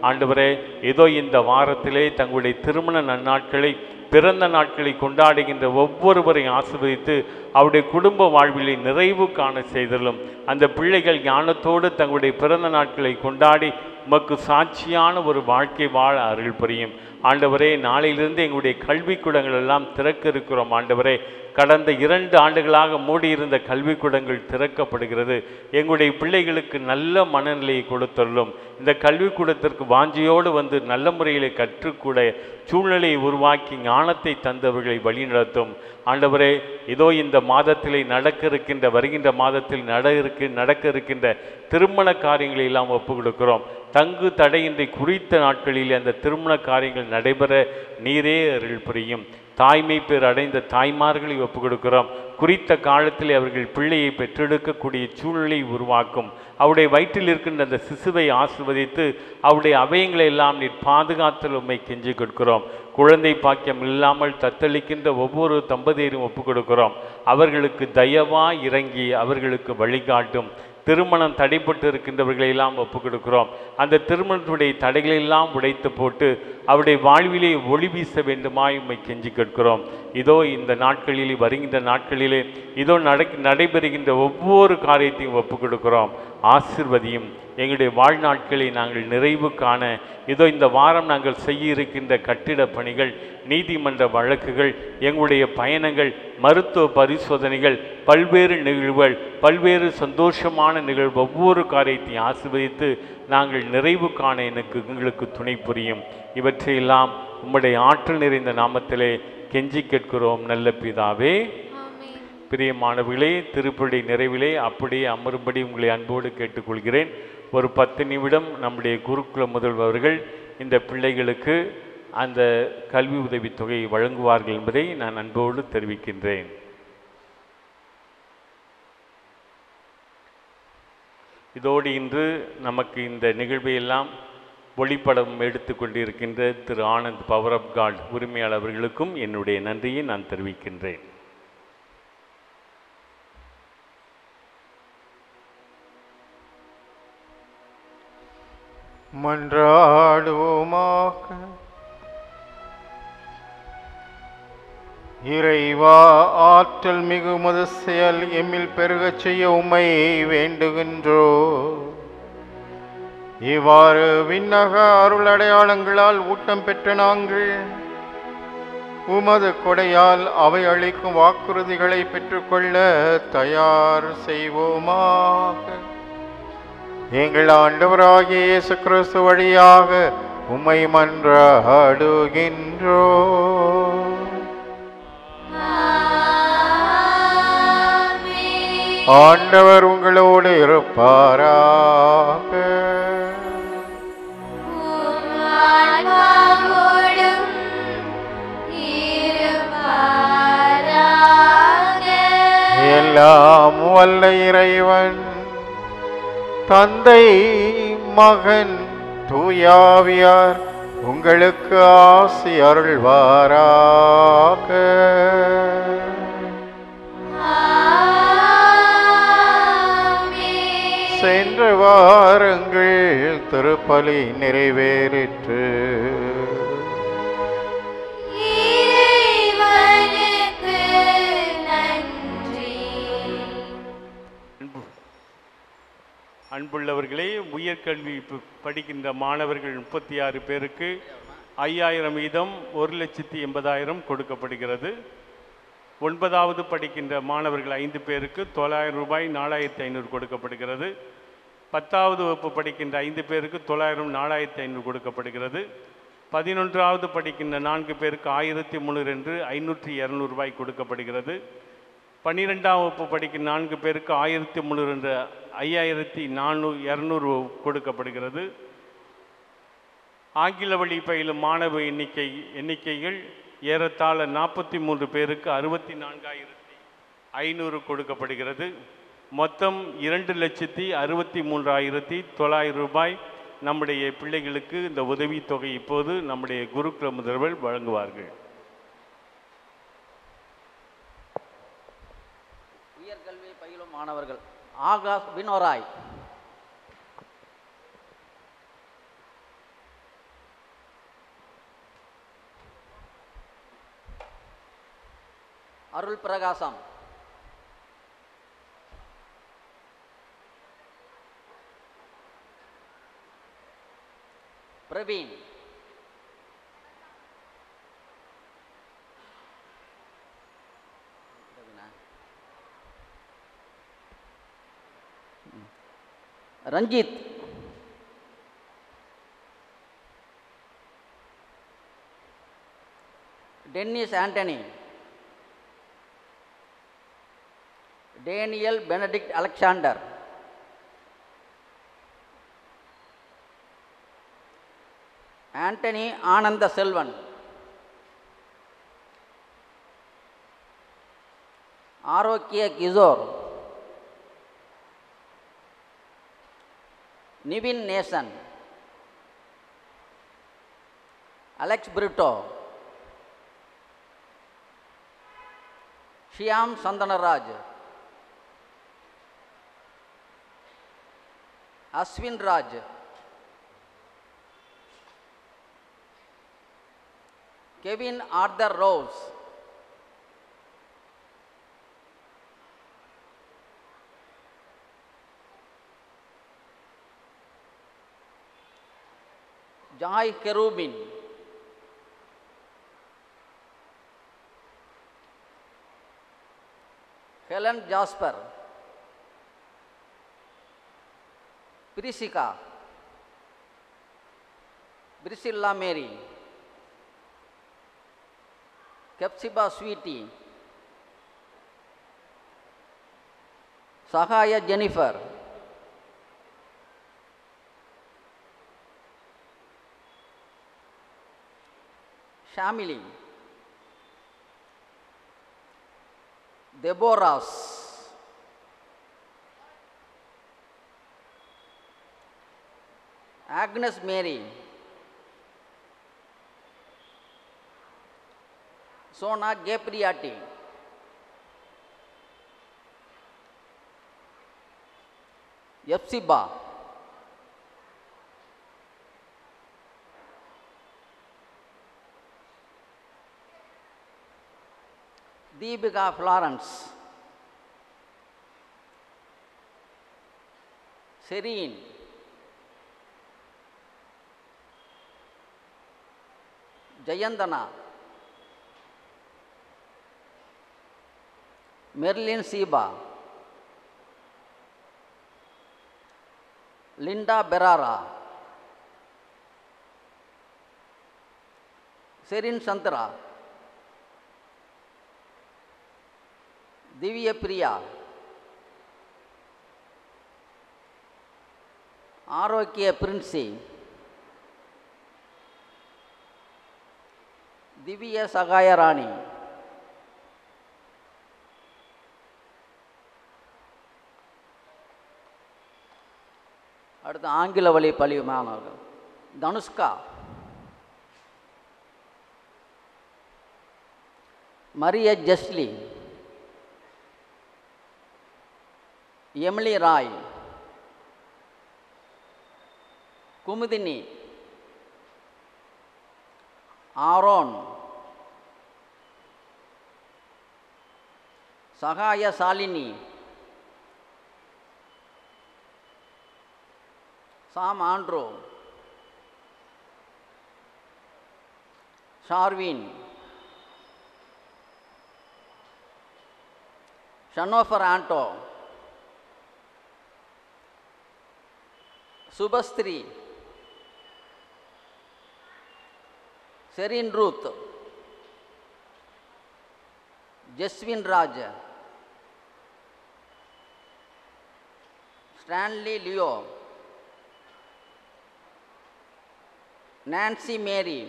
ஆண்டவரே, ஏதோ இந்த வாரத்திலே தங்களுடைய திருமண நன்னாட்களை, பிறந்த நாட்களை கொண்டாடுகின்ற ஒவ்வொருவரையும் ஆசீர்வதித்து அவருடைய குடும்ப வாழ்விலை நிறைவு காண செய்தலும். அந்த பிள்ளைகள் ஞானத்தோடு தங்களுடைய பிறந்த நாட்களை கொண்டாடி உமக்கு சாட்சியான ஒரு வாழ்க்கை வாழ அருள் புரியும். ஆண்டவரே, நாளையிலிருந்து எங்களுடைய கல்விக்கூடங்கள் எல்லாம் திறக்க இருக்கிறோம். ஆண்டவரே, கடந்த 2 ஆண்டுகளாக மூடியிருந்த கல்விக்கூடங்கள் திறக்கப்படுகிறது. எங்களுடைய பிள்ளைகளுக்கு நல்ல மனநிலையை கொடுத்துள்ளோம். இந்த கல்விக்கூடத்திற்கு வாஞ்சியோடு வந்து நல்ல முறையில் கற்றுக்கூட சூழ்நிலையை உருவாக்கி ஞானத்தை தந்தவர்களை வழிநடத்தும். ஆண்டவரே, இதோ இந்த மாதத்திலே வருகின்ற மாதத்தில் நடக்க இருக்கின்ற திருமண காரியங்களை எல்லாம் ஒப்புக் கொடுக்கிறோம். தங்கு தடையின்றி குறித்த நாட்களில் அந்த திருமண காரியங்கள் நடைபெற நீரே அருள் புரியும். தாய்மை பேர் அடைந்த தாய்மார்களை ஒப்புக் கொடுக்கிறோம். குறித்த காலத்தில் அவர்கள் பிள்ளையை பெற்றெடுக்கக்கூடிய சூழ்நிலை உருவாக்கும். அவருடைய வயிற்றில் இருக்கின்ற அந்த சிசுவை ஆசிர்வதித்து அவருடைய அவயங்களை எல்லாம் நீர் பாதுகாத்தல் உம்மை கெஞ்சி கொடுக்கிறோம். குழந்தை பாக்கியம் இல்லாமல் தத்தளிக்கின்ற ஒவ்வொரு தம்பதியரும் ஒப்புக் கொடுக்கிறோம். அவர்களுக்கு தயவாய் இறங்கி அவர்களுக்கு வழிகாட்டும். திருமணம் தடைப்பட்டு இருக்கின்றவர்களை எல்லாம் ஒப்புக் கொடுக்கிறோம். அந்த திருமணத்துடைய தடைகளெல்லாம் உடைத்து போட்டு அவருடைய வாழ்விலே ஒளி வீச வேண்டுமாய் உம்மை கெஞ்சி கேட்கிறோம். இதோ இந்த நாட்களிலே, வருகின்ற நாட்களிலே இதோ நடைபெறுகின்ற ஒவ்வொரு காரியத்தையும் ஒப்புக் கொடுக்கிறோம். ஆசிர்வதியும். எங்களுடைய வாழ்நாட்களை நாங்கள் நிறைவு காண இதோ இந்த வாரம் நாங்கள் செய்ய இருக்கின்ற கட்டிட பணிகள், நீதிமன்ற வழக்குகள், எங்களுடைய பயணங்கள், மருத்துவ பரிசோதனைகள், பல்வேறு நிகழ்வுகள், பல்வேறு சந்தோஷமான நிகழ்வு, ஒவ்வொரு காரியத்தையும் ஆசீர்வதித்து நாங்கள் நிறைவு காண எங்களுக்கு துணை புரியும். இவற்றையெல்லாம் உம்முடைய ஆற்றல் நிறைந்த நாமத்திலே கெஞ்சி கேட்கிறோம் நல்ல பிதாவே. பிரியமானவர்களே, திருப்பலி நிறைவிலே அப்படியே அமரும்படி உங்களை அன்போடு கேட்டுக்கொள்கிறேன். ஒரு 10 நிமிடம் நம்முடைய குருகுல முதல்வர்கள் இந்த பிள்ளைகளுக்கு அந்த கல்வி உதவித்தொகையை வழங்குவார்கள் என்பதை நான் அன்போடு தெரிவிக்கின்றேன். இதோடு இன்று நமக்கு இந்த நிகழ்வையெல்லாம் ஒளிப்படம் எடுத்து கொண்டிருக்கின்ற திரு ஆனந்த் பவர் ஆஃப் காட் உரிமையாளர் அவர்களுக்கும் என்னுடைய நன்றியை நான் தெரிவிக்கின்றேன். மன்றாடுவோமாக. இறைவா, ஆற்றல் மிகுமது செயல் எம்மில் பெருகச் செய்ய உம்மை வேண்டுகின்றோ. இவ்வாறு விண்ணக அருள் அடையாளங்களால் ஊட்டம் பெற்ற நாங்கள் உமது கொடையால் அவை அளிக்கும் வாக்குறுதிகளை பெற்றுக்கொள்ள தயார் செய்வோமாக. எங்கள் ஆண்டவராகிய இயேசு கிறிஸ்து வழியாக உம்மை மன்றாடுகின்றோ. ஆண்டவர் உங்களோடு இருப்பாராக. எல்லாம் வல்ல இறைவன் தந்தை, மகன், தூயாவியார் உங்களுக்கு ஆசி அருள்வாராக. சென்று வாருங்கள், திருப்பலி நிறைவேறிற்று. அன்புள்ளவர்களே, உயர்கல்வி படிக்கின்ற மாணவர்கள் 36 பேருக்கு 5000 வீதம் 1,80,000 கொடுக்கப்படுகிறது. 9வது படிக்கின்ற மாணவர்கள் 5 பேருக்கு 900 ரூபாய் 4500 கொடுக்கப்படுகிறது. 10வது வகுப்பு படிக்கின்ற 5 பேருக்கு 900 4500 கொடுக்கப்படுகிறது. 11வது படிக்கின்ற 4 பேருக்கு 1300 என்று 500 ரூபாய் கொடுக்கப்படுகிறது. 12ஆம் வகுப்பு படிக்கின்ற 4 பேருக்கு 1300 என்ற 5400 கொடுக்கப்படுகிறது. ஆங்கில வழி பயிலும் மாணவ எண்ணிக்கைகள் ஏறத்தாழ 43 பேருக்கு 64,500 கொடுக்கப்படுகிறது. மொத்தம் 2,63,900 ரூபாய் நம்முடைய பிள்ளைகளுக்கு இந்த உதவித்தொகை இப்போது நம்முடைய குருகுல முதல்வர் வழங்குவார்கள். உயர்கல்வி பயிலும் மாணவர்கள் Akash Vinoroy, Arul Prakasam, Praveen, Ranjith, Dennis Antony, Daniel Benedict Alexander, Antony Anand Selvan, Arokia Kishore, Nivin Nesan, Alex Brito, Shyam Santhanaraj, Ashwin Raj, Kevin Arthur Rose, Joy Cherubin, Helen Jasper, Prisika, Priscilla Mary, Hephzibah Sweety, Sahaya Jennifer, Shamili, Deboras, Agnes Mary, Sona Gabriatti, Hephzibah, Deepika Florence, Sereen, Jayanthana, Merlin Sheeba, Linda Perera, Serin Chandra, Divya Priya, ஆரோக்கிய பிரின்சி, திவ்ய சகாயராணி, அடுத்து ஆங்கில வழி பள்ளி மாணவர்கள் Dhanushka, Maria Jesly, Emily Roy, Kumudini, Aaron, Sahaya Shalini, Sam Andro, Sharvin, Shanofer Anto, Subasthri, Serin Ruth, Jaswin Raj, Stanley Leo, Nancy Mary,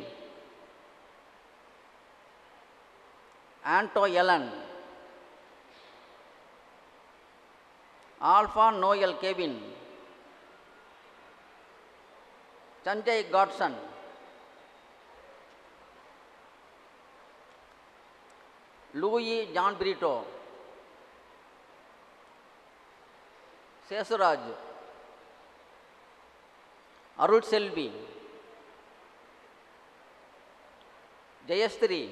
Anto Ellen, Alpha Noel Kevin, Sanjay Godson, Louis John Brito, Sesuraj, Arul Selvi, Jayastri,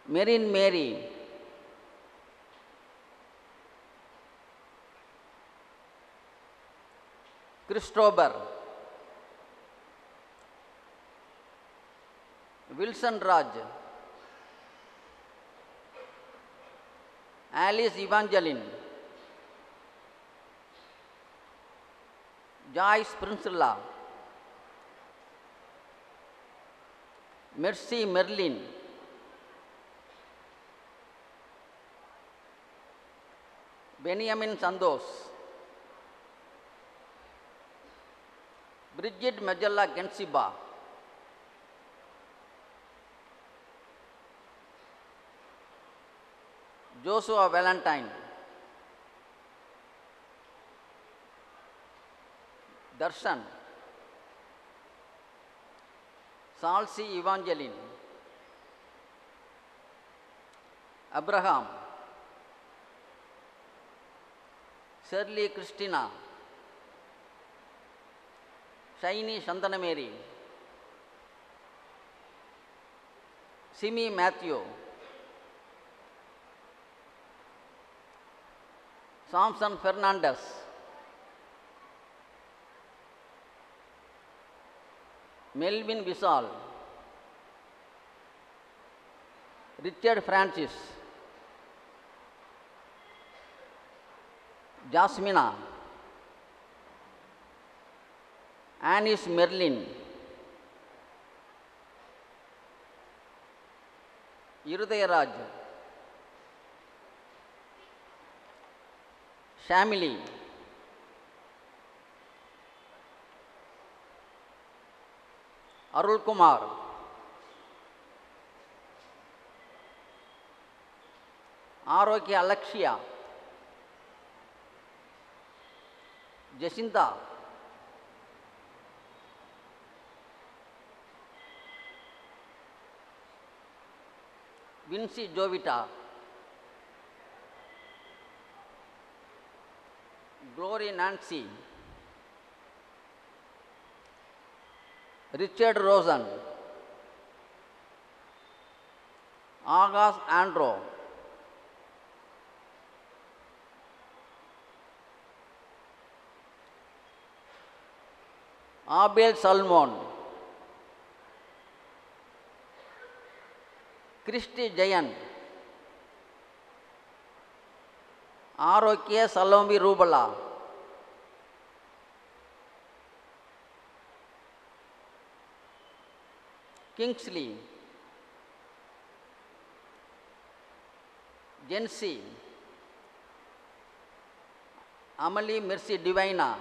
Marin Mary, Christopher, Wilson Raj, Alice Evangeline, Joyce Prinsilla, Mercy Merlin, Benjamin Sandos, Bridget Majella Gensiba, Joshua Valentine, Darshan, Salsi Evangeline, Abraham, Shirley Christina, Shiny Shandana Mary, Simi Matthew, Samson Fernandez, Melvin Vishal, Richard Francis, Jasmina, Anis Merlin, Irudayaraj, Shamili, Arul Kumar, Arokya Alakshya, Jacinta, Vinci Jovita, Glory Nancy, Richard Rosen, August Andrew, Abel Salmon, Christy Jayan, Arokya Salombi Rubala, Kingsley, Jency, Amalie Mercy Divina,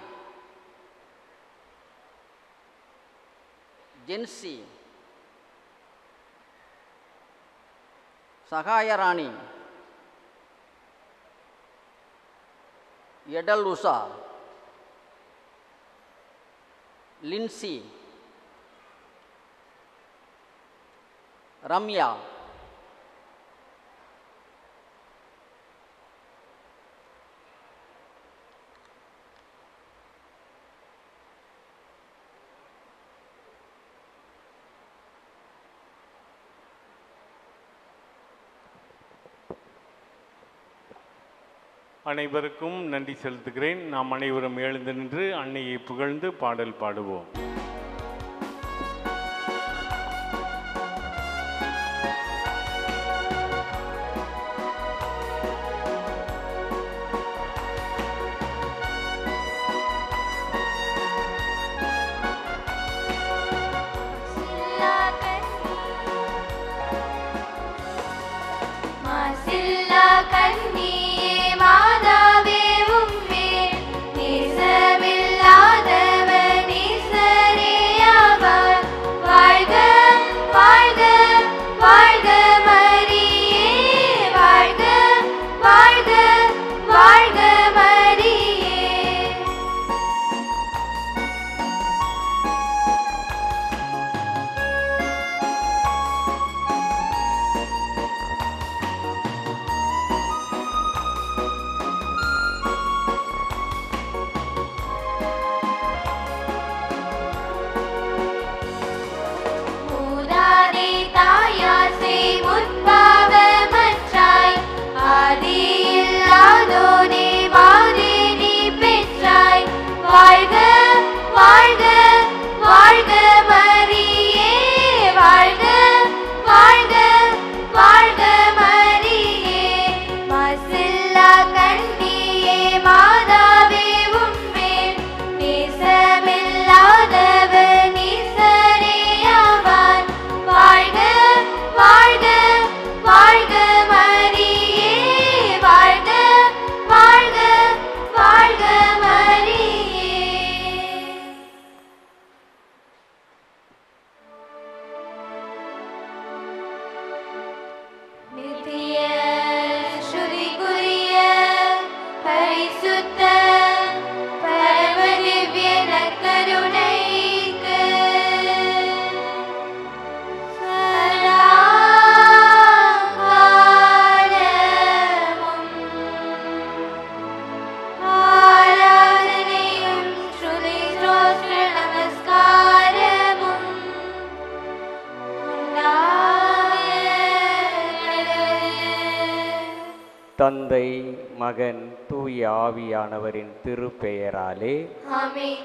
Jency, Sahaya Rani, Yedal Usa, Lindsay, Ramya, அனைவருக்கும் நன்றி செலுத்துகிறேன். நாம் அனைவரும் எழுந்து நின்று அன்னையை புகழ்ந்து பாடல் பாடுவோம். மாதாவே உம்மே நேசமில்லாதவர் நேசர் தந்தை மகன் தூய ஆவியானவரின் திருப்பெயராலே ஆமென்.